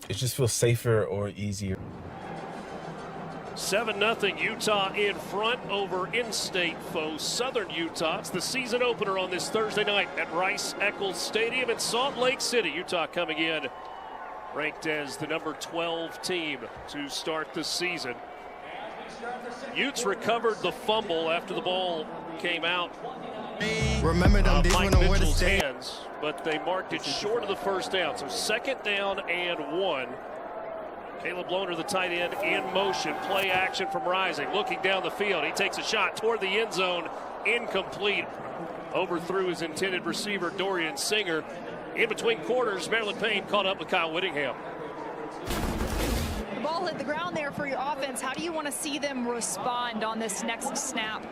It just feels safer or easier. 7-0 Utah in front over in-state foe Southern Utah. It's the season opener on this Thursday night at Rice-Eccles Stadium in Salt Lake City. Utah coming in ranked as the number 12 team to start the season. Utes recovered the fumble after the ball came out. Remember them days Mike when I wear the Mitchell's state. hands, but they marked it short of the first down. So 2nd down and 1. Caleb Lohner, the tight end, in motion. Play action from Rising. Looking down the field. He takes a shot toward the end zone. Incomplete. Overthrew his intended receiver, Dorian Singer. In between quarters, Maryland Payne caught up with Kyle Whittingham. The ball hit the ground there for your offense. How do you want to see them respond on this next snap?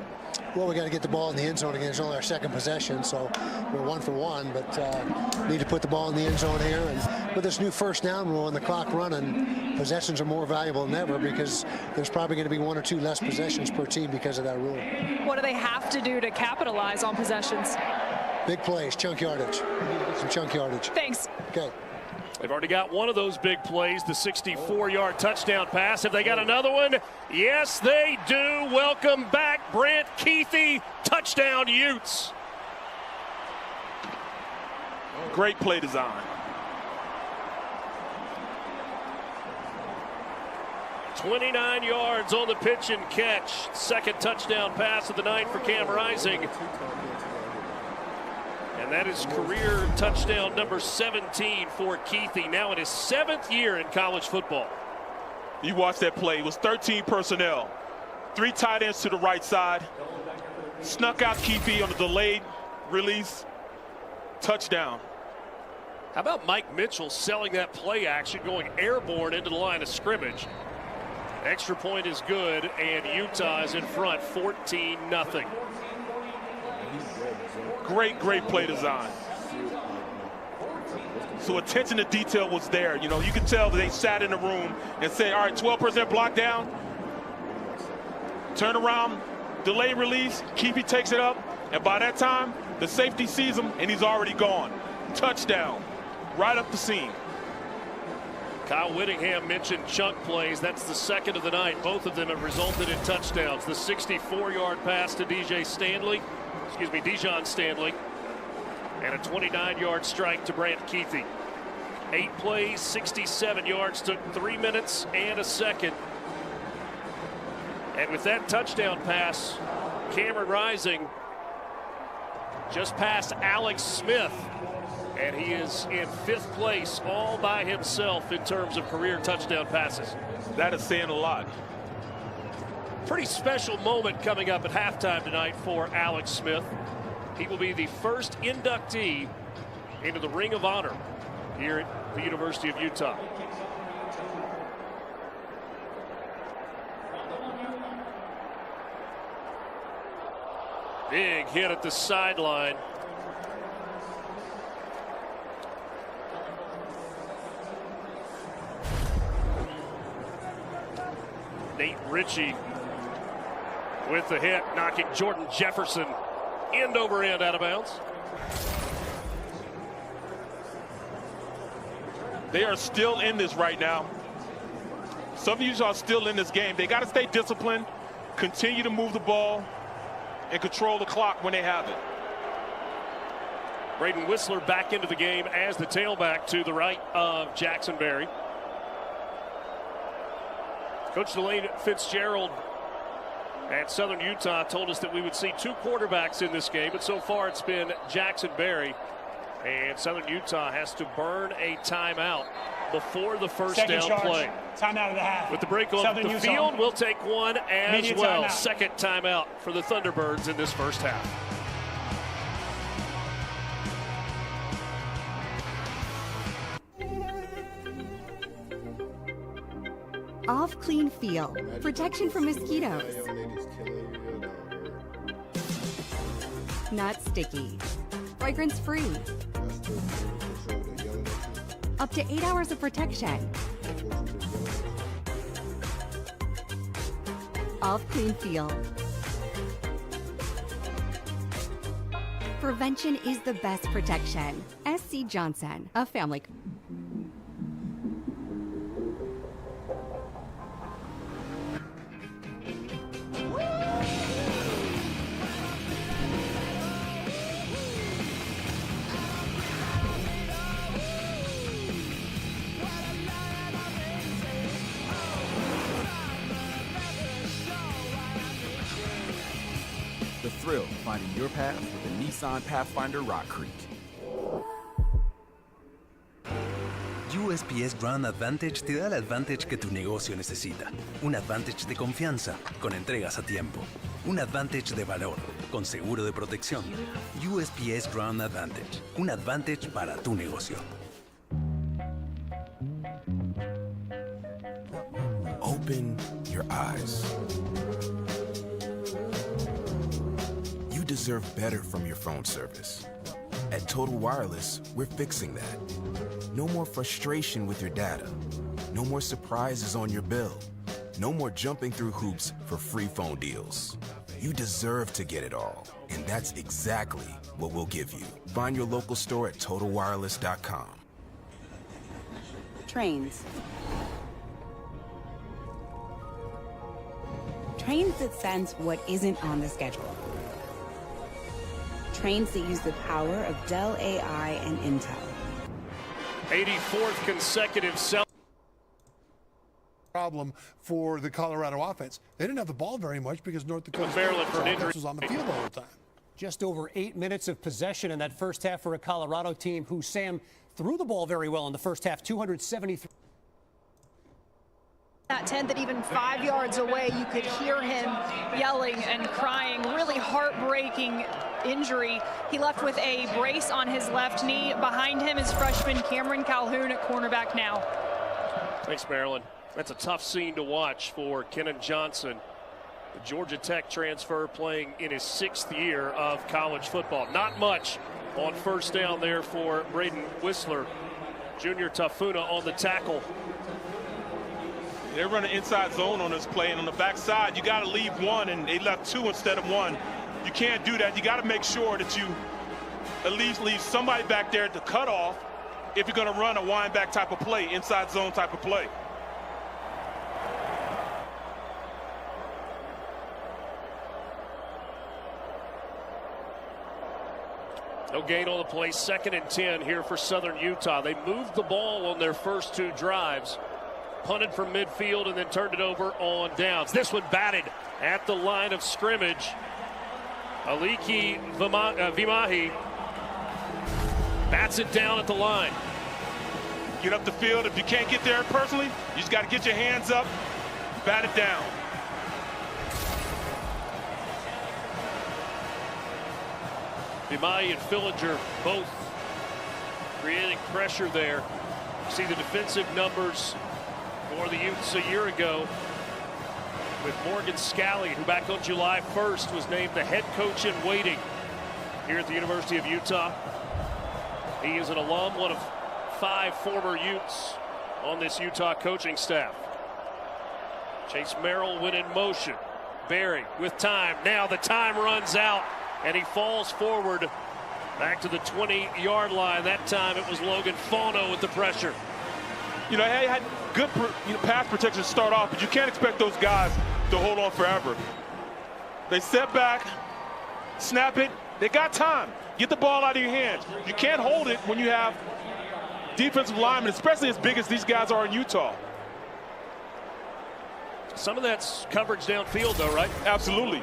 Well, we got to get the ball in the end zone again. It's only our second possession, so we're 1 for 1, but need to put the ball in the end zone here. And with this new first down rule and the clock running, possessions are more valuable than ever because there's probably going to be 1 or 2 less possessions per team because of that rule. What do they have to do to capitalize on possessions? Big plays, chunk yardage. We need to get some chunk yardage. Thanks. Okay. They've already got one of those big plays, the 64-yard touchdown pass. Have they got another one? Yes, they do. Welcome back, Brant Kuithe. Touchdown, Utes. Great play design. 29 yards on the pitch and catch. Second touchdown pass of the night for Cam Rising. And that is career touchdown number 17 for Kuithe, now in his 7th year in college football. You watch that play. It was 13 personnel. 3 tight ends to the right side. Snuck out Kuithe on the delayed release. Touchdown. How about Mike Mitchell selling that play action, going airborne into the line of scrimmage? Extra point is good, and Utah is in front 14-0. Great play design. So attention to detail was there. You know, you could tell that they sat in the room and said, all right, 12% block down. Turn around, delay release, Kuithe takes it up, and by that time, the safety sees him, and he's already gone. Touchdown, right up the seam. Kyle Whittingham mentioned chunk plays. That's the second of the night. Both of them have resulted in touchdowns. The 64-yard pass to Dejon Stanley, and a 29-yard strike to Brant Kuithe. 8 plays, 67 yards, took 3 minutes and a second. And with that touchdown pass, Cameron Rising just passed Alex Smith, and he is in 5th place all by himself in terms of career touchdown passes. That is saying a lot. Pretty special moment coming up at halftime tonight for Alex Smith. He will be the first inductee into the Ring of Honor here at the University of Utah. Big hit at the sideline. Nate Ritchie with the hit, knocking Jordan Jefferson end over end out of bounds. They are still in this right now. Some of you are still in this game. They got to stay disciplined, continue to move the ball, and control the clock when they have it. Braden Whistler back into the game as the tailback to the right of Jackson Berry. Coach Delane Fitzgerald at Southern Utah told us that we would see 2 quarterbacks in this game, but so far it's been Jackson Berry. And Southern Utah has to burn a timeout before the first down play. Timeout of the half. With the break on Southern the Utah. field, we'll take one as Immediate well. timeout. Second timeout for the Thunderbirds in this first half. Off Clean Feel. Protection from mosquitoes. Not sticky. Fragrance free. Up to 8 hours of protection. Off Clean Feel. Prevention is the best protection. SC Johnson, a family. The thrill of finding your path with the Nissan Pathfinder Rock Creek. USPS Ground Advantage te da el advantage que tu negocio necesita. Un advantage de confianza, con entregas a tiempo. Un advantage de valor, con seguro de protección. USPS Ground Advantage. Un advantage para tu negocio. Open your eyes. You deserve better from your phone service. At Total Wireless, we're fixing that. No more frustration with your data. No more surprises on your bill. No more jumping through hoops for free phone deals. You deserve to get it all, and that's exactly what we'll give you. Find your local store at TotalWireless.com. Trains. Trains that sense what isn't on the schedule. Trains that use the power of Dell AI and Intel. 84th consecutive problem for the Colorado offense. They didn't have the ball very much because North Dakota Maryland for an injury was on the field all the time. Just over 8 minutes of possession in that first half for a Colorado team who, Sam, threw the ball very well in the first half, 273. That 10 that even 5 yards away, you could hear him yelling and crying. Really heartbreaking injury. He left with a brace on his left knee. Behind him is freshman Cameron Calhoun at cornerback now. Thanks, Marilyn. That's a tough scene to watch for Kenan Johnson, the Georgia Tech transfer playing in his 6th year of college football. Not much on first down there for Braden Whistler. Junior Tafuna on the tackle. They're running inside zone on this play, and on the backside, you got to leave one, and they left 2 instead of 1. You can't do that. You got to make sure that you at least leave somebody back there to cut off if you're going to run a wind back type of play, inside zone type of play. No gain on the play. 2nd and 10 here for Southern Utah. They moved the ball on their first 2 drives. Punted from midfield and then turned it over on downs. This one batted at the line of scrimmage. Aliki Vimahi bats it down at the line. Get up the field. If you can't get there personally, you just got to get your hands up, bat it down. Vimahi and Fillinger both creating pressure there. See the defensive numbers for the Utes a year ago with Morgan Scalley, who back on July 1st was named the head coach in waiting here at the University of Utah. He is an alum, one of 5 former Utes on this Utah coaching staff. Chase Merrill went in motion. Berry with time. Now the time runs out, and he falls forward back to the 20-yard line. That time it was Logan Fauno with the pressure. You know, he had good pass protection to start off, but you can't expect those guys to hold on forever. They step back, snap it. They got time. Get the ball out of your hands. You can't hold it when you have defensive linemen, especially as big as these guys are in Utah. Some of that's coverage downfield, though, right? Absolutely.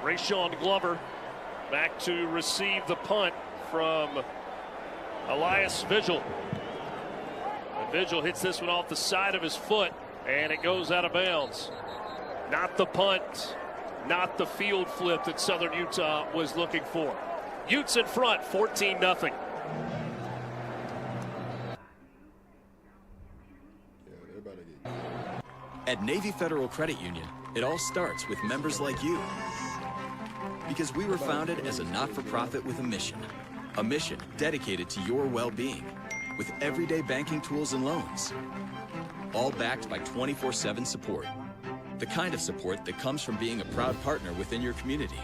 Rashawn Glover back to receive the punt from Elias Vigil. And Vigil hits this one off the side of his foot, and it goes out of bounds. Not the punt, not the field flip that Southern Utah was looking for. Utes in front, 14-0. At Navy Federal Credit Union, it all starts with members like you. Because we were founded as a not-for-profit with a mission dedicated to your well-being, with everyday banking tools and loans, all backed by 24/7 support. The kind of support that comes from being a proud partner within your community.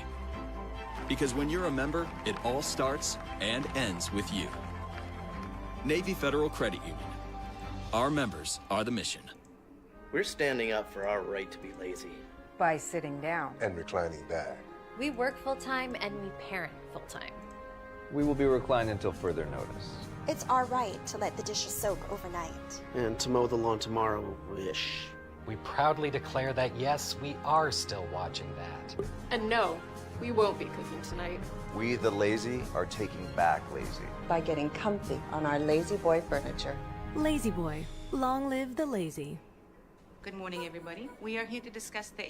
Because when you're a member, it all starts and ends with you. Navy Federal Credit Union. Our members are the mission. We're standing up for our right to be lazy. By sitting down. And reclining back. We work full-time and we parent full-time. We will be reclined until further notice. It's our right to let the dishes soak overnight. And to mow the lawn tomorrow, wish. We proudly declare that yes, we are still watching that. And no, we won't be cooking tonight. We, the lazy, are taking back lazy. By getting comfy on our Lazy Boy furniture. Lazy Boy. Long live the lazy. Good morning, everybody. We are here to discuss the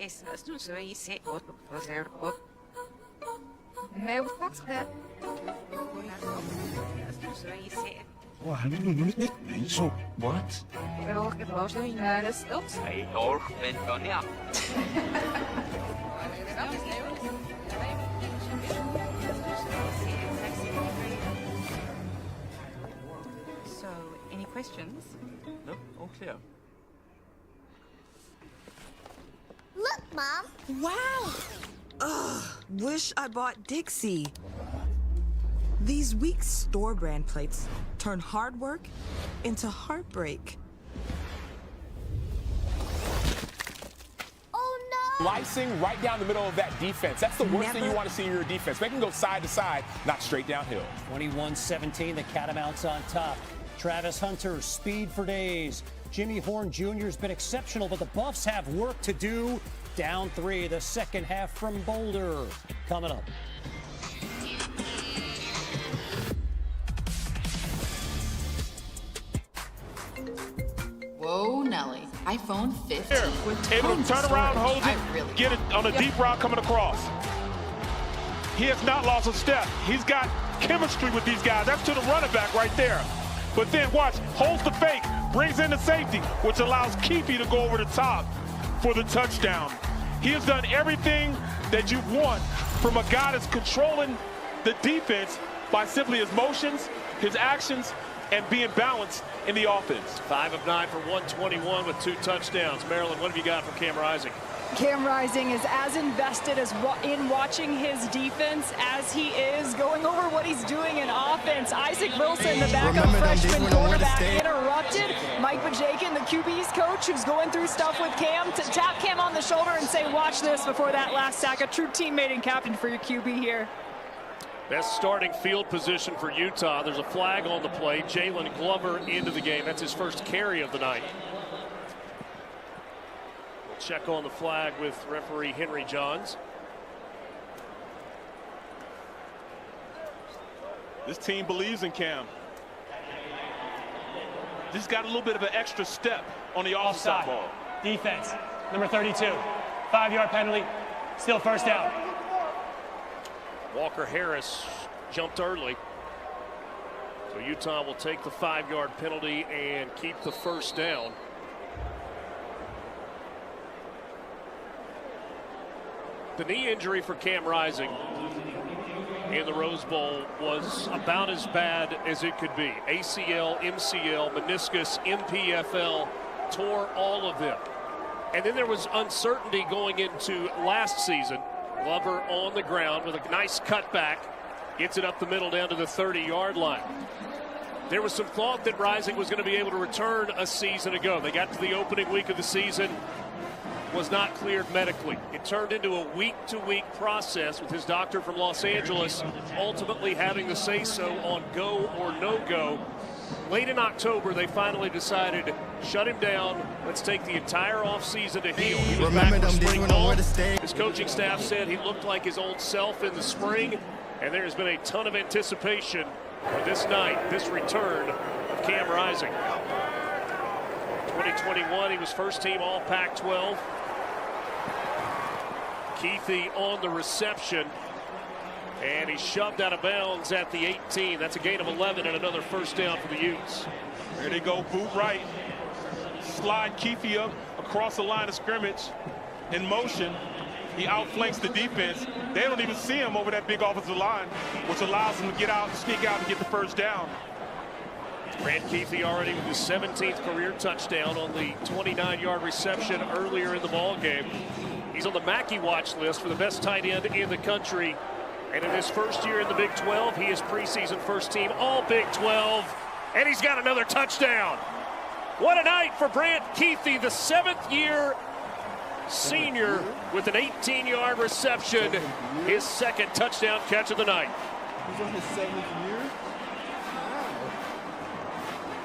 What? So, any questions? No, all clear. Look, Mom. Wow! Ugh, wish I bought Dixie. These weak store brand plates turn hard work into heartbreak. Oh no! Slicing right down the middle of that defense. That's the worst thing you want to see in your defense. Make them go side to side, not straight downhill. 21-17, the Catamounts on top. Travis Hunter, speed for days. Jimmy Horn Jr. has been exceptional, but the Buffs have work to do. Down 3, the second half from Boulder. Coming up. Whoa, Nelly. iPhone 15. Able to turn around, hold it, get it on a deep route coming across. He has not lost a step. He's got chemistry with these guys. That's to the running back right there. But then watch, holds the fake, brings in the safety, which allows Keefe to go over the top for the touchdown. He has done everything that you want from a guy that's controlling the defense by simply his motions, his actions, and being balanced in the offense. 5 of 9 for 121 with 2 touchdowns. Maryland, what have you got from Cam Rising? Cam Rising is as invested in watching his defense as he is going over what he's doing in offense. Isaac Wilson, the backup freshman quarterback, interrupted. Mike Bajakin, the QB's coach, who's going through stuff with Cam, to tap Cam on the shoulder and say, watch this before that last sack. A true teammate and captain for your QB here. Best starting field position for Utah. There's a flag on the play. Jalen Glover into the game. That's his first carry of the night. We'll check on the flag with referee Henry Johns. This team believes in Cam. Just got a little bit of an extra step on the offside ball. Defense, number 32. 5-yard penalty, still first down. Walker Harris jumped early. So Utah will take the 5-yard penalty and keep the first down. The knee injury for Cam Rising in the Rose Bowl was about as bad as it could be. ACL, MCL, meniscus, MPFL, tore all of them. And then there was uncertainty going into last season. Glover on the ground with a nice cutback. Gets it up the middle down to the 30-yard line. There was some thought that Rising was going to be able to return a season ago. They got to the opening week of the season, was not cleared medically. It turned into a week-to-week process with his doctor from Los Angeles ultimately having the say-so on go or no-go. Late in October, they finally decided, shut him down. Let's take the entire offseason to heal. He was back for spring ball. His coaching staff said he looked like his old self in the spring, and there's been a ton of anticipation for this night, this return of Cam Rising. 2021, he was first team all Pac-12. Keithy on the reception. And he's shoved out of bounds at the 18. That's a gain of 11 and another first down for the Utes. There they go, boot right. Slide Keithy up across the line of scrimmage in motion. He outflanks the defense. They don't even see him over that big offensive line, which allows him to get out, sneak out, and get the first down. Brant Keithy already with his 17th career touchdown on the 29-yard reception earlier in the ball game. He's on the Mackey watch list for the best tight end in the country. And in his first year in the Big 12, he is preseason first team all Big 12. And he's got another touchdown. What a night for Brant Keithy, the 7th-year senior with an 18-yard reception. His second touchdown catch of the night. He's on his 7th year? Wow.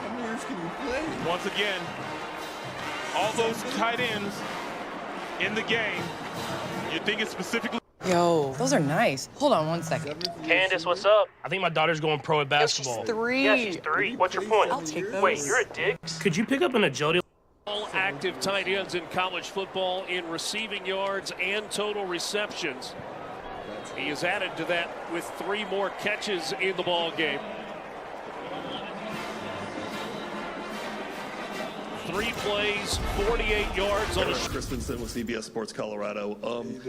How many years can you play? Once again, all those tight ends in the game, you think it's specifically. Yo, those are nice. Hold on one second. Candace, what's up? I think my daughter's going pro at basketball. She's 3. Yeah, she's 3. What's your point? I'll take those. Wait, you're a Diggs? Could you pick up an agility? All active tight ends in college football in receiving yards and total receptions. He is added to that with 3 more catches in the ball game. 3 plays, 48 yards on a. Chris Vincent with CBS Sports Colorado.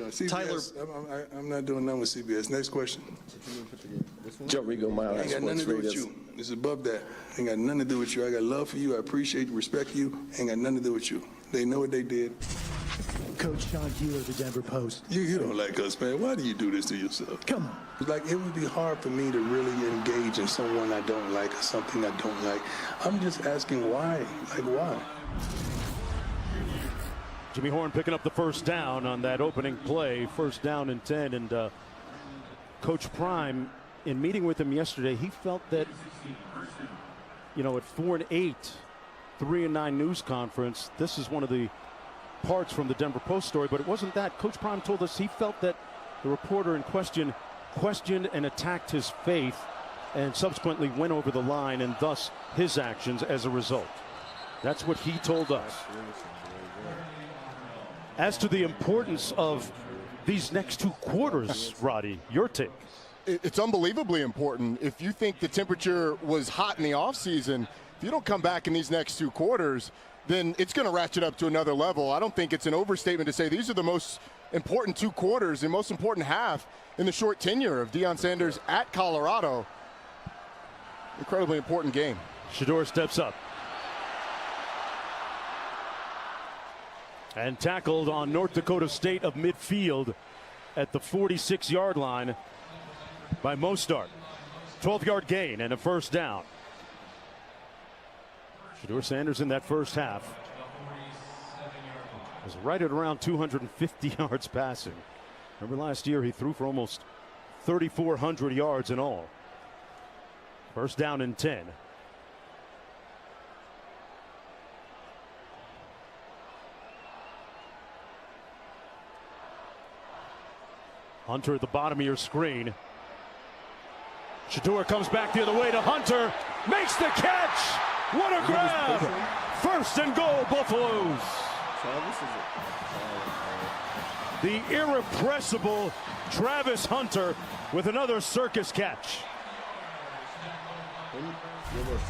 CBS, Tyler, I'm not doing nothing with CBS. Next question. Joe Rigo, Mile Ain't got nothing to do with you. It's above that. Ain't got nothing to do with you. I got love for you. I appreciate you, respect you. Ain't got nothing to do with you. They know what they did. Coach Sean Keeler of the Denver Post. You don't like us, man. Why do you do this to yourself? Come on. Like, it would be hard for me to really engage in someone I don't like or something I don't like. I'm just asking why. Like, why? Jimmy Horn picking up the first down on that opening play, first down and 10. And Coach Prime, in meeting with him yesterday, he felt that, you know, at 4-8, 3-9 news conference, this is one of the parts from the Denver Post story, but it wasn't that. Coach Prime told us he felt that the reporter in question questioned and attacked his faith and subsequently went over the line, and thus his actions as a result. That's what he told us. As to the importance of these next 2 quarters, Roddy, your take. It's unbelievably important. If you think the temperature was hot in the offseason, if you don't come back in these next 2 quarters, then it's going to ratchet up to another level. I don't think it's an overstatement to say these are the most important 2 quarters and most important half in the short tenure of Deion Sanders at Colorado. Incredibly important game. Shedeur steps up. And tackled on North Dakota State of midfield at the 46-yard line by Mostert. 12-yard gain and a first down. Shedeur Sanders in that first half was right at around 250 yards passing. Remember last year he threw for almost 3,400 yards in all. First down and 10. Hunter at the bottom of your screen. Shedeur comes back the other way to Hunter. Makes the catch. What a grab. First and goal, Buffaloes. The irrepressible Travis Hunter with another circus catch.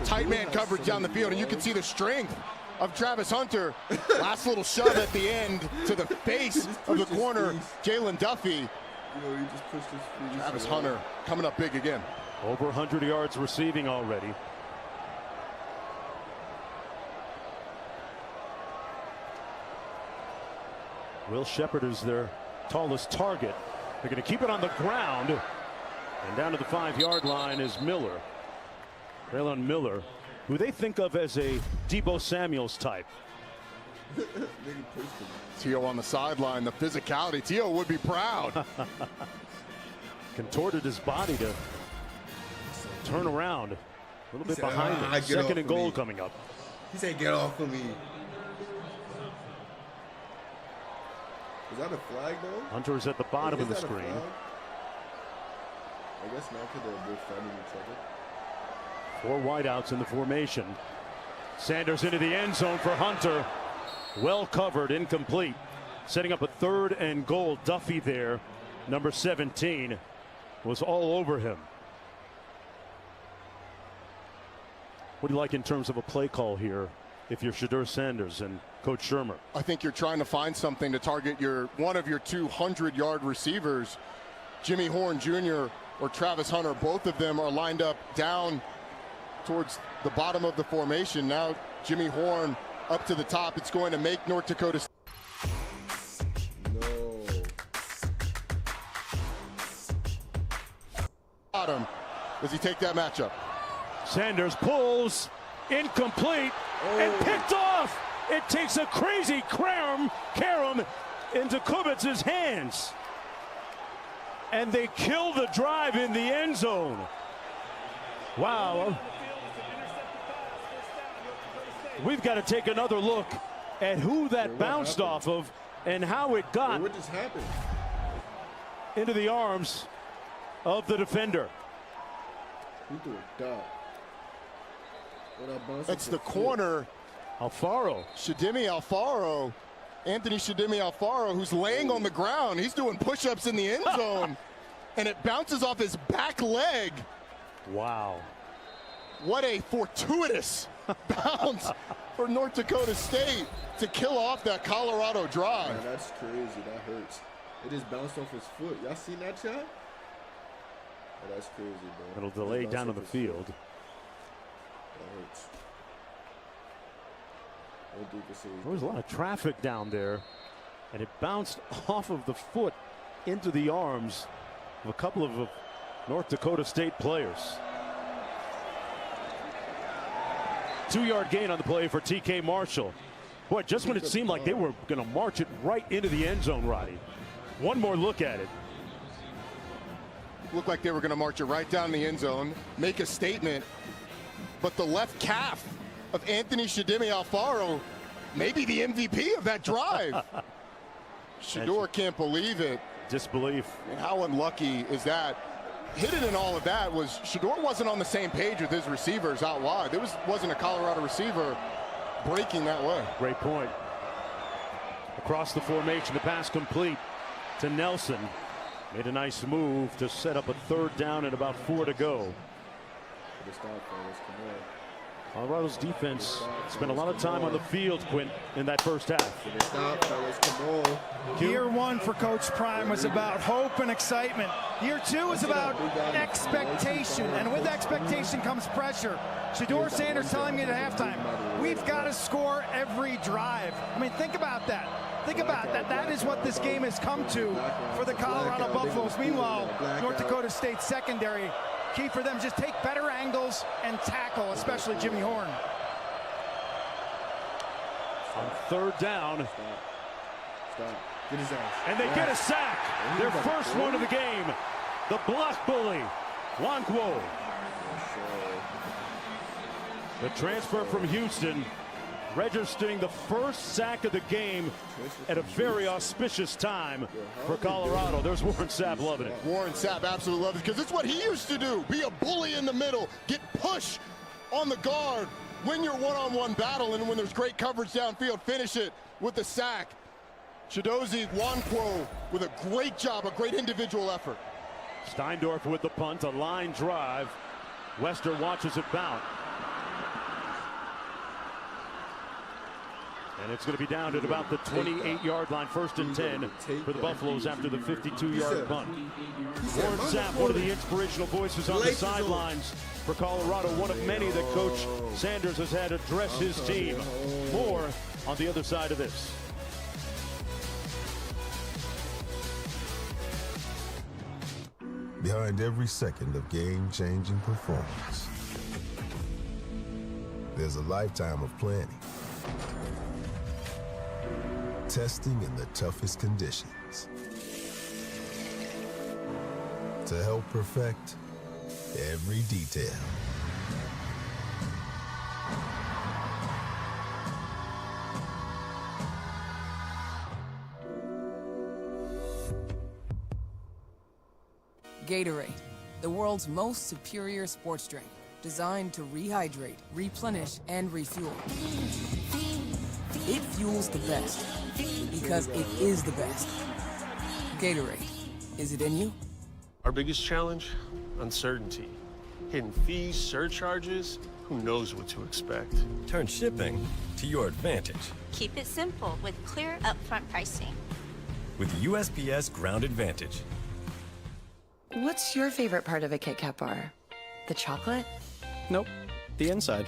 Tight man coverage down the field, and you can see the strength of Travis Hunter. Last little shove at the end to the face of the corner, Jalen Duffy. He just pushed his feet. Travis Hunter coming up big again. Over 100 yards receiving already. Will Shepard is their tallest target. They're going to keep it on the ground. And down to the 5-yard line is Miller. Braylon Miller, who they think of as a Deebo Samuels type. T.O. on the sideline, the physicality. T.O. would be proud. Contorted his body to turn around. A little bit said, behind "Ah, it. get off Second and of goal me." coming up. He said, "Get off of me." Is that a flag though? Hunter is at the bottom of the Is that a screen. flag? I guess not, because they're both fighting each other. 4 wideouts in the formation. Sanders into the end zone for Hunter. Well covered, incomplete. Setting up a 3rd and goal. Duffy there, number 17, was all over him. What do you like in terms of a play call here if you're Shedeur Sanders and Coach Shermer? I think you're trying to find something to target one of your 200-yard receivers. Jimmy Horn Jr. or Travis Hunter, both of them are lined up down towards the bottom of the formation. Now Jimmy Horn up to the top. It's going to make North Dakota bottom. Does he take that matchup? Sanders pulls, incomplete, and picked off. It takes a crazy carom into Kubitz's hands. And they kill the drive in the end zone. Wow. We've got to take another look at who that bounced off of and how it got What just happened? into the arms of the defender. He threw a dot. That's the corner. Alfaro. Shedimi Alfaro. Anthony Shedimi Alfaro, who's laying on the ground. He's doing push-ups in the end zone. And it bounces off his back leg. Wow. What a fortuitous bounce for North Dakota State to kill off that Colorado drive. Man, that's crazy. That hurts. It just bounced off his foot. Y'all seen that shot? Oh, that's crazy, bro. It'll delay down on the field. That hurts. There was a lot of traffic down there, and it bounced off of the foot into the arms of a couple of North Dakota State players. 2-yard gain on the play for TK Marshall. Boy, just when it seemed like they were going to march it right into the end zone, Roddy. One more look at it. Looked like they were going to march it right down the end zone, make a statement, but the left calf of Anthony Shedimi Alfaro, maybe the MVP of that drive. Shedeur can't believe it. Disbelief. And how unlucky is that? Hidden in all of that was Shedeur wasn't on the same page with his receivers out wide. There wasn't a Colorado receiver breaking that way. Great point. Across the formation, the pass complete to Nelson. Made a nice move to set up a 3rd down and about 4 to go. Colorado's defense spent a lot of time on the field, Quint, in that first half. Year 1 for Coach Prime was about hope and excitement. Year 2 is about expectation, and with expectation comes pressure. Shedeur Sanders telling me at halftime, we've got to score every drive. I mean, think about that. Think about that. That is what this game has come to for the Colorado Buffaloes. Meanwhile, North Dakota State secondary, key for them, just take better angles and tackle, especially Jimmy Horn. On 3rd down. Stop. Get his ass. And they get a sack. Their first one of the game. The block bully, Wankwo. The transfer from Houston, registering the first sack of the game at a very auspicious time for Colorado. There's Warren Sapp loving it. Warren Sapp absolutely loves it because it's what he used to do. Be a bully in the middle, get push on the guard, win your one-on-one battle, and when there's great coverage downfield, finish it with the sack. Chidozie Nwankwo with a great job, a great individual effort. Steindorf with the punt, a line drive. Wester watches it bounce. And it's going to be down at about the 28-yard line, 1st and 10 for the Buffaloes after the 52-yard punt. Warren Sapp, one of the inspirational voices on the sidelines for Colorado, one of many that Coach Sanders has had address his team. More on the other side of this. behind every second of game-changing performance. There's a lifetime of planning, testing in the toughest conditions to help perfect every detail. Gatorade, the world's most superior sports drink, designed to rehydrate, replenish, and refuel. It fuels the best, because it is the best. Gatorade, is it in you? Our biggest challenge? Uncertainty. Hidden fees, surcharges, who knows what to expect. Turn shipping to your advantage. Keep it simple with clear upfront pricing. With USPS Ground Advantage. What's your favorite part of a Kit Kat bar? The chocolate? Nope. The inside.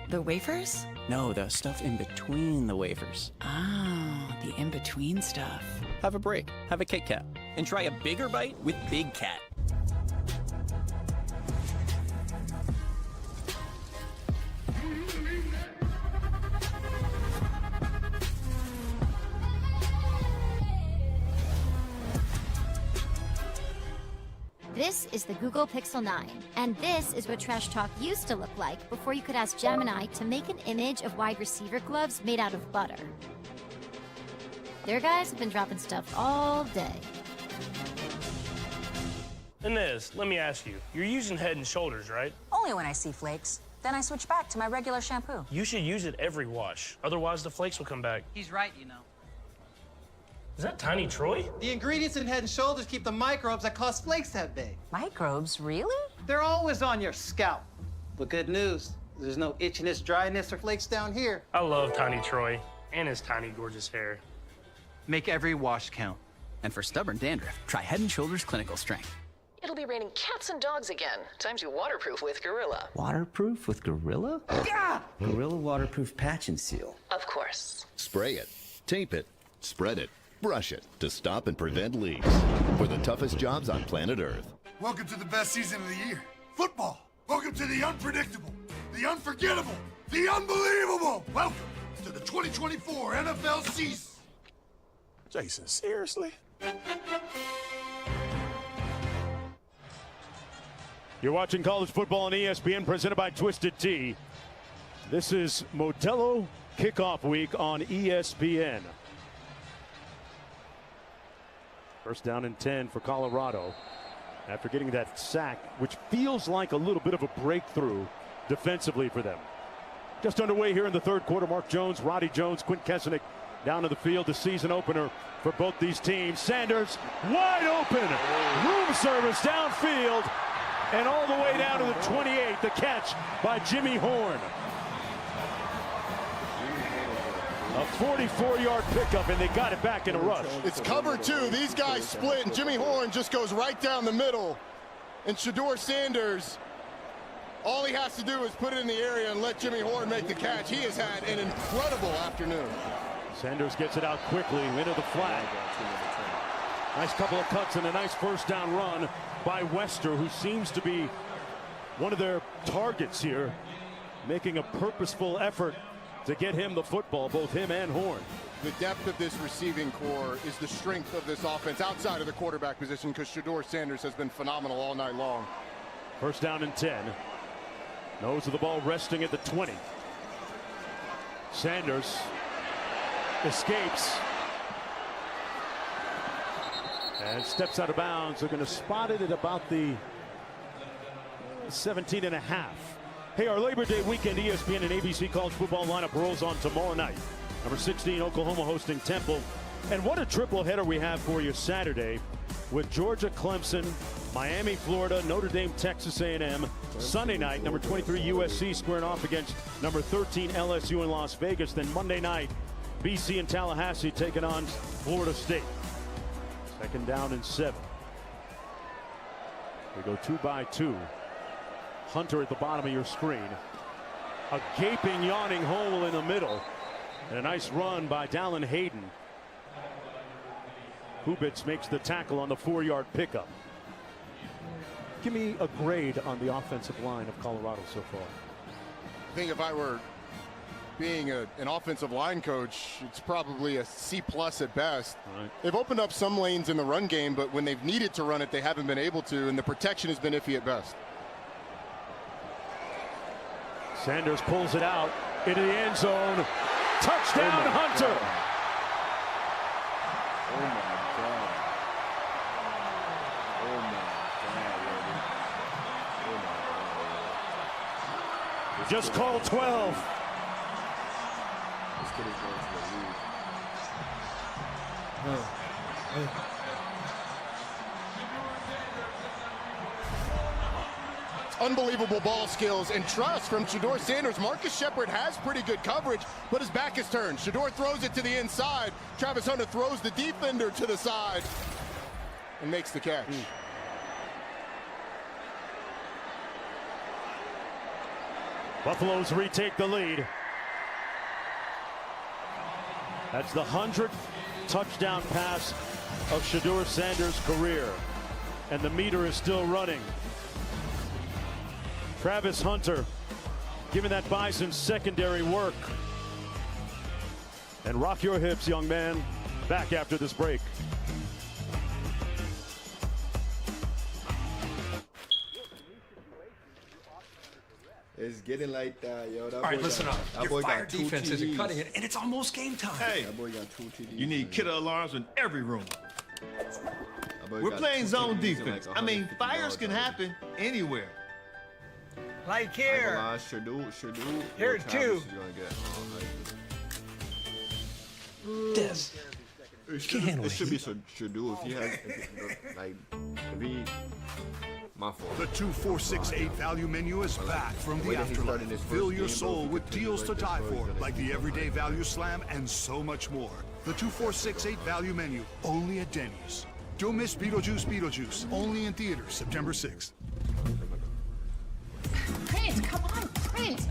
The wafers? No, the stuff in between the wafers. Oh, the in-between stuff. Have a break. Have a Kit Kat. And try a bigger bite with Big Cat. This is the Google Pixel 9, and this is what Trash Talk used to look like before you could ask Gemini to make an image of wide receiver gloves made out of butter. Their guys have been dropping stuff all day. Inez, let me ask you, you're using Head & Shoulders, right? Only when I see flakes. Then I switch back to my regular shampoo. You should use it every wash, otherwise the flakes will come back. He's right, you know. Is that Tiny Troy? The ingredients in Head & Shoulders keep the microbes that cause flakes that big. Microbes, really? They're always on your scalp. But good news, there's no itchiness, dryness, or flakes down here. I love Tiny Troy and his tiny, gorgeous hair. Make every wash count. And for stubborn dandruff, try Head & Shoulders Clinical Strength. It'll be raining cats and dogs again. Time to waterproof with Gorilla. Waterproof with Gorilla? Yeah! Gorilla Waterproof Patch and Seal. Of course. Spray it, tape it, spread it, brush it to stop and prevent leaks. For the toughest jobs on planet Earth. Welcome to the best season of the year. Football. Welcome to the unpredictable, the unforgettable, the unbelievable. Welcome to the 2024 NFL season. Jason, seriously? You're watching college football on ESPN, presented by Twisted Tea. This is Modelo Kickoff Week on ESPN. First down and 10 for Colorado after getting that sack, which feels like a little bit of a breakthrough defensively for them. Just underway here in the third quarter. Mark Jones, Roddy Jones, Quint Kessenich down to the field. The season opener for both these teams. Sanders wide open. Room service downfield and all the way down to the 28. The catch by Jimmy Horn. A 44-yard pickup, and they got it back in a rush. It's cover two. These guys split, and Jimmy Horn just goes right down the middle. And Shedeur Sanders, all he has to do is put it in the area and let Jimmy Horn make the catch. He has had an incredible afternoon. Sanders gets it out quickly into the flat. Nice couple of cuts and a nice first down run by Wester, who seems to be one of their targets here, making a purposeful effort to get him the football, both him and Horn. The depth of this receiving core is the strength of this offense outside of the quarterback position, because Shedeur Sanders has been phenomenal all night long. First down and 10. Nose of the ball resting at the 20. Sanders escapes and steps out of bounds. They're going to spot it at about the 17 and a half. Hey, our Labor Day weekend ESPN and ABC college football lineup rolls on tomorrow night. Number 16, Oklahoma hosting Temple. And what a triple header we have for you Saturday with Georgia, Clemson, Miami, Florida, Notre Dame, Texas A&M. Sunday night, number 23, USC squaring off against number 13, LSU in Las Vegas. Then Monday night, BC and Tallahassee taking on Florida State. Second down and 7. We go 2 by 2. Hunter at the bottom of your screen. A gaping, yawning hole in the middle. And a nice run by Dallin Hayden. Kubitz makes the tackle on the 4-yard pickup. Give me a grade on the offensive line of Colorado so far. I think if I were being an offensive line coach, it's probably a C+ at best. Right. They've opened up some lanes in the run game, but when they've needed to run it, they haven't been able to, and the protection has been iffy at best. Sanders pulls it out into the end zone. Touchdown, Hunter. God. Oh my God. Oh my God, baby. Oh my God. Just called 12. This kid is going to the league. Unbelievable ball skills and trust from Shedeur Sanders. Marcus Shepard has pretty good coverage, but his back is turned. Shedeur throws it to the inside. Travis Hunter throws the defender to the side and makes the catch. Buffaloes retake the lead. That's the 100th touchdown pass of Shedeur Sanders' career. And the meter is still running. Travis Hunter giving that Bison secondary work. And rock your hips, young man. Back after this break. It's getting like that, yo. That All right, boy listen got, up. That Your boy fire got 2 defense isn't TDs. cutting it, and it's almost game time. Hey, That boy got 2 TDs. you need killer alarms in every room. That boy We're got playing 2 zone TDs and defense. like I mean, 150 fires yards can on it. happen anywhere. Like here. Shedeur. Here, Travis too. is gonna get, This. It should be Shedeur if he has, if he, my fault. The 2468 value menu is back from the way the that he started afterlife. his Fill first your game, soul bro, with if he deals to continues die like this, for, bro, he's like gonna the be Everyday fine. Value Slam and so much more. The 2468 value menu, only at Denny's. Don't miss Beetlejuice, only in theaters September 6th. Print, come on, print.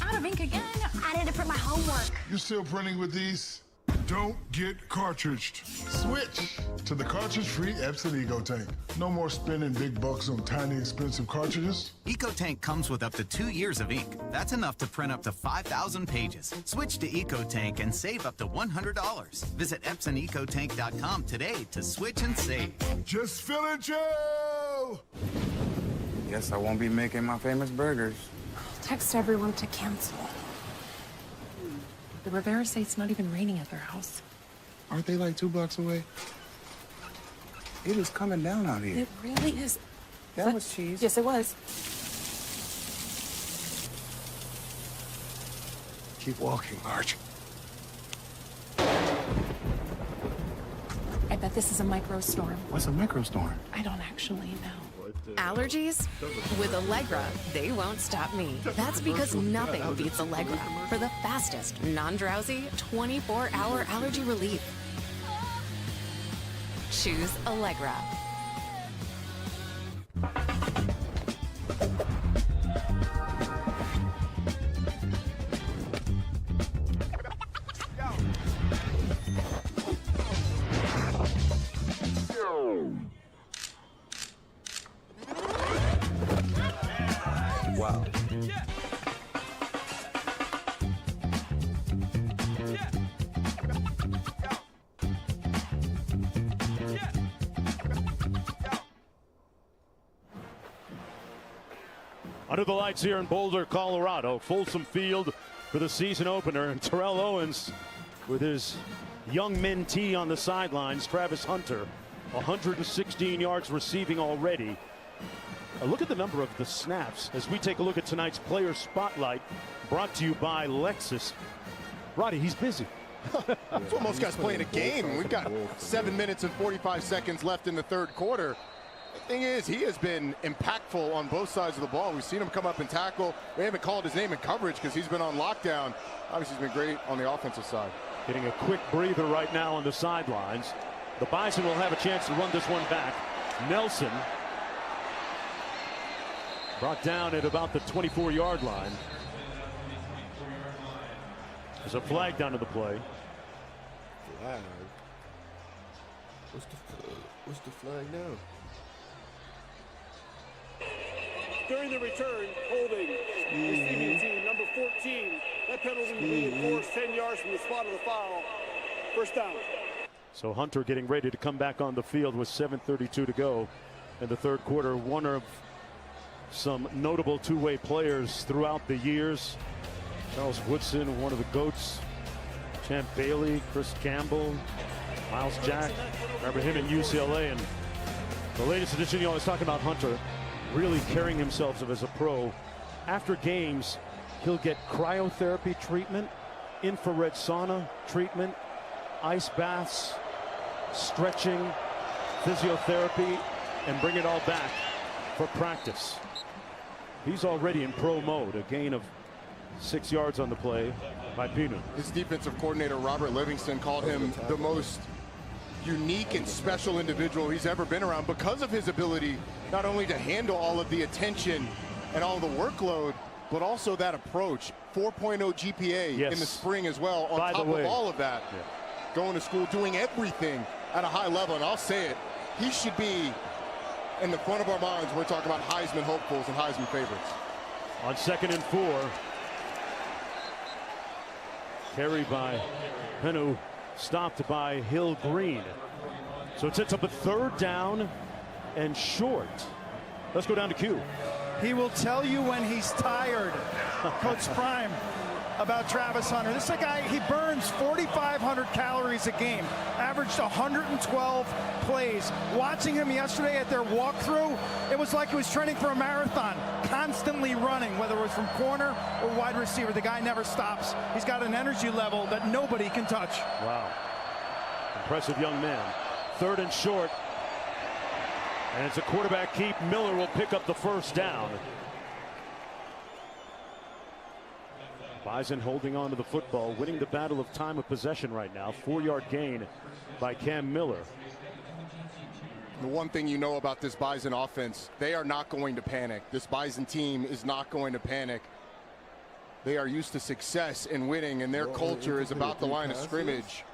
Out of ink again. I need to print my homework. You still printing with these? Don't get cartridged. Switch to the cartridge-free Epson EcoTank. No more spending big bucks on tiny, expensive cartridges. EcoTank comes with up to 2 years of ink. That's enough to print up to 5,000 pages. Switch to EcoTank and save up to $100. Visit EpsonEcoTank.com today to switch and save. Just fill it, Joe! Guess I won't be making my famous burgers. Text everyone to cancel. The Rivera say it's not even raining at their house. Aren't they like 2 blocks away? It is coming down out here. It really is. That was cheese. Yes, it was. Keep walking, Marge. I bet this is a microstorm. What's a microstorm? I don't actually know. Allergies? With Allegra, they won't stop me. That's because nothing beats Allegra for the fastest, non-drowsy, 24-hour allergy relief. Choose Allegra. Wow. Under the lights here in Boulder, Colorado, Folsom Field for the season opener. And Terrell Owens with his young mentee on the sidelines, Travis Hunter, 116 yards receiving already. Look at the number of the snaps as we take a look at tonight's player spotlight, brought to you by Lexus. Roddy, he's busy. It's almost guys playing a game. We've got 7 minutes and 45 seconds left in the third quarter. The thing is, he has been impactful on both sides of the ball. We've seen him come up and tackle. We haven't called his name in coverage because he's been on lockdown. Obviously, he's been great on the offensive side. Getting a quick breather right now on the sidelines. The Bison will have a chance to run this one back. Nelson brought down at about the 24-yard line. There's a flag down to the play. Flag? What's the flag now? during the return, holding receiving team number 14. That penalty will be enforced 10 yards from the spot of the foul. First down. So Hunter getting ready to come back on the field with 7:32 to go in the third quarter. One of some notable two-way players throughout the years. Charles Woodson, one of the GOATs. Champ Bailey, Chris Campbell, Miles Jack. Remember him in UCLA. And the latest edition, I was talking about Hunter really carrying himself as a pro. After games, he'll get cryotherapy treatment, infrared sauna treatment, ice baths, stretching, physiotherapy, and bring it all back for practice. He's already in pro mode. A gain of 6 yards on the play by Pinu. His defensive coordinator, Robert Livingston, called him the most unique and special individual he's ever been around because of his ability not only to handle all of the attention and all the workload, but also that approach. 4.0 GPA in the spring as well, on top of all of that. Going to school, doing everything at a high level. And I'll say it, he should be in the front of our minds. We're talking about Heisman hopefuls and Heisman favorites. On 2nd and 4. Carry by Penu, stopped by Hill Green. So it sets up a 3rd down and short. Let's go down to Q. He will tell you when he's tired, Coach Prime, about Travis Hunter. This is a guy, he burns 4,500 calories a game, averaged 112 plays. Watching him yesterday at their walkthrough, it was like he was training for a marathon, constantly running, whether it was from corner or wide receiver. The guy never stops. He's got an energy level that nobody can touch. Wow. Impressive young man. 3rd and short. And it's a quarterback keep. Miller will pick up the 1st down. Bison holding on to the football, winning the battle of time of possession right now. 4-yard gain by Cam Miller. The one thing you know about this Bison offense, they are not going to panic. This Bison team is not going to panic. They are used to success and winning, and their culture is about the line of scrimmage.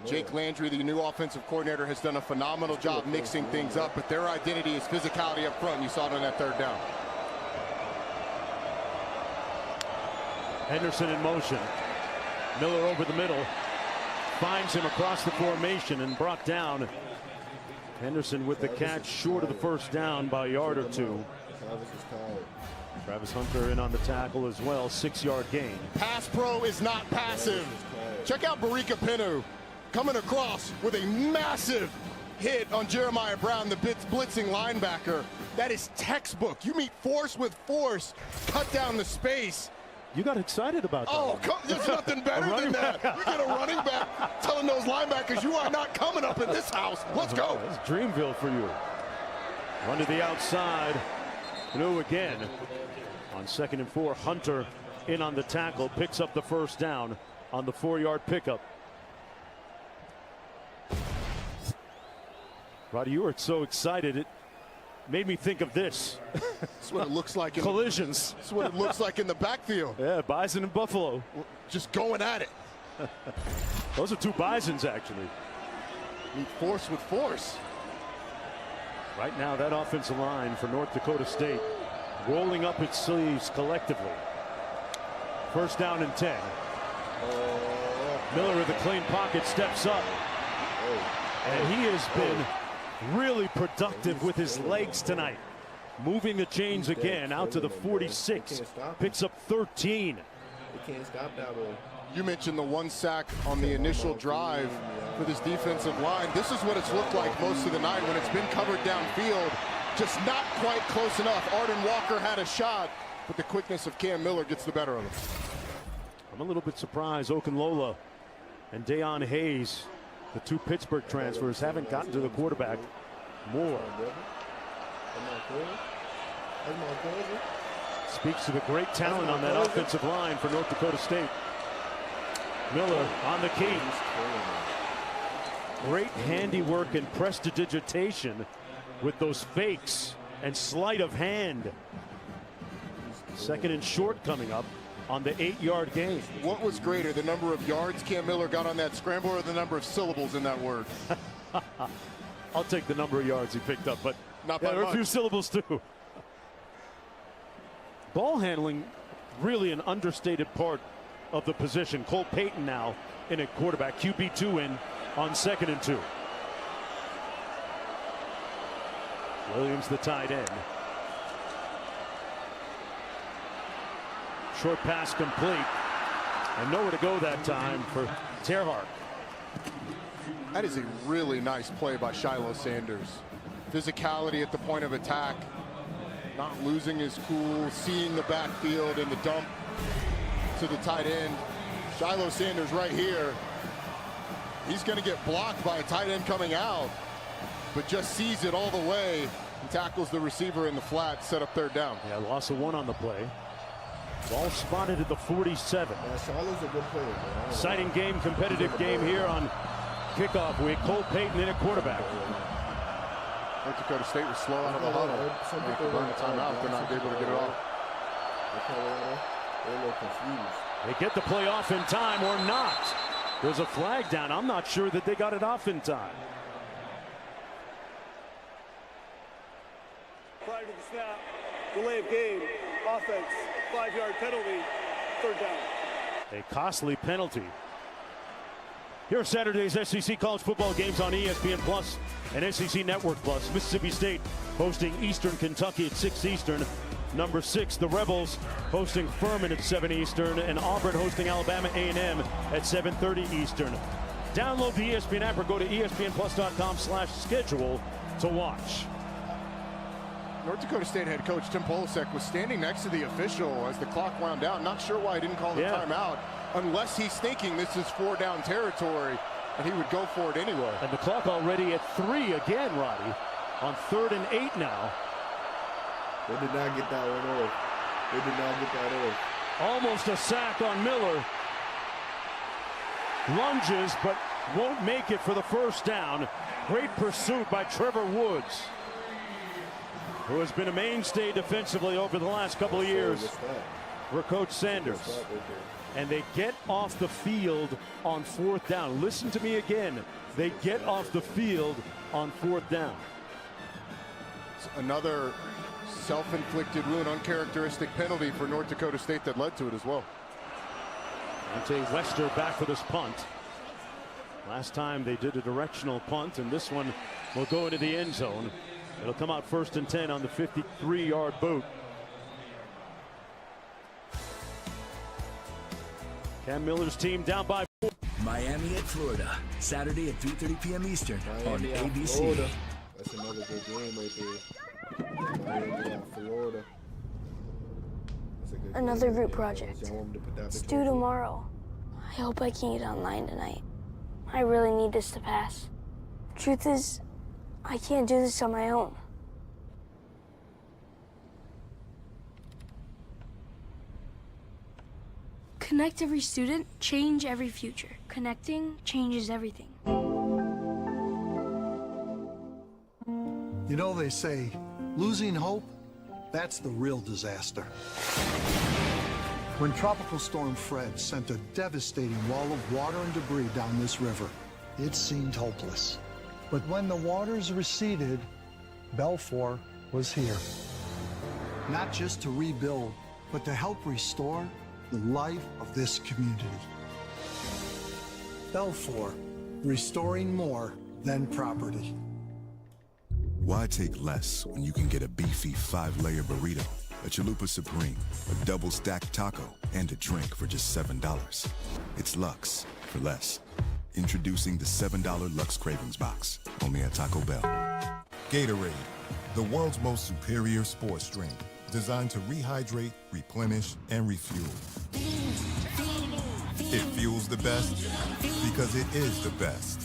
Jake Landry, the new offensive coordinator, has done a phenomenal job mixing things up, but their identity is physicality up front. You saw it on that 3rd down. Henderson in motion. Miller over the middle. Finds him across the formation and brought down. Henderson with the catch, short of the 1st down by a yard or 2. Travis Hunter in on the tackle as well. 6-yard gain. Pass pro is not passive. Check out Barika Pinu coming across with a massive hit on Jeremiah Brown, the blitzing linebacker. That is textbook. You meet force with force, cut down the space. You got excited about that. Oh, there's nothing better than that. You get a running back telling those linebackers, you are not coming up in this house. Let's go. That's Dreamville for you. Run to the outside. Pinu again. On 2nd and 4, Hunter in on the tackle, picks up the 1st down on the 4-yard pickup. Roddy, you were so excited. It made me think of this. That's what it looks like. Collisions. That's what it looks like in the backfield. Yeah, Bison and Buffalo. Just going at it. Those are 2 Bisons, actually. Meet force with force. Right now, that offensive line for North Dakota State rolling up its sleeves collectively. 1st down and 10. Miller with a clean pocket steps up. And he has been really productive with his legs tonight. Moving the chains again out to the 46. Picks up 13. They can't stop that one. You mentioned the 1 sack on the initial drive for this defensive line. This is what it's looked like most of the night when it's been covered downfield. Just not quite close enough. Arden Walker had a shot, but the quickness of Cam Miller gets the better of him. I'm a little bit surprised Okunlola and Deion Hayes, the 2 Pittsburgh transfers, haven't gotten to the quarterback more. Speaks to the great talent on that offensive line for North Dakota State. Miller on the key. Great handiwork and prestidigitation with those fakes and sleight of hand. 2nd and short coming up on the 8-yard gain. What was greater, the number of yards Cam Miller got on that scramble or the number of syllables in that word? I'll take the number of yards he picked up, but not there by were much. a few syllables too. Ball handling, really an understated part of the position. Cole Payton now in at quarterback. QB2 in on 2nd and 2. Williams, the tight end. Short pass complete. And nowhere to go that time for Terhart. That is a really nice play by Shiloh Sanders. Physicality at the point of attack. Not losing his cool. Seeing the backfield and the dump to the tight end. Shiloh Sanders right here. He's going to get blocked by a tight end coming out, but just sees it all the way and tackles the receiver in the flat, set up 3rd down. Yeah, loss of 1 on the play. Ball spotted at the 47. Yeah, Shiloh's a good player, man. Exciting game, competitive game here on kickoff week. Cole Payton in at quarterback. North Dakota State was slow out of the huddle. They could burn the timeout. They're not able to get it off. They're a little confused. They get the play off in time or not. There's a flag down. I'm not sure that they got it off in time. Prior to the snap, delay of game, offense, 5-yard penalty, 3rd down. A costly penalty. Here are Saturday's SEC college football games on ESPN Plus and SEC Network Plus. Mississippi State hosting Eastern Kentucky at 6 Eastern. Number 6, the Rebels hosting Furman at 7 Eastern, and Auburn hosting Alabama A&M at 7:30 Eastern. Download the ESPN app or go to ESPNplus.com/schedule to watch. North Dakota State head coach Tim Polasek was standing next to the official as the clock wound down. Not sure why he didn't call the timeout, unless he's thinking this is 4-down territory, and he would go for it anyway. And the clock already at 3 again, Roddy, on 3rd and 8 now. They did not get that one off. They did not get that off. Almost a sack on Miller. Lunges, but won't make it for the 1st down. Great pursuit by Trevor Woods, who has been a mainstay defensively over the last couple of years for Coach Sanders. And they get off the field on 4th down. Listen to me again. They get off the field on 4th down. Another self-inflicted wound, uncharacteristic penalty for North Dakota State that led to it as well. Dante Wester back for this punt. Last time they did a directional punt, and this one will go into the end zone. It'll come out 1st and 10 on the 53-yard boot. Cam Miller's team down by 4. Miami at Florida, Saturday at 3:30 p.m. Eastern Miami on ABC. Florida. That's another good game right there. Miami at Florida. Another group project. It's due tomorrow. I hope I can get online tonight. I really need this to pass. The truth is, I can't do this on my own. Connect every student, change every future. Connecting changes everything. You know, they say, losing hope, that's the real disaster. When Tropical Storm Fred sent a devastating wall of water and debris down this river, it seemed hopeless. But when the waters receded, Belfour was here. Not just to rebuild, but to help restore the life of this community. Belfour, restoring more than property. Why take less when you can get a beefy 5-layer burrito, a Chalupa Supreme, a double stacked taco, and a drink for just $7? It's Lux for less. Introducing the $7 Lux Cravings Box, only at Taco Bell. Gatorade, the world's most superior sports drink, designed to rehydrate, replenish, and refuel. It fuels the best because it is the best.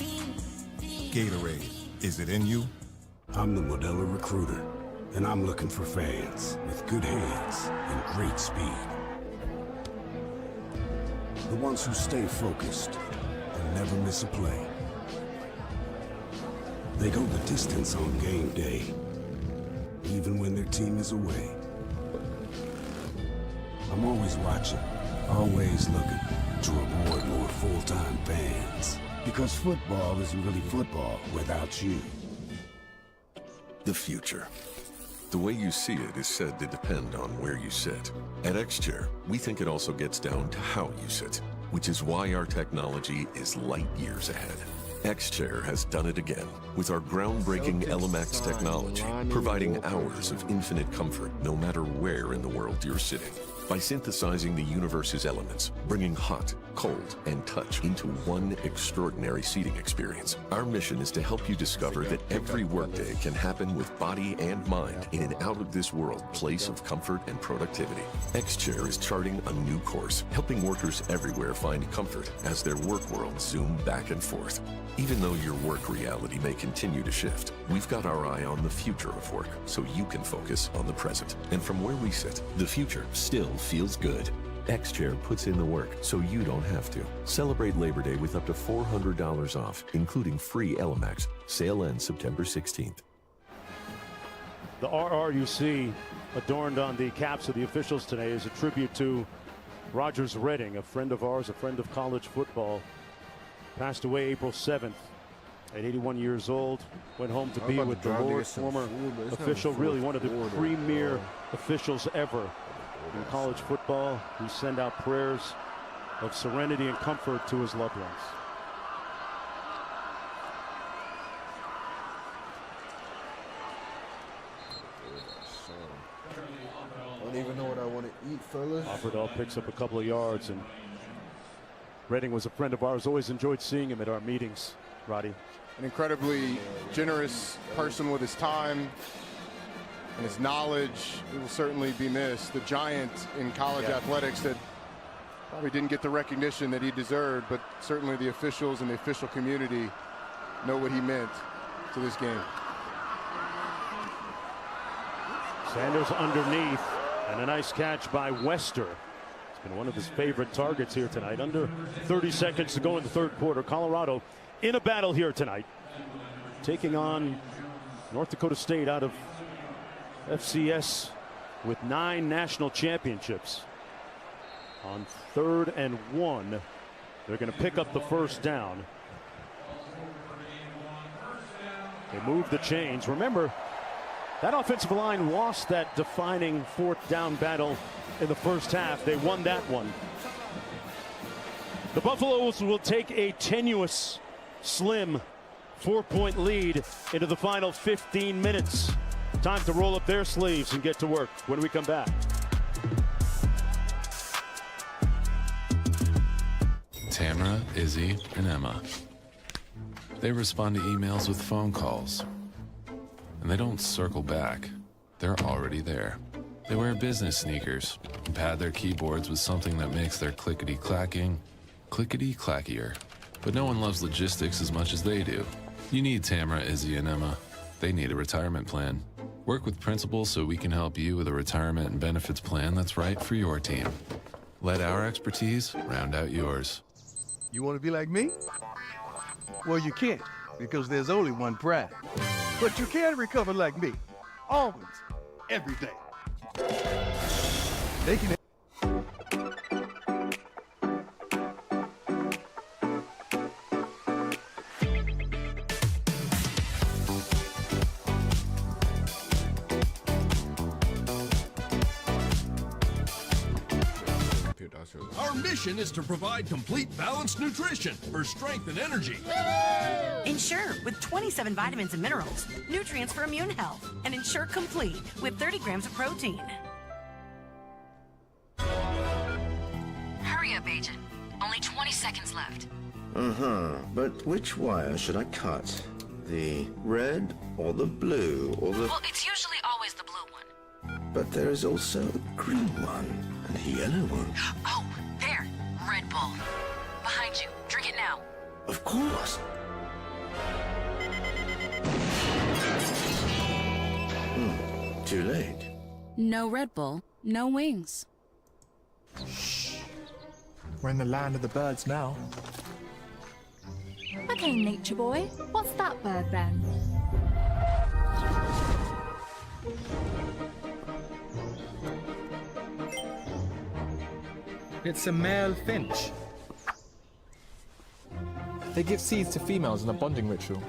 Gatorade, is it in you? I'm the Modelo Recruiter, and I'm looking for fans with good hands and great speed. The ones who stay focused and never miss a play. They go the distance on game day, even when their team is away. I'm always watching, always looking to reward more full-time fans. Because football isn't really football without you. The future. The way you see it is said to depend on where you sit. At X-Chair, we think it also gets down to how you sit, which is why our technology is light years ahead. X-Chair has done it again with our groundbreaking Elemax technology, providing hours of infinite comfort no matter where in the world you're sitting. By synthesizing the universe's elements, bringing hot, cold, and touch into one extraordinary seating experience, our mission is to help you discover that every workday can happen with body and mind in an out-of-this-world place of comfort and productivity. X-Chair is charting a new course, helping workers everywhere find comfort as their work worlds zoom back and forth. Even though your work reality may continue to shift, we've got our eye on the future of work so you can focus on the present. And from where we sit, the future still feels good. X-Chair puts in the work so you don't have to. Celebrate Labor Day with up to $400 off, including free Elemax. Sale ends September 16th. The RR you see adorned on the caps of the officials today is a tribute to Rogers Redding, a friend of ours, a friend of college football. Passed away April 7th at 81 years old. Went home to be with the Lord, former official, really one of the premier officials ever in college football. We send out prayers of serenity and comfort to his loved ones. I don't even know what I want to eat, fellas. Offerdahl picks up a couple of yards, and Redding was a friend of ours. Always enjoyed seeing him at our meetings, Roddy. An incredibly generous person with his time and his knowledge. He will certainly be missed. The giant in college athletics that probably didn't get the recognition that he deserved, but certainly the officials and the official community know what he meant to this game. Sanders underneath, and a nice catch by Wester. Been one of his favorite targets here tonight. Under 30 seconds to go in the third quarter. Colorado in a battle here tonight, taking on North Dakota State out of FCS with 9 national championships. On 3rd and 1, they're going to pick up the first down. They move the chains. Remember, that offensive line lost that defining 4th down battle in the first half. They won that one. The Buffaloes will take a tenuous, slim 4-point lead into the final 15 minutes. Time to roll up their sleeves and get to work when we come back. Tamara, Izzy, and Emma. They respond to emails with phone calls. And they don't circle back. They're already there. They wear business sneakers and pad their keyboards with something that makes their clickety-clacking clickety-clackier. But no one loves logistics as much as they do. You need Tamara, Izzy, and Emma. They need a retirement plan. Work with Principal so we can help you with a retirement and benefits plan that's right for your team. Let our expertise round out yours. You want to be like me? Well, you can't, because there's only one Brad. But you can recover like me. Always. Every day. They can... Our mission is to provide complete balanced nutrition for strength and energy. Ensure with 27 vitamins and minerals, nutrients for immune health, and Ensure Complete with 30 grams of protein. Hurry up, Agent. Only 20 seconds left. But which wire should I cut? The red or the blue or the... Well, it's usually always the blue one. But there is also a green one and a yellow one. Oh, there. Red Bull. Behind you. Drink it now. Of course. Too late. No Red Bull, no wings. Shh. We're in the land of the birds now. Okay, Nature Boy. What's that bird then? It's a male finch. They give seeds to females in a bonding ritual.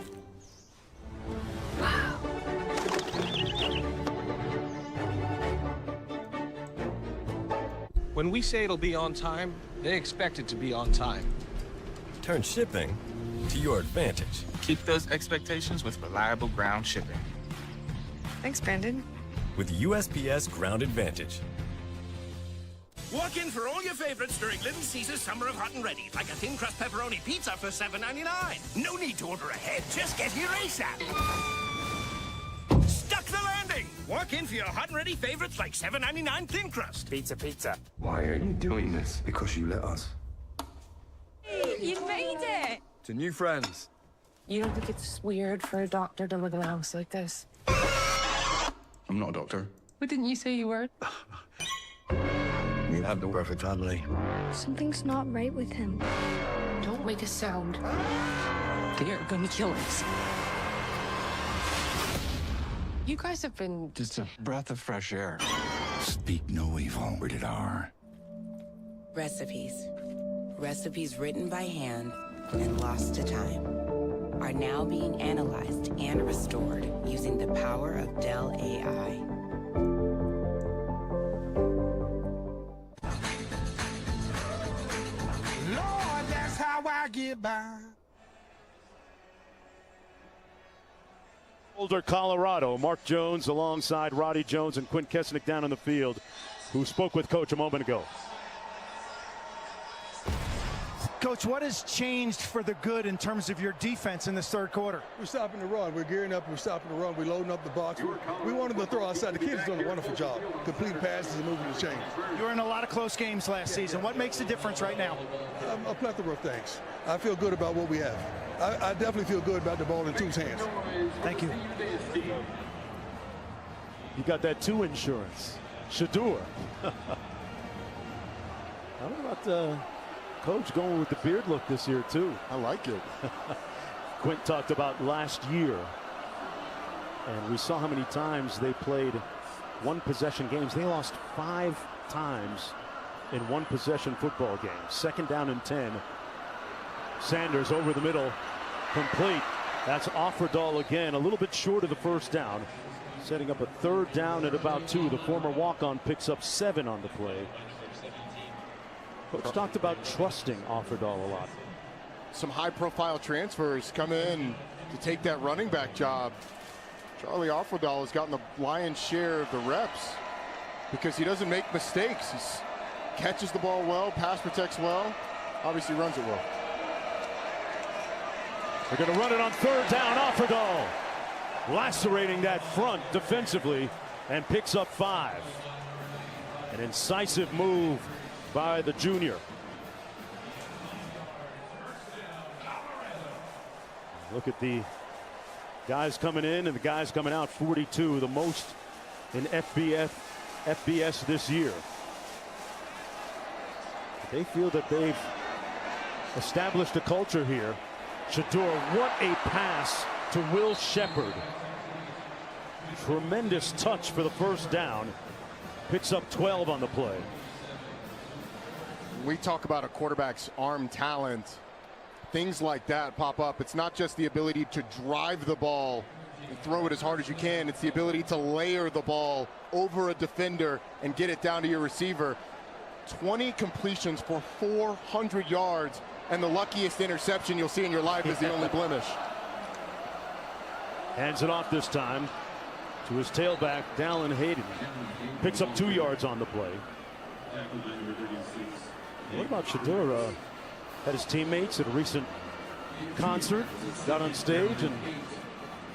When we say it'll be on time, they expect it to be on time. Turn shipping to your advantage. Keep those expectations with reliable ground shipping. Thanks, Brandon. With USPS Ground Advantage. Walk in for all your favorites during Little Caesars Summer of Hot and Ready, like a thin crust pepperoni pizza for $7.99. No need to order ahead, just get here ASAP. Stuck the landing! Walk in for your hot and ready favorites like $7.99 thin crust. Pizza, pizza. Why are you doing this? Because you let us. Hey, you made it! To new friends. You don't think it's weird for a doctor to live in a house like this? I'm not a doctor. What didn't you say you were? You have the perfect family. Something's not right with him. Don't make a sound. They're gonna kill us. You guys have been... Just a breath of fresh air. Speak no evil. Rated R. Recipes. Recipes written by hand and lost to time are now being analyzed and restored using the power of Dell AI. Lord, that's how I get by. Boulder, Colorado. Mark Jones alongside Roddy Jones and Quint Kesnick down on the field, who spoke with Coach a moment ago. Coach, what has changed for the good in terms of your defense in this third quarter? We're stopping the run. We're gearing up. We're stopping the run. We're loading up the box. We wanted to throw outside. The kids doing a wonderful job. Completing passes and moving the chains. You were in a lot of close games last season. What makes the difference right now? A plethora of things. I feel good about what we have. I definitely feel good about the ball in Tu's hands. Thank you. You got that 2 insurance. Shedeur. How about Coach going with the beard look this year, too? I like it. Quint talked about last year, and we saw how many times they played one-possession games. They lost 5 times in one-possession football games. 2nd down and 10. Sanders over the middle, complete. That's Offerdahl again, a little bit short of the first down. Setting up a 3rd down at about 2. The former walk-on picks up 7 on the play. Coach talked about trusting Offerdahl a lot. Some high-profile transfers come in to take that running back job. Charlie Offerdahl has gotten the lion's share of the reps because he doesn't make mistakes. He catches the ball well, pass protects well, obviously runs it well. They're going to run it on 3rd down. Offerdahl lacerating that front defensively and picks up 5. An incisive move by the junior. Look at the guys coming in and the guys coming out. 42, the most in FBS this year. They feel that they've established a culture here. Shedeur, what a pass to Will Shepherd. Tremendous touch for the 1st down. Picks up 12 on the play. We talk about a quarterback's arm talent. Things like that pop up. It's not just the ability to drive the ball and throw it as hard as you can. It's the ability to layer the ball over a defender and get it down to your receiver. 20 completions for 400 yards, and the luckiest interception you'll see in your life is the only blemish. Hands it off this time to his tailback, Dallin Hayden. Picks up 2 yards on the play. What about Shedeur? Had his teammates at a recent concert, got on stage and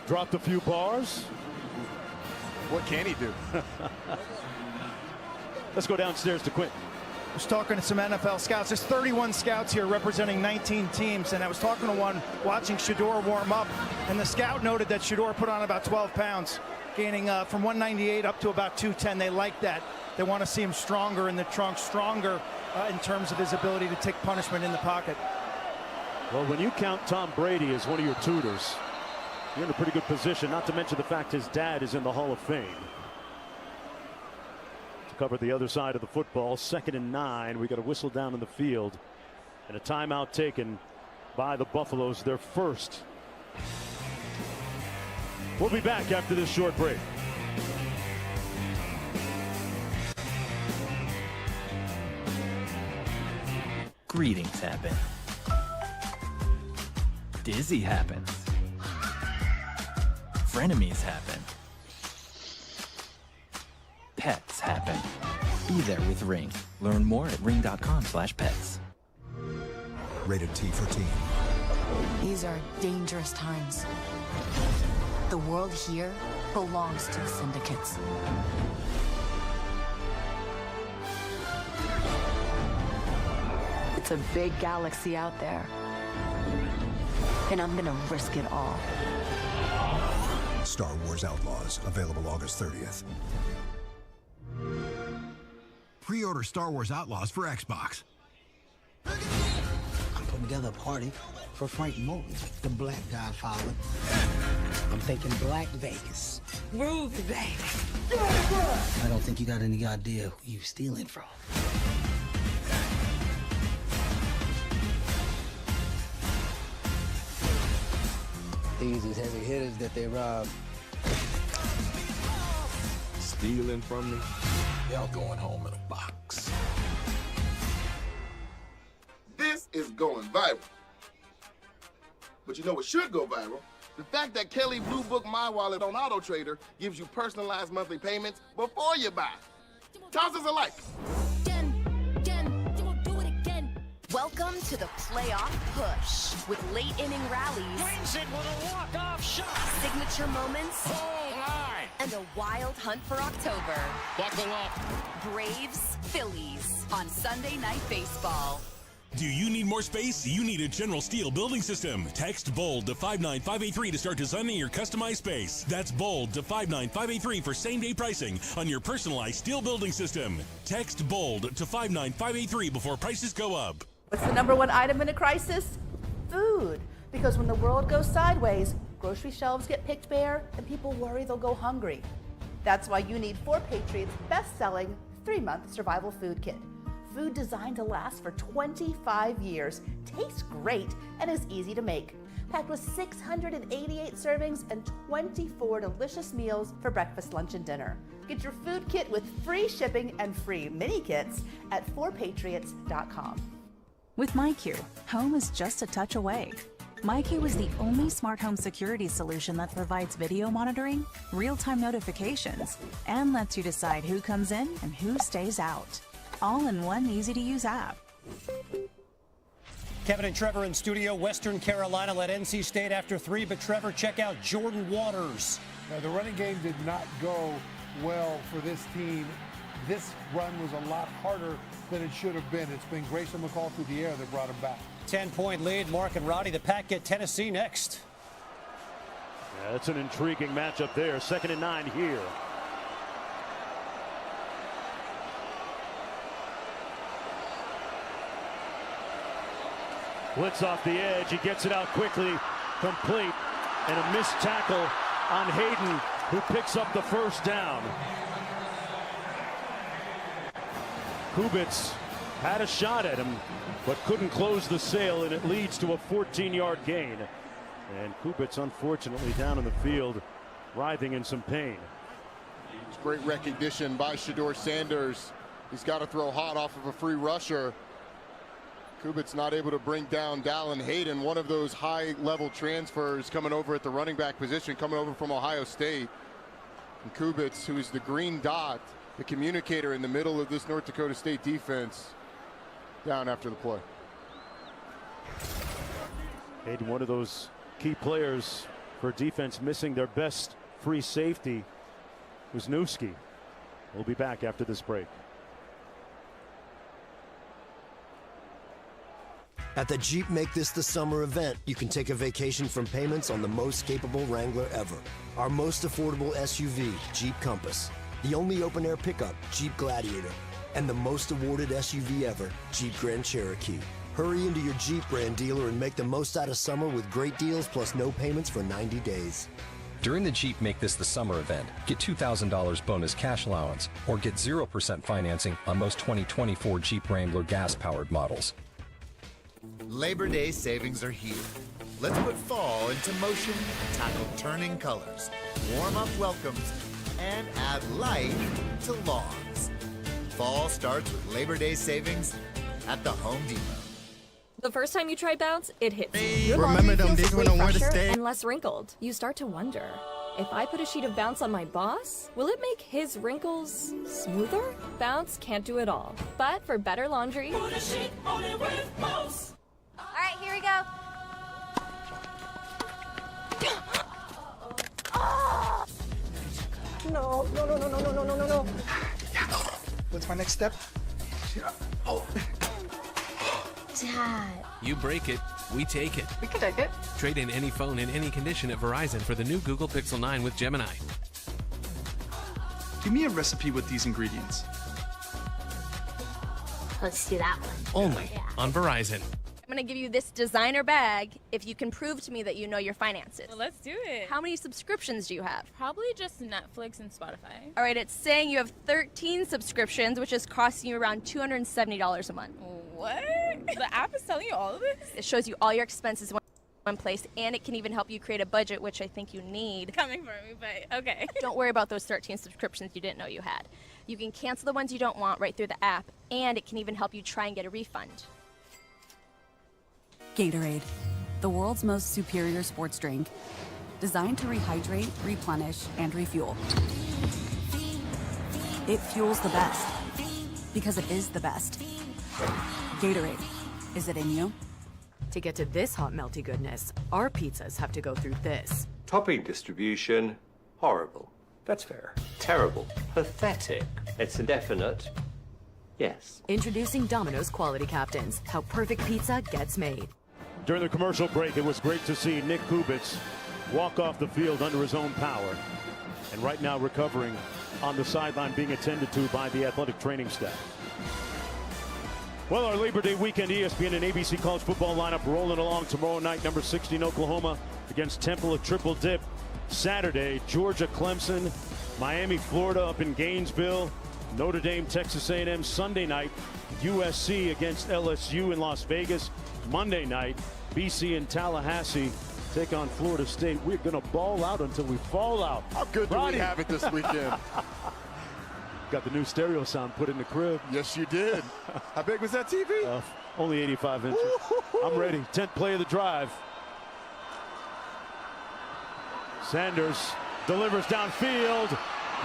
dropped a few bars. What can he do? Let's go downstairs to Quint. I was talking to some NFL scouts. There's 31 scouts here representing 19 teams, and I was talking to one watching Shedeur warm up, and the scout noted that Shedeur put on about 12 pounds, gaining from 198 up to about 210. They like that. They want to see him stronger in the trunk, stronger in terms of his ability to take punishment in the pocket. Well, when you count Tom Brady as one of your tutors, you're in a pretty good position, not to mention the fact his dad is in the Hall of Fame. To cover the other side of the football, 2nd and 9. We got a whistle down in the field and a timeout taken by the Buffaloes, their first. We'll be back after this short break. Greetings happen. Dizzy happens. Frenemies happen. Pets happen. Be there with Ring. Learn more at ring.com/pets. Rated T for Teen. These are dangerous times. The world here belongs to the syndicates. It's a big galaxy out there. And I'm gonna risk it all. Star Wars Outlaws, available August 30th. Pre-order Star Wars Outlaws for Xbox. I'm putting together a party for Frank Moulton, the Black Godfather. I'm thinking Black Vegas. Groovy, baby. I don't think you got any idea who you stealing from. These is heavy hitters that they rob. Stealing from me? Y'all going home in a box. This is going viral. But you know what should go viral? The fact that Kelly Blue Book My Wallet on Auto Trader gives you personalized monthly payments before you buy. Toss us a like. Welcome to the playoff push with late inning rallies. Wins it with a walk-off shot. Signature moments. And a wild hunt for October. Buckle up. Braves, Phillies on Sunday Night Baseball. Do you need more space? You need a General Steel building system. Text BOLD to 59583 to start designing your customized space. That's BOLD to 59583 for same-day pricing on your personalized steel building system. Text BOLD to 59583 before prices go up. What's the #1 item in a crisis? Food. Because when the world goes sideways, grocery shelves get picked bare and people worry they'll go hungry. That's why you need 4Patriots' best-selling 3-month survival food kit. Food designed to last for 25 years, tastes great, and is easy to make. Packed with 688 servings and 24 delicious meals for breakfast, lunch, and dinner. Get your food kit with free shipping and free mini kits at 4patriots.com. With MyQ, home is just a touch away. MyQ is the only smart home security solution that provides video monitoring, real-time notifications, and lets you decide who comes in and who stays out. All in one easy-to-use app. Kevin and Trevor in studio. Western Carolina led NC State after 3, but Trevor, check out Jordan Waters. Now, the running game did not go well for this team. This run was a lot harder than it should have been. It's been Grayson McCall through the air that brought him back. 10-point lead. Mark and Roddy, the Pack get Tennessee next. Yeah, that's an intriguing matchup there. 2nd and 9 here. Blitz off the edge. He gets it out quickly, complete, and a missed tackle on Hayden, who picks up the first down. Kubitz had a shot at him, but couldn't close the sale, and it leads to a 14-yard gain. And Kubitz, unfortunately, down in the field, writhing in some pain. It's great recognition by Shedeur Sanders. He's got to throw hot off of a free rusher. Kubitz not able to bring down Dallin Hayden, one of those high-level transfers coming over at the running back position, coming over from Ohio State. And Kubitz, who is the green dot, the communicator in the middle of this North Dakota State defense, down after the play. Hayden, one of those key players for defense, missing their best free safety, Wisniewski. We'll be back after this break. At the Jeep Make This the Summer event, you can take a vacation from payments on the most capable Wrangler ever. Our most affordable SUV, Jeep Compass. The only open-air pickup, Jeep Gladiator. And the most awarded SUV ever, Jeep Grand Cherokee. Hurry into your Jeep brand dealer and make the most out of summer with great deals plus no payments for 90 days. During the Jeep Make This the Summer event, get $2,000 bonus cash allowance or get 0% financing on most 2024 Jeep Wrangler gas-powered models. Labor Day savings are here. Let's put fall into motion and tackle turning colors, warm up welcomes, and add light to lawns. Fall starts with Labor Day savings at the Home Depot. The first time you try Bounce, it hits you. Your Remember laundry them feels days way when I wanted to fresher stay? and less wrinkled. You start to wonder, if I put a sheet of Bounce on my boss, will it make his wrinkles smoother? Bounce can't do it all, but for better laundry, Put a sheet on it with Bounce. All right, here we go. No. What's my next step? Dad. You break it, we take it. We could take it. Trade in any phone in any condition at Verizon for the new Google Pixel 9 with Gemini. Give me a recipe with these ingredients. Let's do that one. Only on Verizon. I'm gonna give you this designer bag if you can prove to me that you know your finances. Well, let's do it. How many subscriptions do you have? Probably just Netflix and Spotify. All right, it's saying you have 13 subscriptions, which is costing you around $270 a month. What? The app is telling you all of this? It shows you all your expenses in one place, and it can even help you create a budget, which I think you need. Coming for me, but okay. Don't worry about those 13 subscriptions you didn't know you had. You can cancel the ones you don't want right through the app, and it can even help you try and get a refund. Gatorade, the world's most superior sports drink, designed to rehydrate, replenish, and refuel. It fuels the best, because it is the best. Gatorade, is it in you? To get to this hot melty goodness, our pizzas have to go through this. Topping distribution, horrible. That's fair. Terrible. Pathetic. It's a definite yes. Introducing Domino's Quality Captains, how perfect pizza gets made. During the commercial break, it was great to see Nick Kubitz walk off the field under his own power. And right now recovering on the sideline, being attended to by the athletic training staff. Well, our Labor Day weekend ESPN and ABC College football lineup rolling along tomorrow night. Number 16, Oklahoma against Temple at Triple Dip. Saturday, Georgia, Clemson, Miami, Florida up in Gainesville, Notre Dame, Texas A&M. Sunday night, USC against LSU in Las Vegas. Monday night, BC and Tallahassee take on Florida State. We're going to ball out until we fall out. How good do we have it this weekend? Got the new stereo sound put in the crib. Yes, you did. How big was that TV? Only 85 inches. I'm ready. 10th play of the drive. Sanders delivers downfield.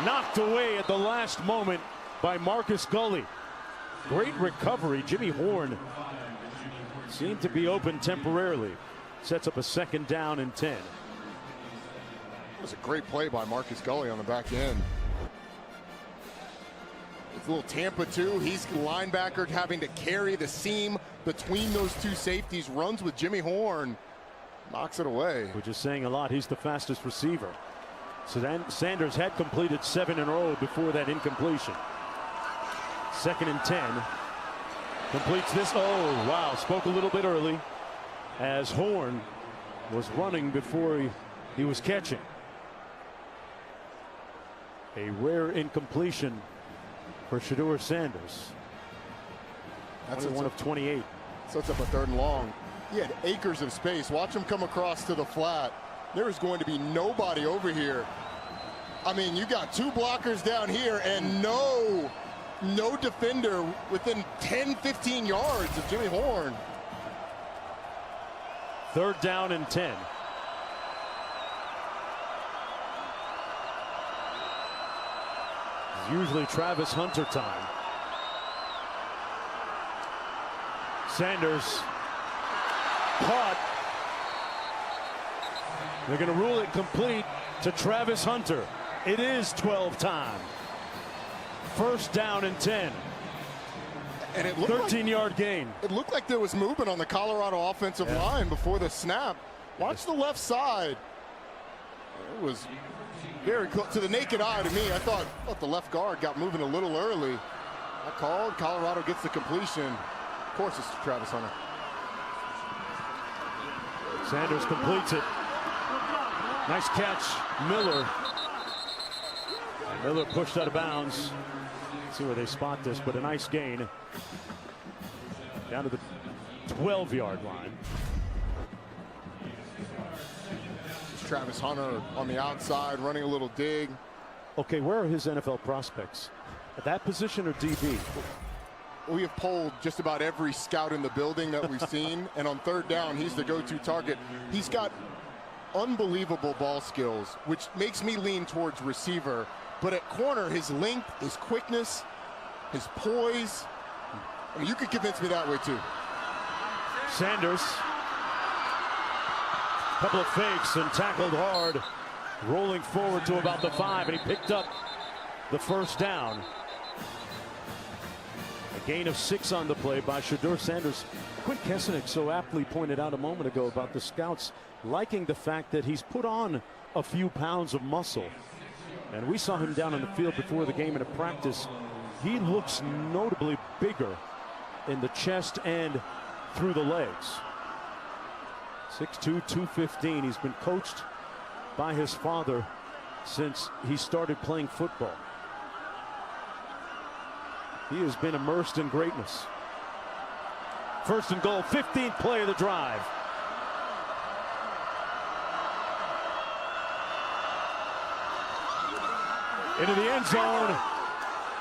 Knocked away at the last moment by Marcus Gully. Great recovery. Jimmy Horn seemed to be open temporarily. Sets up a 2nd down and 10. It was a great play by Marcus Gully on the back end. It's a little Tampa too. He's linebacker having to carry the seam between those two safeties. Runs with Jimmy Horn. Knocks it away. Which is saying a lot. He's the fastest receiver. So then Sanders had completed 7 in a row before that incompletion. 2nd and 10. Completes this. Oh, wow. Spoke a little bit early as Horn was running before he was catching. A rare incompletion for Shedeur Sanders. That's one of 28. Sets up a 3rd and long. He had acres of space. Watch him come across to the flat. There is going to be nobody over here. I mean, you got 2 blockers down here and no defender within 10, 15 yards of Jimmy Horn. 3rd down and 10. It's usually Travis Hunter time. Sanders caught. They're going to rule it complete to Travis Hunter. It is 12 time. 1st down and 10. And it looked 13-yard gain. It looked like there was movement on the Colorado offensive line before the snap. Watch the left side. It was very close to the naked eye to me. I thought the left guard got moving a little early. I called. Colorado gets the completion. Of course, it's Travis Hunter. Sanders completes it. Nice catch, Miller. Miller pushed out of bounds. Let's see where they spot this, but a nice gain. Down to the 12-yard line. It's Travis Hunter on the outside, running a little dig. Okay, where are his NFL prospects? At that position or DB? we have polled just about every scout in the building that we've seen, and on third down, he's the go-to target. He's got unbelievable ball skills, which makes me lean towards receiver. But at corner, his length, his quickness, his poise, I mean, you could convince me that way too. Sanders, couple of fakes and tackled hard, rolling forward to about the 5, and he picked up the first down. A gain of 6 on the play by Shedeur Sanders. Quint Kessenich so aptly pointed out a moment ago about the scouts liking the fact that he's put on a few pounds of muscle. And we saw him down on the field before the game in a practice. He looks notably bigger in the chest and through the legs. 6'2", 215. He's been coached by his father since he started playing football. He has been immersed in greatness. First and goal, 15th play of the drive. Into the end zone.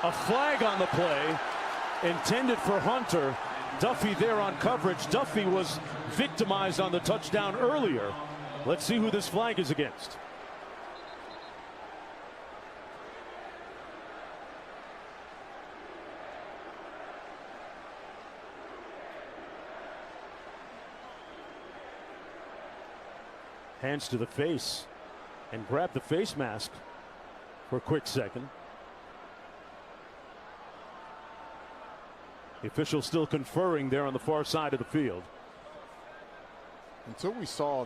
A flag on the play, intended for Hunter. Duffy there on coverage. Duffy was victimized on the touchdown earlier. Let's see who this flag is against. Hands to the face and grab the face mask for a quick second. The official still conferring there on the far side of the field. Until we saw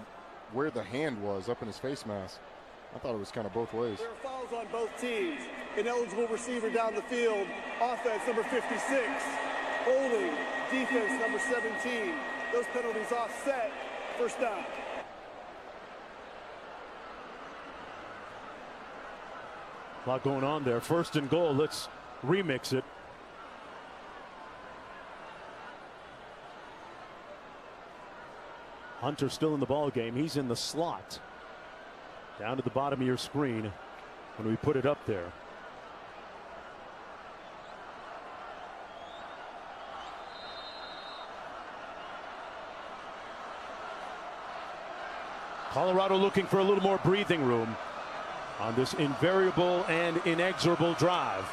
where the hand was up in his face mask, I thought it was kind of both ways. There are fouls on both teams. Ineligible receiver down the field. Offense number 56. Holding. Defense number 17. Those penalties offset. First down. A lot going on there. First and goal. Let's remix it. Hunter still in the ball game. He's in the slot. Down at the bottom of your screen when we put it up there. Colorado looking for a little more breathing room on this invariable and inexorable drive.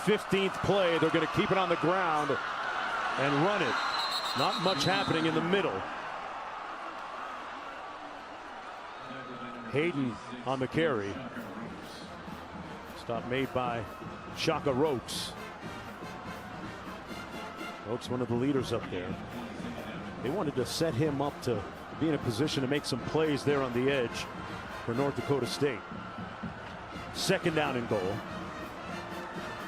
15th play. They're going to keep it on the ground and run it. Not much happening in the middle. Hayden on the carry. Stop made by Shaka Rokes. Rokes, one of the leaders up there. They wanted to set him up to be in a position to make some plays there on the edge for North Dakota State. Second down and goal.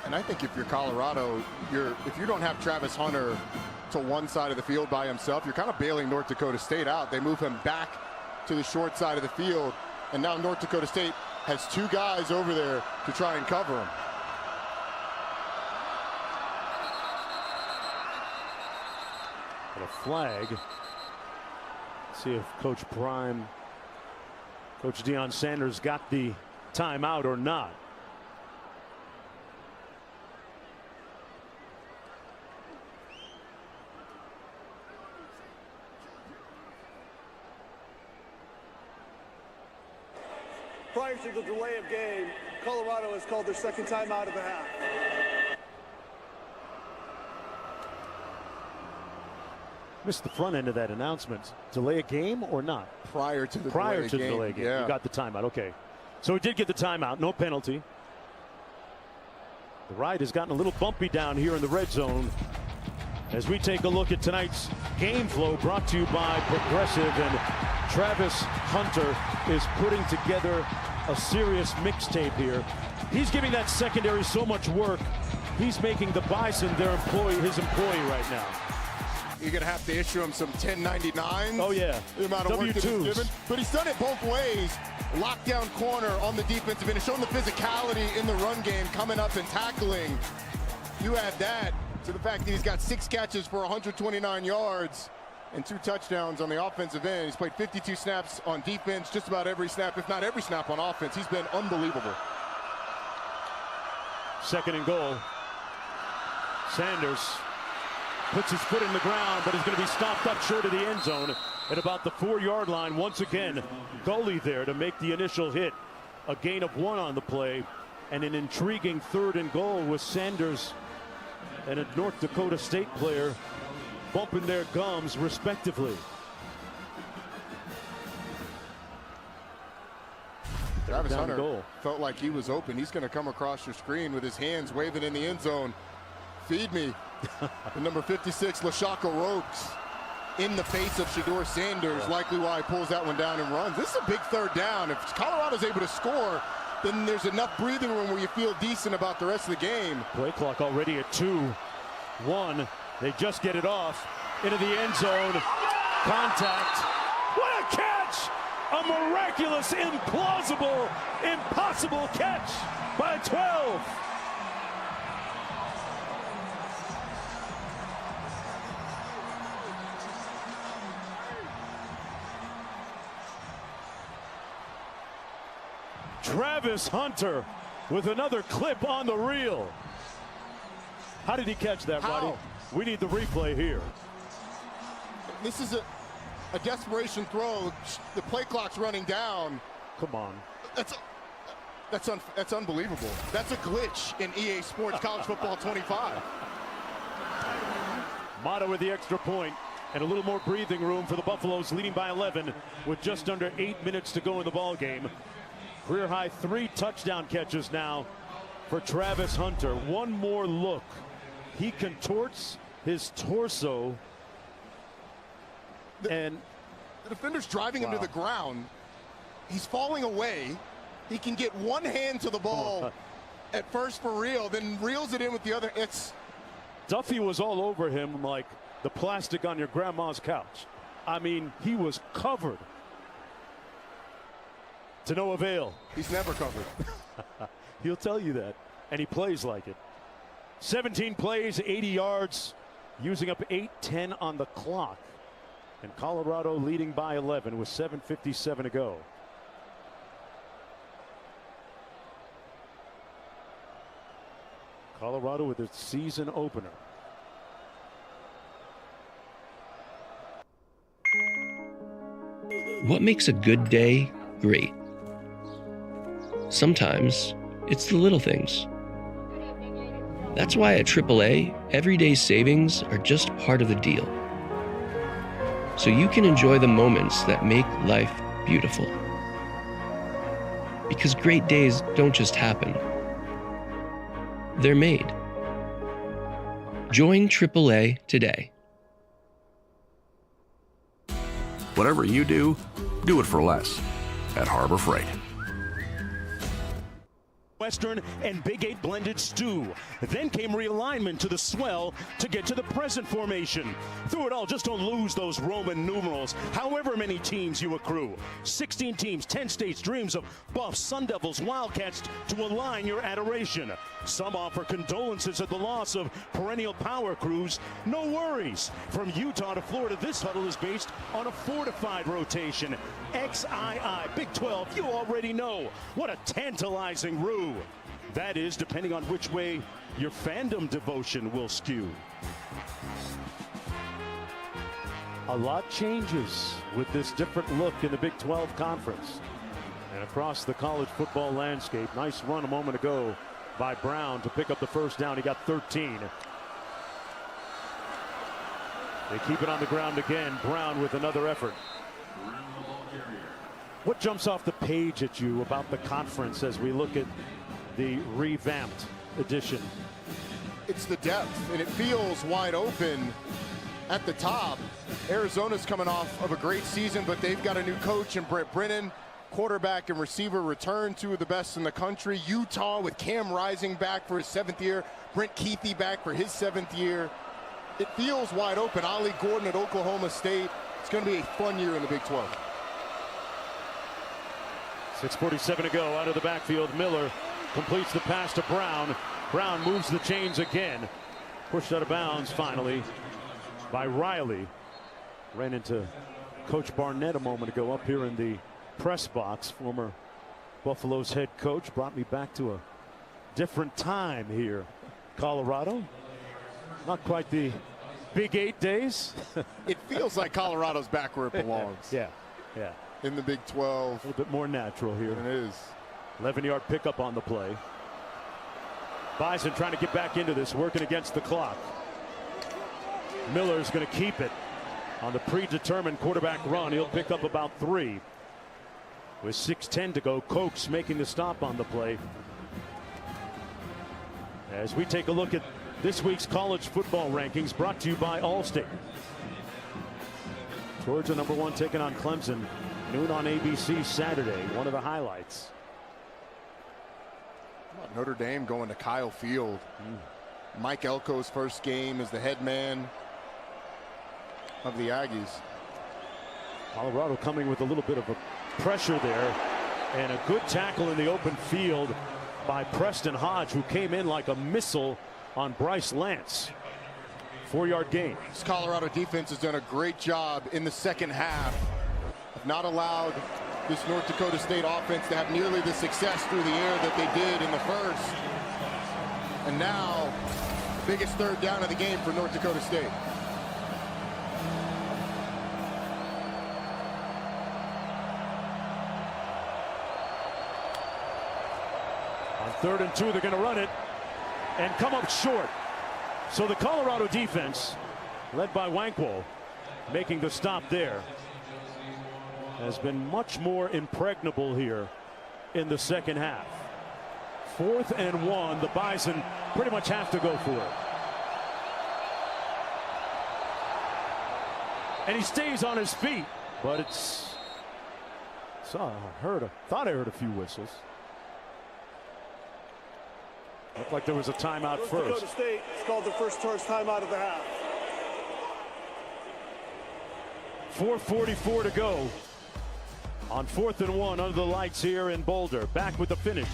And I think if you're Colorado, if you don't have Travis Hunter to one side of the field by himself, you're kind of bailing North Dakota State out. They move him back to the short side of the field, and now North Dakota State has 2 guys over there to try and cover him. And a flag. Let's see if Coach Prime, Coach Deion Sanders got the timeout or not. Prior to the delay of game, Colorado has called their second timeout of the half. Missed the front end of that announcement. Delay a game or not? Prior to the delay game. Yeah. You got the timeout. Okay. So we did get the timeout. No penalty. The ride has gotten a little bumpy down here in the red zone as we take a look at tonight's game flow, brought to you by Progressive. And Travis Hunter is putting together a serious mixtape here. He's giving that secondary so much work. He's making the Bison his employee right now. You're going to have to issue him some 1099s. Oh, yeah. The amount of work that he's given. But he's done it both ways. Lockdown corner on the defensive end. He's shown the physicality in the run game, coming up and tackling. You add that to the fact that he's got 6 catches for 129 yards and 2 touchdowns on the offensive end. He's played 52 snaps on defense, just about every snap, if not every snap on offense. He's been unbelievable. Second and goal. Sanders puts his foot in the ground, but is going to be stopped up short of the end zone at about the 4-yard line. Once again, Gully there to make the initial hit. A gain of 1 on the play, and an intriguing 3rd and goal with Sanders and a North Dakota State player bumping their gums respectively. Travis Hunter felt like he was open. He's going to come across your screen with his hands waving in the end zone. Feed me. The number 56, LaShaka Rogues, in the face of Shedeur Sanders, likely why he pulls that one down and runs. This is a big 3rd down. If Colorado's able to score, then there's enough breathing room where you feel decent about the rest of the game. Play clock already at 2-1. They just get it off into the end zone. Contact. What a catch! A miraculous, implausible, impossible catch by 12. Travis Hunter with another clip on the reel. How did he catch that, Roddy? We need the replay here. This is a desperation throw. The play clock's running down. Come on. That's unbelievable. That's a glitch in EA Sports College Football 25. Mata with the extra point and a little more breathing room for the Buffaloes, leading by 11 with just under 8 minutes to go in the ball game. Career high 3 touchdown catches now for Travis Hunter. One more look. He contorts his torso. And the defender's driving him to the ground. He's falling away. He can get one hand to the ball at first for real, then reels it in with the other. Duffy was all over him like the plastic on your grandma's couch. I mean, he was covered. To no avail. He's never covered. He'll tell you that. And he plays like it. 17 plays, 80 yards, using up 8:10 on the clock. And Colorado leading by 11 with 7:57 to go. Colorado with its season opener. What makes a good day great? Sometimes it's the little things. That's why at AAA, everyday savings are just part of the deal. So you can enjoy the moments that make life beautiful. Because great days don't just happen. They're made. Join AAA today. Whatever you do it for less at Harbor Freight. Western and Big 8 blended stew. Then came realignment to the swell to get to the present formation. Through it all, just don't lose those Roman numerals, however many teams you accrue. 16 teams, 10 states, dreams of Buffs, Sun Devils, Wildcats to align your adoration. Some offer condolences at the loss of perennial power crews. No worries. From Utah to Florida, this huddle is based on a fortified rotation. XII, Big 12, you already know. What a tantalizing ruse. That is, depending on which way your fandom devotion will skew. A lot changes with this different look in the Big 12 Conference. And across the college football landscape, nice run a moment ago by Brown to pick up the first down. He got 13. They keep it on the ground again. Brown with another effort. What jumps off the page at you about the conference as we look at the revamped edition? It's the depth, and it feels wide open at the top. Arizona's coming off of a great season, but they've got a new coach in Brent Brennan. Quarterback and receiver return, 2 of the best in the country. Utah with Cam Rising back for his 7th year. Brent Keithy back for his 7th year. It feels wide open. Ollie Gordon at Oklahoma State. It's going to be a fun year in the Big 12. 6:47 to go. Out of the backfield, Miller completes the pass to Brown. Brown moves the chains again. Pushed out of bounds finally by Riley. Ran into Coach Barnett a moment ago up here in the press box. Former Buffalo's head coach. Brought me back to a different time here. Colorado, not quite the Big 8 days. It feels like Colorado's back where it belongs. Yeah. In the Big 12. A little bit more natural here. It is. 11-yard pickup on the play. Bison trying to get back into this, working against the clock. Miller's going to keep it on the predetermined quarterback run. He'll pick up about 3. With 6:10 to go, Kochs making the stop on the play. As we take a look at this week's college football rankings, brought to you by Allstate. Georgia #1 taking on Clemson, noon on ABC Saturday. One of the highlights. Notre Dame going to Kyle Field. Mike Elko's first game as the head man of the Aggies. Colorado coming with a little bit of a pressure there, and a good tackle in the open field by Preston Hodge, who came in like a missile on Bryce Lance. 4-yard gain. This Colorado defense has done a great job in the second half of not allowed this North Dakota State offense to have nearly the success through the air that they did in the first. And now, biggest third down of the game for North Dakota State. On 3rd and 2, they're going to run it and come up short. So the Colorado defense, led by Wankwell, making the stop there, has been much more impregnable here in the second half. 4th and 1, the Bison pretty much have to go for it. And he stays on his feet, but thought I heard a few whistles. Looked like there was a timeout North first. Dakota State has called the first charge timeout of the half. 4:44 to go on 4th and 1 under the lights here in Boulder. Back with the finish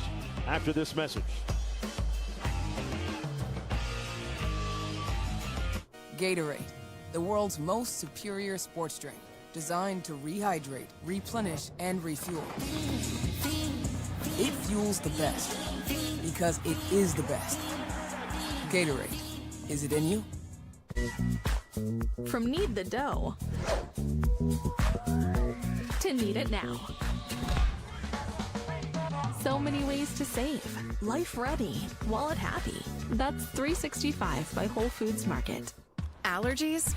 after this message. Gatorade, the world's most superior sports drink, designed to rehydrate, replenish, and refuel. It fuels the best, because it is the best. Gatorade, is it in you? From knead the dough to knead it now. So many ways to save. Life ready, wallet happy. That's 365 by Whole Foods Market. Allergies?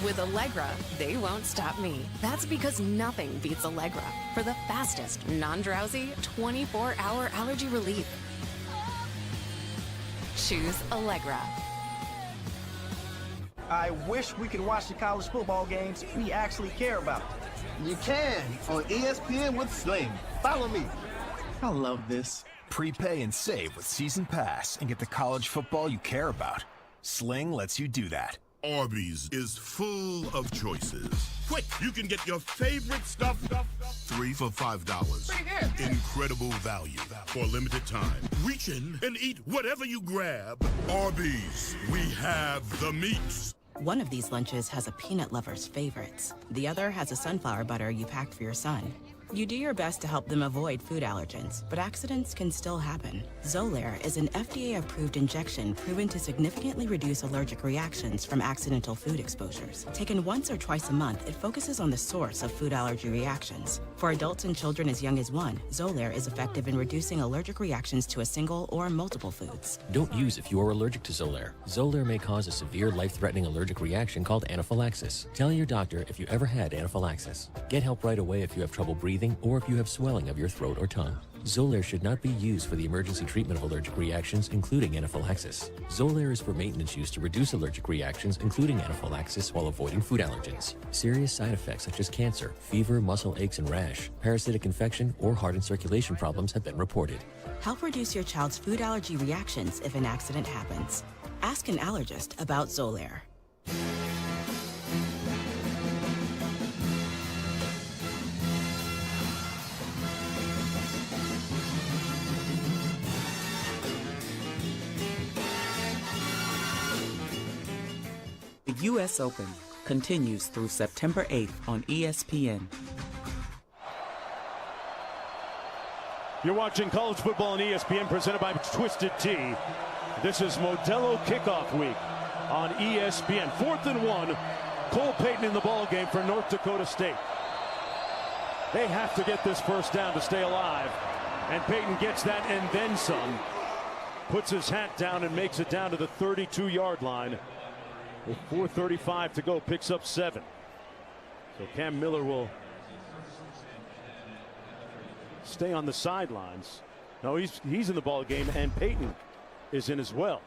With Allegra, they won't stop me. That's because nothing beats Allegra for the fastest, non-drowsy, 24-hour allergy relief. Choose Allegra. I wish we could watch the college football games we actually care about. You can on ESPN with Sling. Follow me. I love this. Prepay and save with Season Pass and get the college football you care about. Sling lets you do that. Arby's is full of choices. Quick, you can get your favorite stuff 3 for $5. Incredible value for a limited time. Reach in and eat whatever you grab. Arby's, we have the meats. One of these lunches has a peanut lover's favorites. The other has a sunflower butter you packed for your son. You do your best to help them avoid food allergens, but accidents can still happen. Xolair is an FDA-approved injection proven to significantly reduce allergic reactions from accidental food exposures. Taken once or twice a month, it focuses on the source of food allergy reactions. For adults and children as young as 1, Xolair is effective in reducing allergic reactions to a single or multiple foods. Don't use if you are allergic to Xolair. Xolair may cause a severe life-threatening allergic reaction called anaphylaxis. Tell your doctor if you ever had anaphylaxis. Get help right away if you have trouble breathing or if you have swelling of your throat or tongue. Xolair should not be used for the emergency treatment of allergic reactions, including anaphylaxis. Xolair is for maintenance use to reduce allergic reactions, including anaphylaxis, while avoiding food allergens. Serious side effects such as cancer, fever, muscle aches and rash, parasitic infection, or heart and circulation problems have been reported. Help reduce your child's food allergy reactions if an accident happens. Ask an allergist about Xolair. The U.S. Open continues through September 8th on ESPN. You're watching college football on ESPN presented by Twisted Tea. This is Modelo Kickoff Week. on ESPN. 4th and 1. Cole Payton in the ball game for North Dakota State. They have to get this first down to stay alive. And Payton gets that and then some. Puts his hat down and makes it down to the 32-yard line. With 4:35 to go, picks up 7. So Cam Miller will stay on the sidelines. No, he's in the ball game, and Payton is in as well.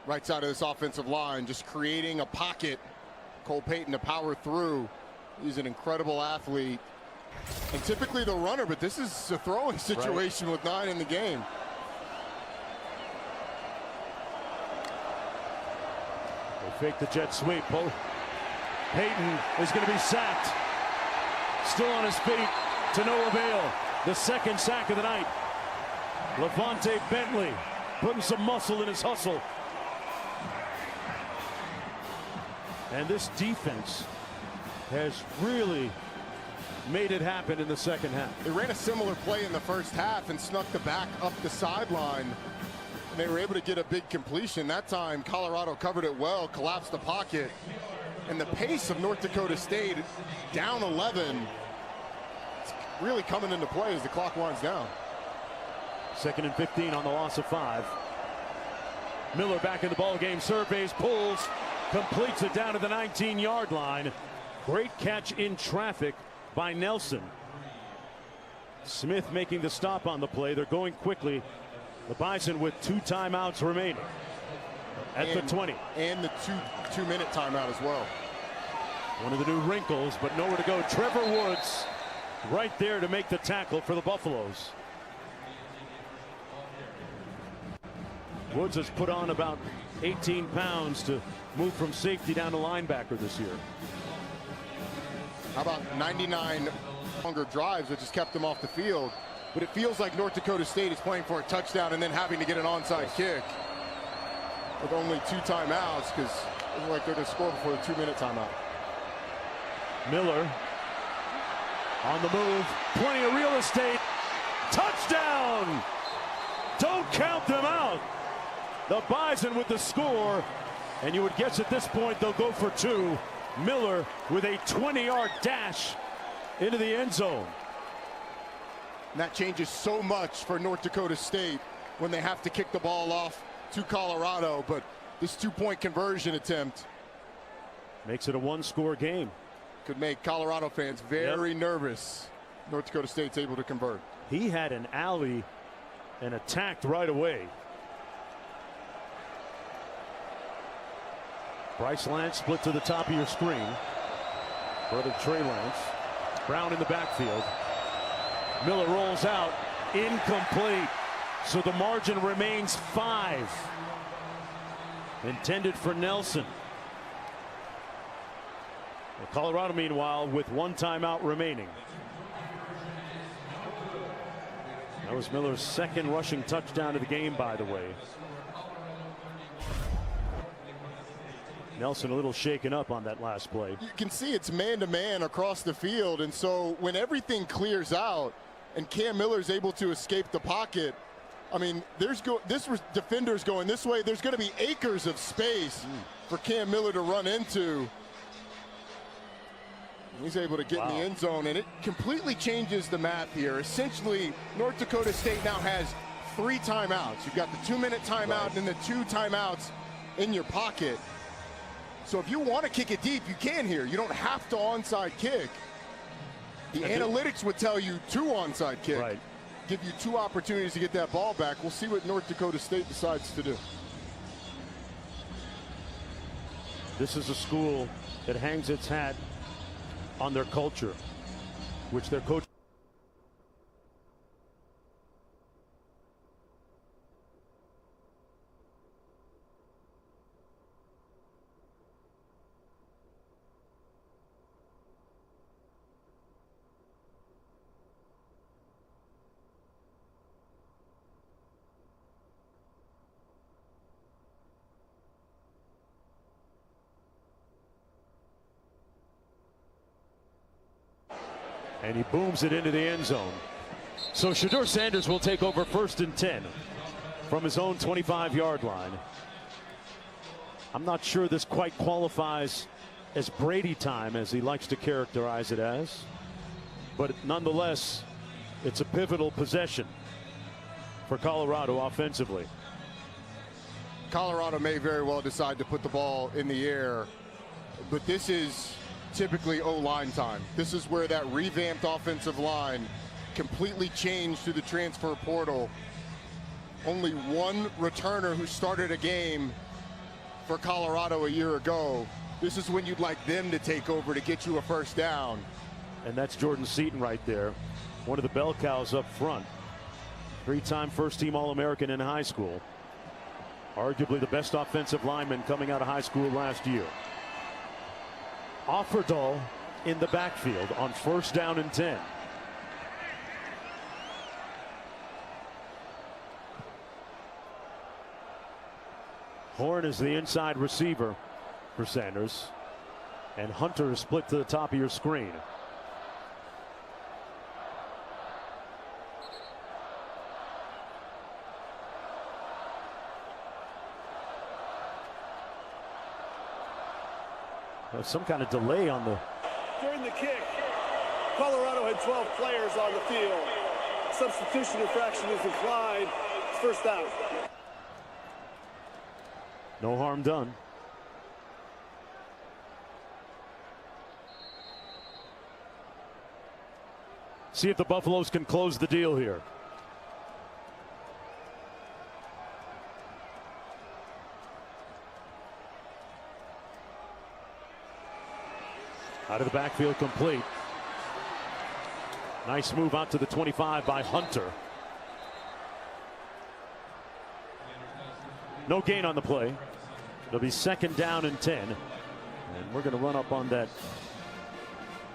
Right side of this offensive line, just creating a pocket. Cole Payton to power through. He's an incredible athlete. And typically the runner, but this is a throwing situation with 9 in the game. They fake the jet sweep. Payton is going to be sacked. Still on his feet to no avail. The second sack of the night. Levante Bentley putting some muscle in his hustle. And this defense has really made it happen in the second half. They ran a similar play in the first half and snuck the back up the sideline. And they were able to get a big completion. That time, Colorado covered it well, collapsed the pocket. And the pace of North Dakota State, down 11, it's really coming into play as the clock winds down. 2nd and 15 on the loss of 5. Miller back in the ball game, surveys, pulls, completes it down to the 19-yard line. Great catch in traffic by Nelson. Smith making the stop on the play. They're going quickly. The Bison with 2 timeouts remaining at the 20. And the two-minute timeout as well. One of the new wrinkles, but nowhere to go. Trevor Woods right there to make the tackle for the Buffaloes. Woods has put on about 18 pounds to move from safety down to linebacker this year. How about 99 longer drives that just kept them off the field? But it feels like North Dakota State is playing for a touchdown and then having to get an onside kick with only 2 timeouts, because it looks like they're going to score before the 2-minute timeout. Miller on the move, plenty of real estate, touchdown! Don't count them out. The Bison with the score, and you would guess at this point they'll go for 2. Miller with a 20-yard dash into the end zone. And that changes so much for North Dakota State when they have to kick the ball off to Colorado, but this 2-point conversion attempt makes it a 1-score game. Could make Colorado fans very nervous. North Dakota State's able to convert. He had an alley and attacked right away. Bryce Lance split to the top of your screen. Brother Trey Lance. Brown in the backfield. Miller rolls out, incomplete. So the margin remains 5. Intended for Nelson. Well, Colorado, meanwhile, with 1 timeout remaining. That was Miller's 2nd rushing touchdown of the game, by the way. Nelson a little shaken up on that last play. You can see it's man-to-man across the field, and so when everything clears out and Cam Miller's able to escape the pocket, I mean, this defender's going this way. There's going to be acres of space for Cam Miller to run into. He's able to get in the end zone, and it completely changes the math here. Essentially, North Dakota State now has 3 timeouts. You've got the 2-minute timeout and then the 2 timeouts in your pocket. So if you want to kick it deep, you can here. You don't have to onside kick. The analytics would tell you 2 onside kick. Right. Give you 2 opportunities to get that ball back. We'll see what North Dakota State decides to do. This is a school that hangs its hat on their culture, which their coach. And he booms it into the end zone. So Shedeur Sanders will take over 1st and 10 from his own 25-yard line. I'm not sure this quite qualifies as Brady time, as he likes to characterize it as. But nonetheless, it's a pivotal possession for Colorado offensively. Colorado may very well decide to put the ball in the air, but this is typically O-line time. This is where that revamped offensive line completely changed through the transfer portal. Only one returner who started a game for Colorado a year ago. This is when you'd like them to take over to get you a first down. And that's Jordan Seaton right there, one of the bell cows up front. 3-time first-team All-American in high school. Arguably the best offensive lineman coming out of high school last year. Offerdahl in the backfield on 1st down and 10. Horn is the inside receiver for Sanders. And Hunter is split to the top of your screen. Some kind of delay on the... During the kick, Colorado had 12 players on the field. Substitution infraction is applied. It's first down. No harm done. See if the Buffaloes can close the deal here. Out of the backfield, complete. Nice move out to the 25 by Hunter. No gain on the play. It'll be 2nd down and 10. And we're going to run up on that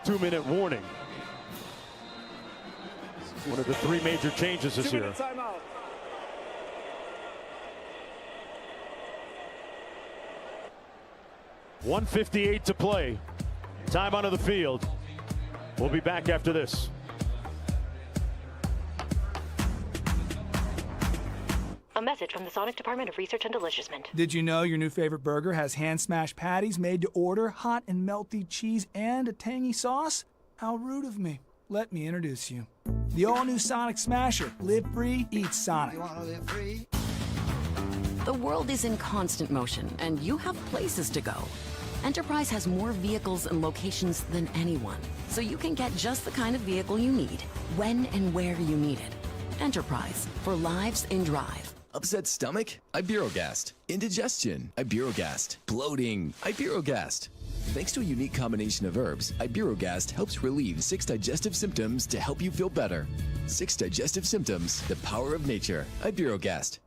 2-minute warning. One of the 3 major changes this year. Timeout. .158 to play. Time onto the field. We'll be back after this. A message from the Sonic Department of Research and Deliciousment. Did you know your new favorite burger has hand-smashed patties made to order, hot and melty cheese, and a tangy sauce? How rude of me. Let me introduce you. The all-new Sonic Smasher. Live free, eat Sonic. You wanna live free? The world is in constant motion, and you have places to go. Enterprise has more vehicles and locations than anyone, so you can get just the kind of vehicle you need, when and where you need it. Enterprise, for lives in drive. Upset stomach? Iberogast. Indigestion? Iberogast. Bloating? Iberogast. Thanks to a unique combination of herbs, Iberogast helps relieve 6 digestive symptoms to help you feel better. 6 digestive symptoms, the power of nature. Iberogast.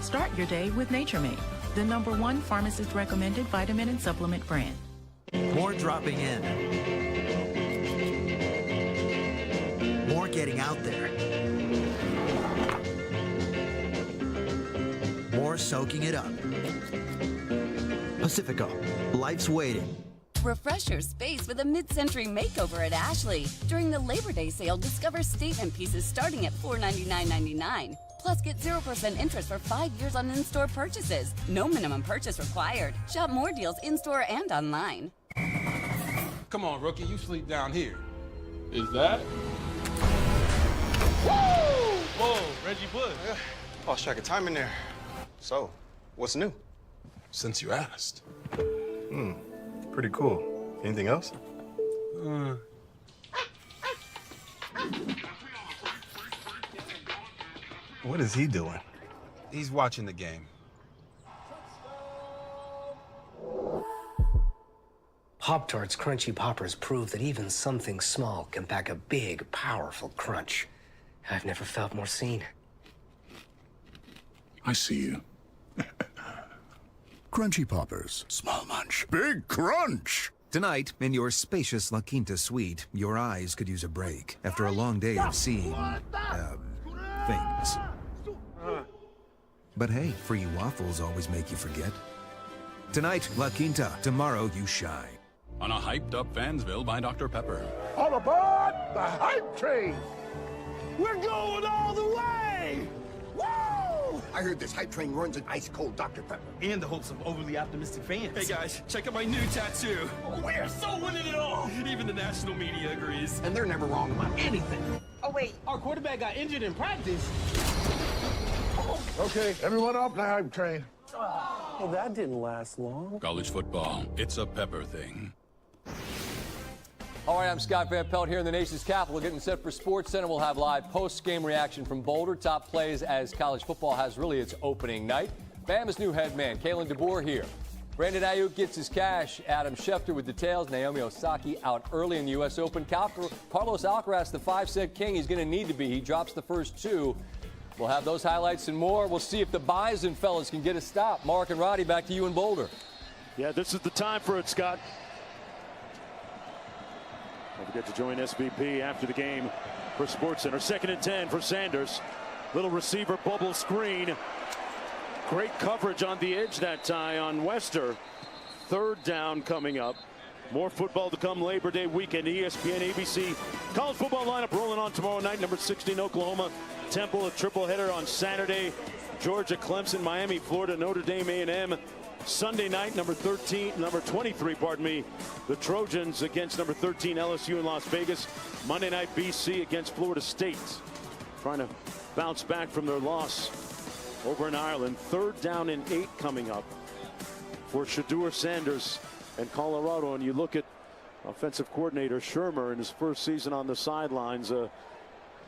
Start your day with Nature Made, the #1 pharmacist recommended vitamin and supplement brand. More dropping in. More getting out there. More soaking it up. Pacifico, life's waiting. Refresh your space with a mid-century makeover at Ashley. During the Labor Day sale, discover statement pieces starting at $499.99. Plus, get 0% interest for 5 years on in-store purchases. No minimum purchase required. Shop more deals in-store and online. Come on, rookie, you sleep down here. Is that? Woo! Whoa, Reggie Bush. Lost track of time in there. So, what's new? Since you asked. Pretty cool. Anything else? What is he doing? He's watching the game. Pop-Tarts Crunchy Poppers prove that even something small can pack a big, powerful crunch. I've never felt more seen. I see you. Crunchy Poppers. Small munch. Big crunch. Tonight, in your spacious La Quinta suite, your eyes could use a break after a long day of seeing, things. But hey, free waffles always make you forget. Tonight, La Quinta. Tomorrow, you shine. on a hyped-up Fansville by Dr. Pepper. All aboard the hype train! We're going all the way! Woo! I heard this hype train runs an ice-cold Dr. Pepper. And the hopes of overly optimistic fans. Hey guys, check out my new tattoo. We're so winning it all! Even the national media agrees. And they're never wrong about anything. Oh wait, our quarterback got injured in practice. Okay, everyone off the hype train. Well, that didn't last long. College football, it's a Pepper thing. All right, I'm Scott Van Pelt here in the nation's capital, getting set for Sports Center. We'll have live post-game reaction from Boulder. Top plays as college football has really its opening night. Bama's new head man, Kalen DeBoer here. Brandon Ayuk gets his cash. Adam Schefter with details. Naomi Osaka out early in the U.S. Open. Carlos Alcaraz, the 5-set king, he's going to need to be. He drops the first two. We'll have those highlights and more. We'll see if the Bison fellas can get a stop. Mark and Roddy, back to you in Boulder. Yeah, this is the time for it, Scott. Don't forget to join SVP after the game for SportsCenter. 2nd and 10 for Sanders. Little receiver bubble screen. Great coverage on the edge that time on Wester. 3rd down coming up. More football to come Labor Day weekend. ESPN, ABC. College football lineup rolling on tomorrow night. Number 16, Oklahoma. Temple, a triple header on Saturday. Georgia, Clemson, Miami, Florida, Notre Dame, A&M. Sunday night, number 23, the Trojans against number 13, LSU in Las Vegas. Monday night, BC against Florida State. Trying to bounce back from their loss over in Ireland. 3rd down and 8 coming up for Shedeur Sanders and Colorado. And you look at offensive coordinator Shermer in his first season on the sidelines.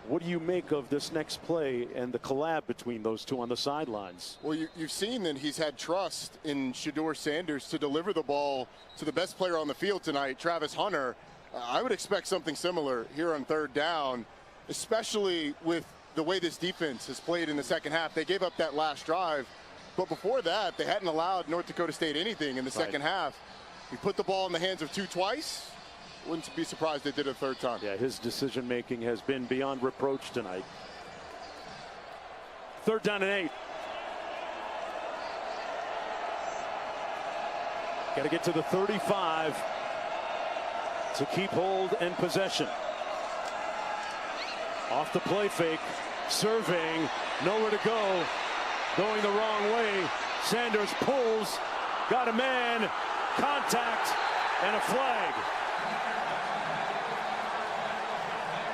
What do you make of this next play and the collab between those two on the sidelines? Well, you've seen that he's had trust in Shedeur Sanders to deliver the ball to the best player on the field tonight, Travis Hunter. I would expect something similar here on 3rd down, especially with the way this defense has played in the second half. They gave up that last drive, but before that, they hadn't allowed North Dakota State anything in the second half. We put the ball in the hands of 2 twice. Wouldn't be surprised they did it a 3rd time. Yeah, his decision making has been beyond reproach tonight. 3rd down and 8. Got to get to the 35 to keep hold and possession. Off the play fake, surveying, nowhere to go, going the wrong way. Sanders pulls, got a man, contact, and a flag.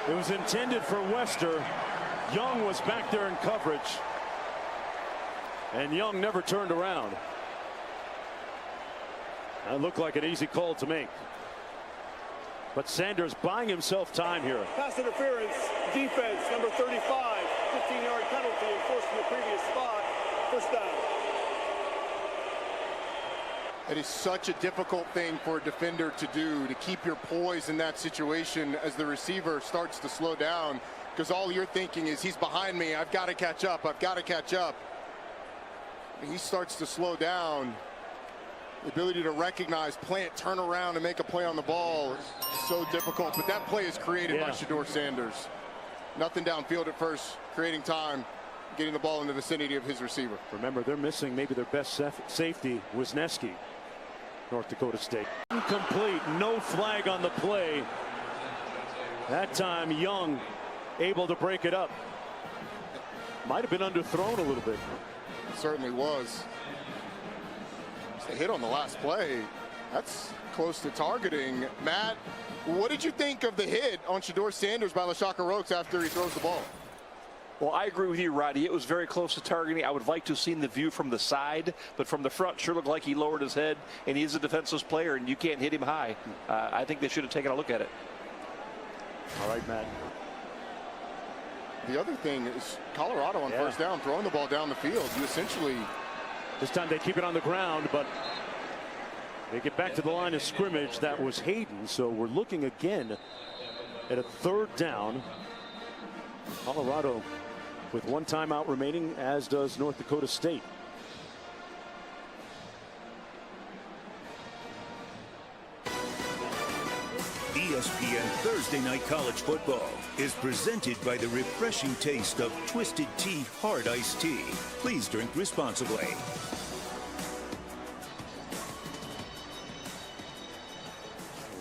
It was intended for Wester. Young was back there in coverage. And Young never turned around. That looked like an easy call to make. But Sanders buying himself time here. Pass interference, defense, number 35, 15-yard penalty enforced from the previous spot. 1st down. It is such a difficult thing for a defender to do, to keep your poise in that situation as the receiver starts to slow down, because all you're thinking is, he's behind me, I've got to catch up, I've got to catch up. He starts to slow down. The ability to recognize, plant, turn around, and make a play on the ball is so difficult, but that play is created by Shedeur Sanders. Nothing downfield at first, creating time, getting the ball in the vicinity of his receiver. Remember, they're missing maybe their best safety, Wisniewski. North Dakota State. Incomplete, no flag on the play. That time Young able to break it up. Might have been underthrown a little bit. It certainly was. It's a hit on the last play. That's close to targeting. Matt, what did you think of the hit on Shedeur Sanders by LaShaka Rokes after he throws the ball? Well, I agree with you, Roddy. It was very close to targeting. I would like to have seen the view from the side, but from the front, sure looked like he lowered his head, and he is a defenseless player, and you can't hit him high. I think they should have taken a look at it. All right, Matt. The other thing is Colorado on 1st down, throwing the ball down the field. You essentially... This time they keep it on the ground, but they get back to the line of scrimmage. That was Hayden, so we're looking again at a 3rd down. Colorado with 1 timeout remaining, as does North Dakota State. ESPN Thursday Night College Football is presented by the refreshing taste of Twisted Tea Hard Iced Tea. Please drink responsibly.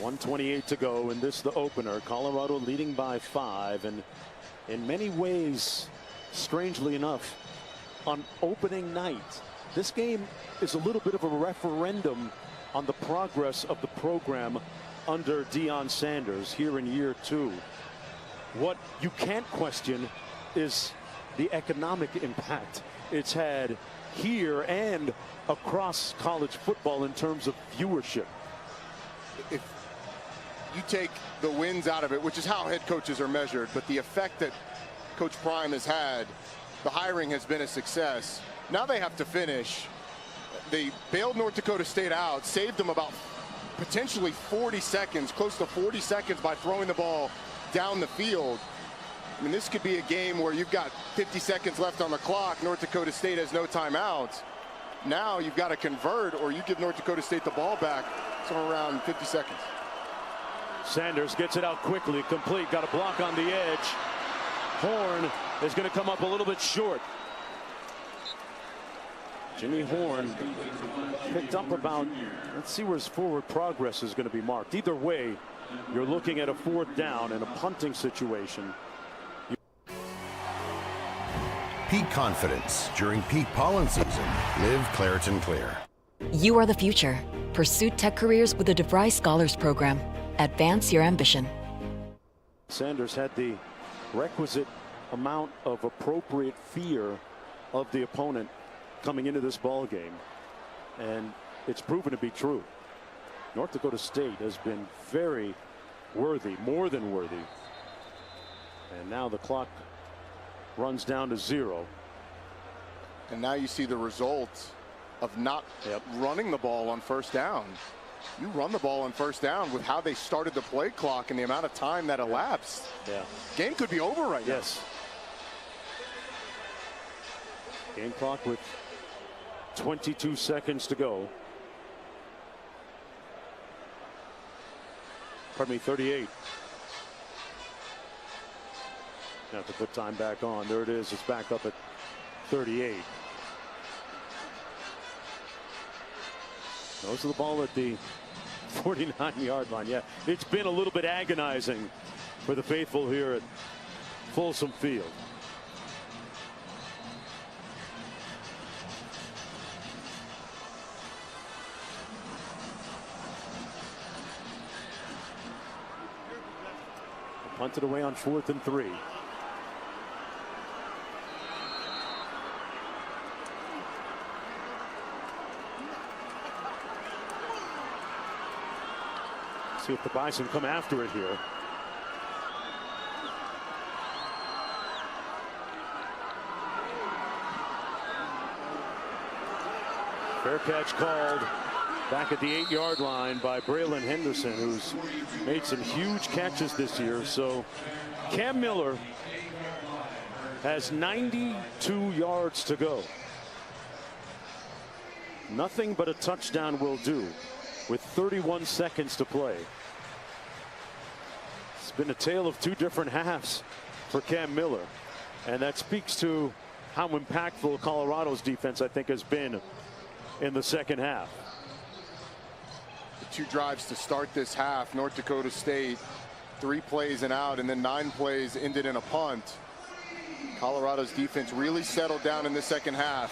1:28 to go in this, the opener. Colorado leading by 5, and in many ways, strangely enough, on opening night, this game is a little bit of a referendum on the progress of the program under Deion Sanders here in year 2. What you can't question is the economic impact it's had here and across college football in terms of viewership. If you take the wins out of it, which is how head coaches are measured, but the effect that Coach Prime has had, the hiring has been a success. Now they have to finish. They bailed North Dakota State out, saved them about potentially 40 seconds, close to 40 seconds by throwing the ball down the field. I mean, this could be a game where you've got 50 seconds left on the clock. North Dakota State has no timeouts. Now you've got to convert, or you give North Dakota State the ball back somewhere around 50 seconds. Sanders gets it out quickly, complete, got a block on the edge. Horn is going to come up a little bit short. Jimmy Horn picked up about, let's see where his forward progress is going to be marked. Either way, you're looking at a 4th down in a punting situation. Peak confidence during peak pollen season. Live Claritin Clear. You are the future. Pursue tech careers with the DeVry Scholars Program. Advance your ambition. Sanders had the requisite amount of appropriate fear of the opponent coming into this ball game, and it's proven to be true. North Dakota State has been very worthy, more than worthy, and now the clock runs down to 0. And now you see the result of not running the ball on 1st down. You run the ball on 1st down with how they started the play clock and the amount of time that elapsed. Yeah. Game could be over right now. Yes. Game clock with 22 seconds to go. Pardon me, 38. Have to put time back on. There it is. It's back up at 38. Those are the ball at the 49-yard line. Yeah, it's been a little bit agonizing for the faithful here at Folsom Field. Punted away on 4th and 3. See if the Bison come after it here. Fair catch called back at the 8-yard line by Braylon Henderson, who's made some huge catches this year. So Cam Miller has 92 yards to go. Nothing but a touchdown will do with 31 seconds to play. It's been a tale of 2 different halves for Cam Miller, and that speaks to how impactful Colorado's defense, I think, has been in the 2nd half. The 2 drives to start this half, North Dakota State, 3 plays and out, and then 9 plays ended in a punt. Colorado's defense really settled down in the 2nd half.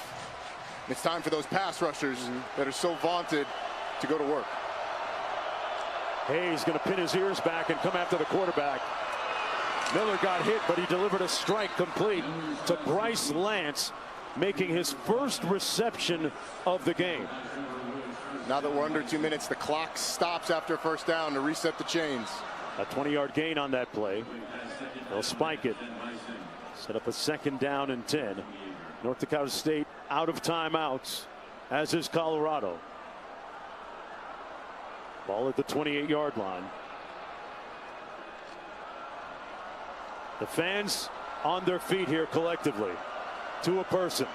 It's time for those pass rushers that are so vaunted to go to work. Hayes going to pin his ears back and come after the quarterback. Miller got hit, but he delivered a strike complete to Bryce Lance, making his first reception of the game. Now that we're under 2 minutes, the clock stops after 1st down to reset the chains. A 20-yard gain on that play. They'll spike it. Set up a 2nd down and 10. North Dakota State out of timeouts, as is Colorado. Ball at the 28-yard line. The fans on their feet here collectively, to a person.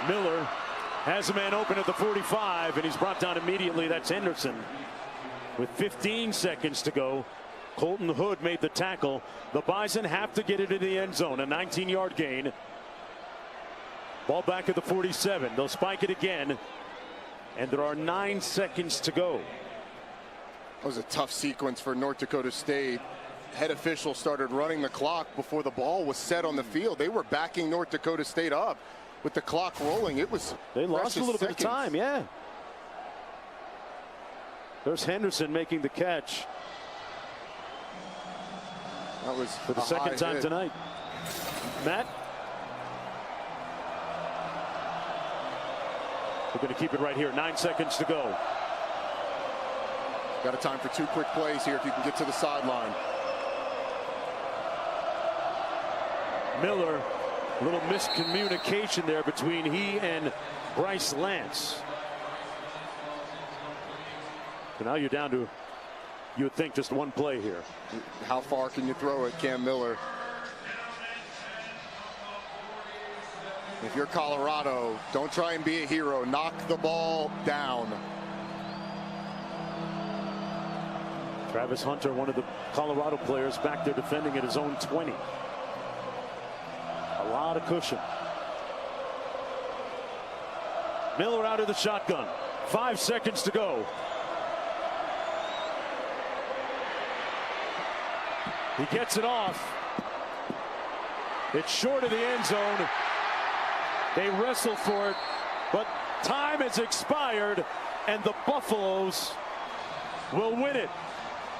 Miller has a man open at the 45, and he's brought down immediately. That's Henderson. With 15 seconds to go, Colton Hood made the tackle. The Bison have to get it in the end zone. A 19-yard gain. Ball back at the 47. They'll spike it again. And there are 9 seconds to go. That was a tough sequence for North Dakota State. Head officials started running the clock before the ball was set on the field. They were backing North Dakota State up with the clock rolling. It was They lost a little bit of time, yeah. There's Henderson making the catch. That was for the second time tonight. Matt? We're going to keep it right here. 9 seconds to go. Got a time for 2 quick plays here if you can get to the sideline. Miller, a little miscommunication there between he and Bryce Lance. So now you're down to, you would think, just 1 play here. How far can you throw it, Cam Miller? If you're Colorado, don't try and be a hero. Knock the ball down. Travis Hunter, one of the Colorado players, back there defending at his own 20. A lot of cushion. Miller out of the shotgun. 5 seconds to go. He gets it off. It's short of the end zone. They wrestle for it, but time has expired, and the Buffaloes will win it.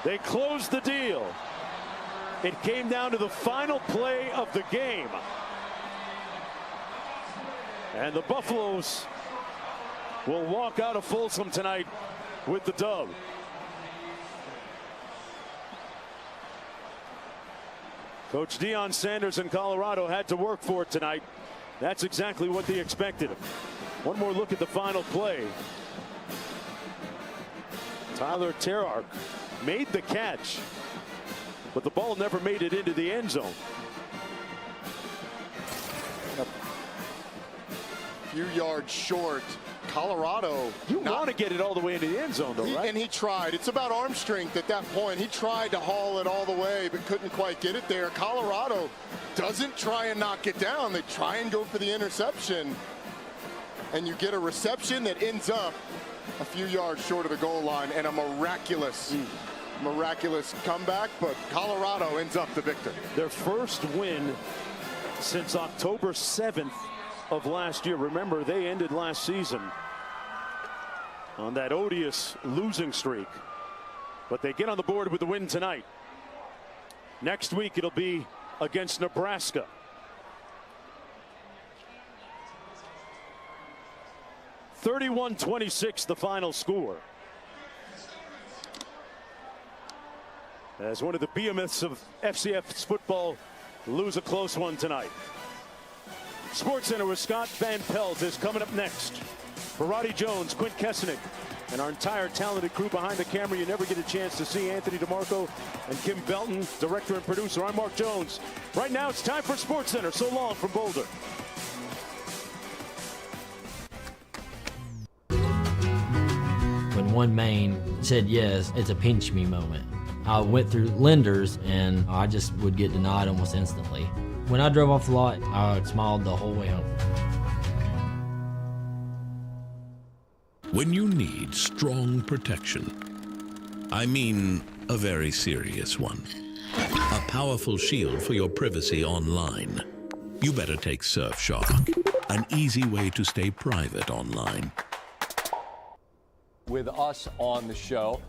They closed the deal. It came down to the final play of the game. And the Buffaloes will walk out of Folsom tonight with the dub. Coach Deion Sanders in Colorado had to work for it tonight. That's exactly what they expected. One more look at the final play. Tyler Terark made the catch, but the ball never made it into the end zone. A few yards short. Colorado. You want to get it all the way into the end zone, though, right? And he tried. It's about arm strength at that point. He tried to haul it all the way, but couldn't quite get it there. Colorado doesn't try and knock it down. They try and go for the interception. And you get a reception that ends up a few yards short of the goal line, and a miraculous comeback, but Colorado ends up the victor. Their first win since October 7th of last year. Remember, they ended last season on that odious losing streak, but they get on the board with the win tonight. Next week it'll be against Nebraska. (31-26) the final score, as one of the behemoths of FCS football lose a close one tonight. SportsCenter with Scott Van Pelt is coming up next. For Roddy Jones, Quint Kessenich, and our entire talented crew behind the camera, you never get a chance to see Anthony DeMarco and Kim Belton, director and producer. I'm Mark Jones. Right now it's time for SportsCenter. So long from Boulder. When One Main said yes, it's a pinch me moment. I went through lenders and I just would get denied almost instantly. When I drove off the lot, I smiled the whole way home. When you need strong protection, I mean a very serious one, a powerful shield for your privacy online, you better take Surfshark, an easy way to stay private online. With us on the show,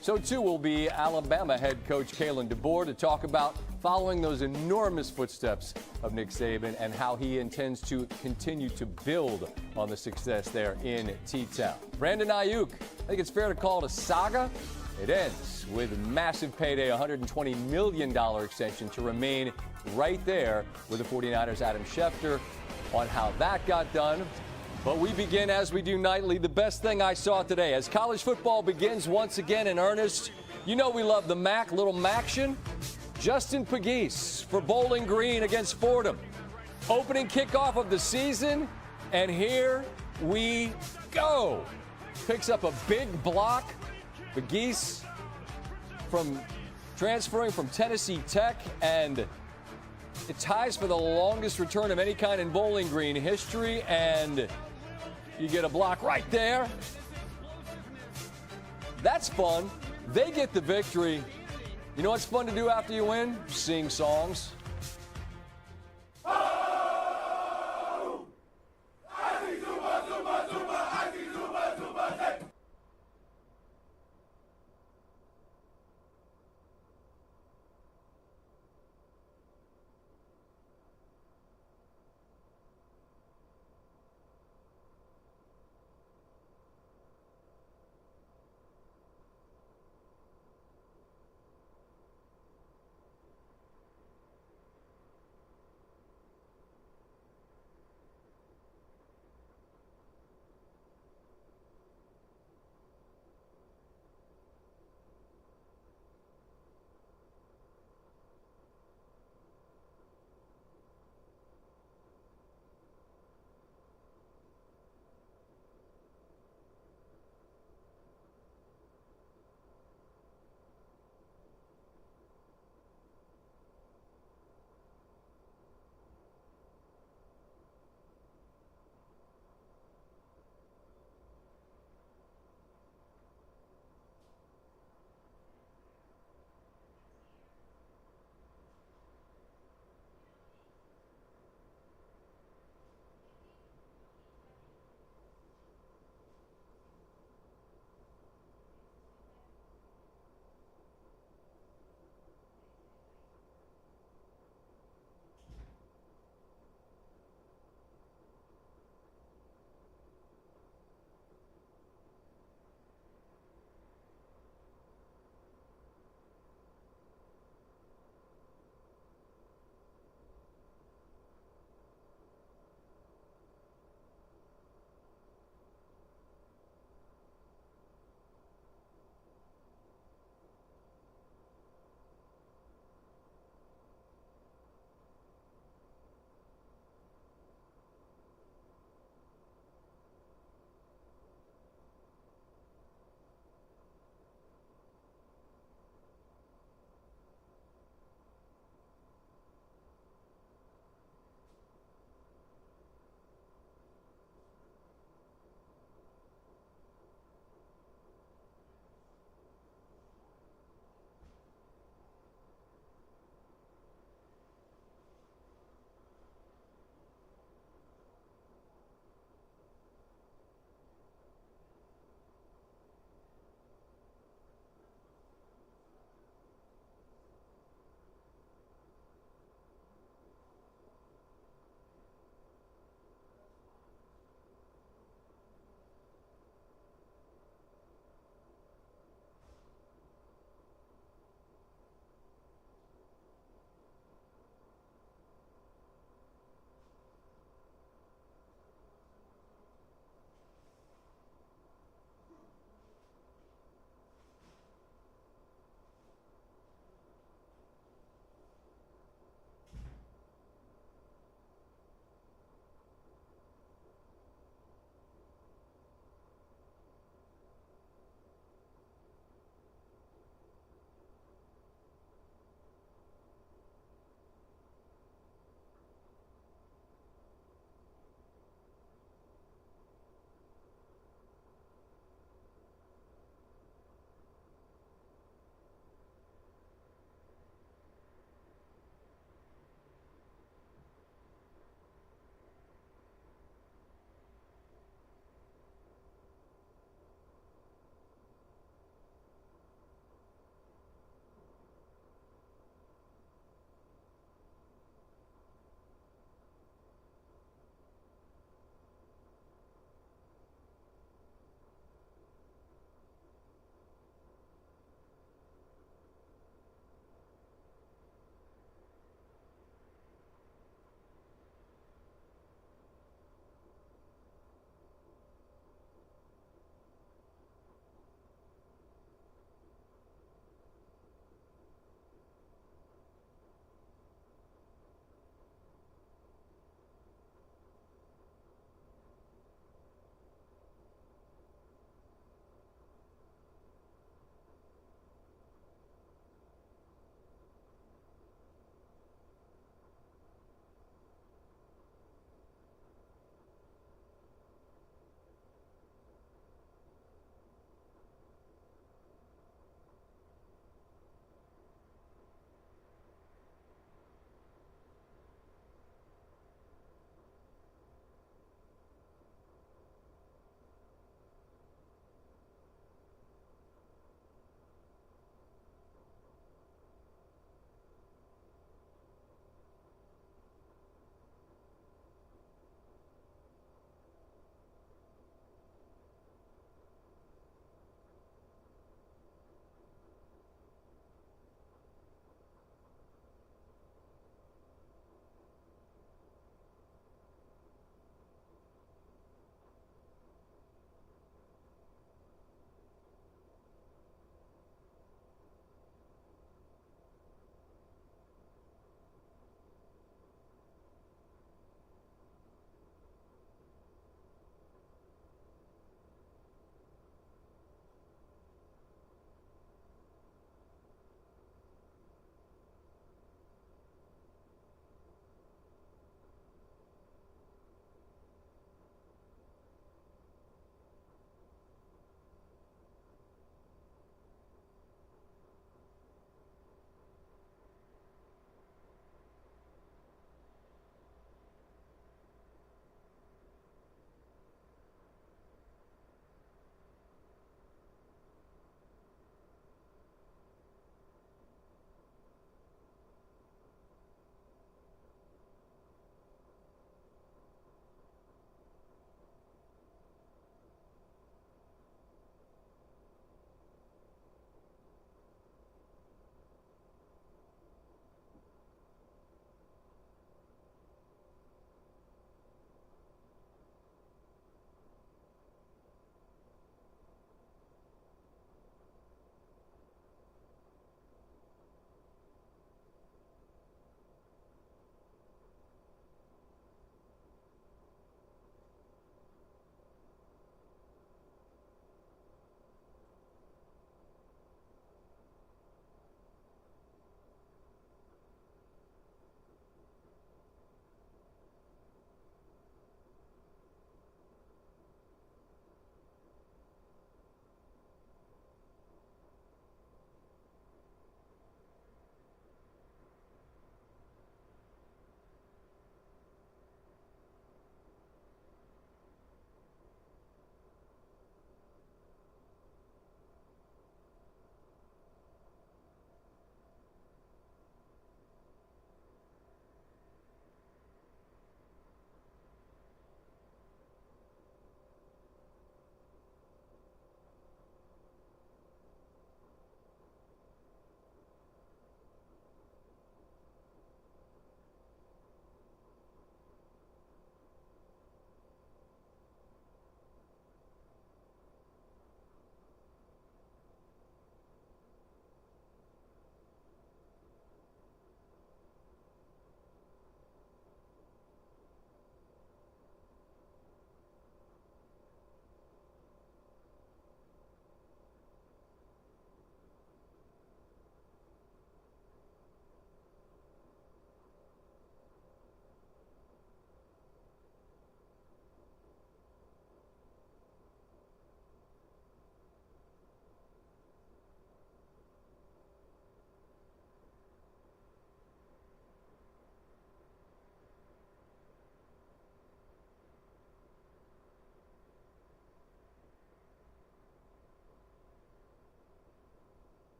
so too will be Alabama head coach Kalen DeBoer to talk about following those enormous footsteps of Nick Saban and how he intends to continue to build on the success there in T-Town. Brandon Ayuk, I think it's fair to call it a saga. It ends with a massive payday, $120 million extension to remain right there with the 49ers' Adam Schefter on how that got done. But we begin, as we do nightly, the best thing I saw today. As college football begins once again in earnest, you know we love the MAC, little MACtion. Justin Pegues for Bowling Green against Fordham. Opening kickoff of the season, and here we go. Picks up a big block. Pegues from transferring from Tennessee Tech, and It ties for the longest return of any kind in Bowling Green history, and you get a block right there. That's fun. They get the victory. You know what's fun to do after you win? Sing songs.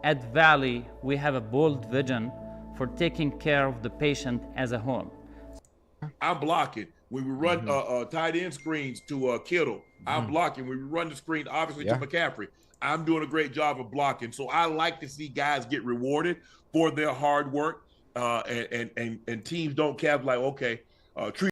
At Valley, we have a bold vision for taking care of the patient as a whole. I'm blocking. When we run tight end screens to Kittle, I'm blocking. When we run the screen, obviously, to McCaffrey, I'm doing a great job of blocking. So I like to see guys get rewarded for their hard work, and teams don't cap like, okay, treat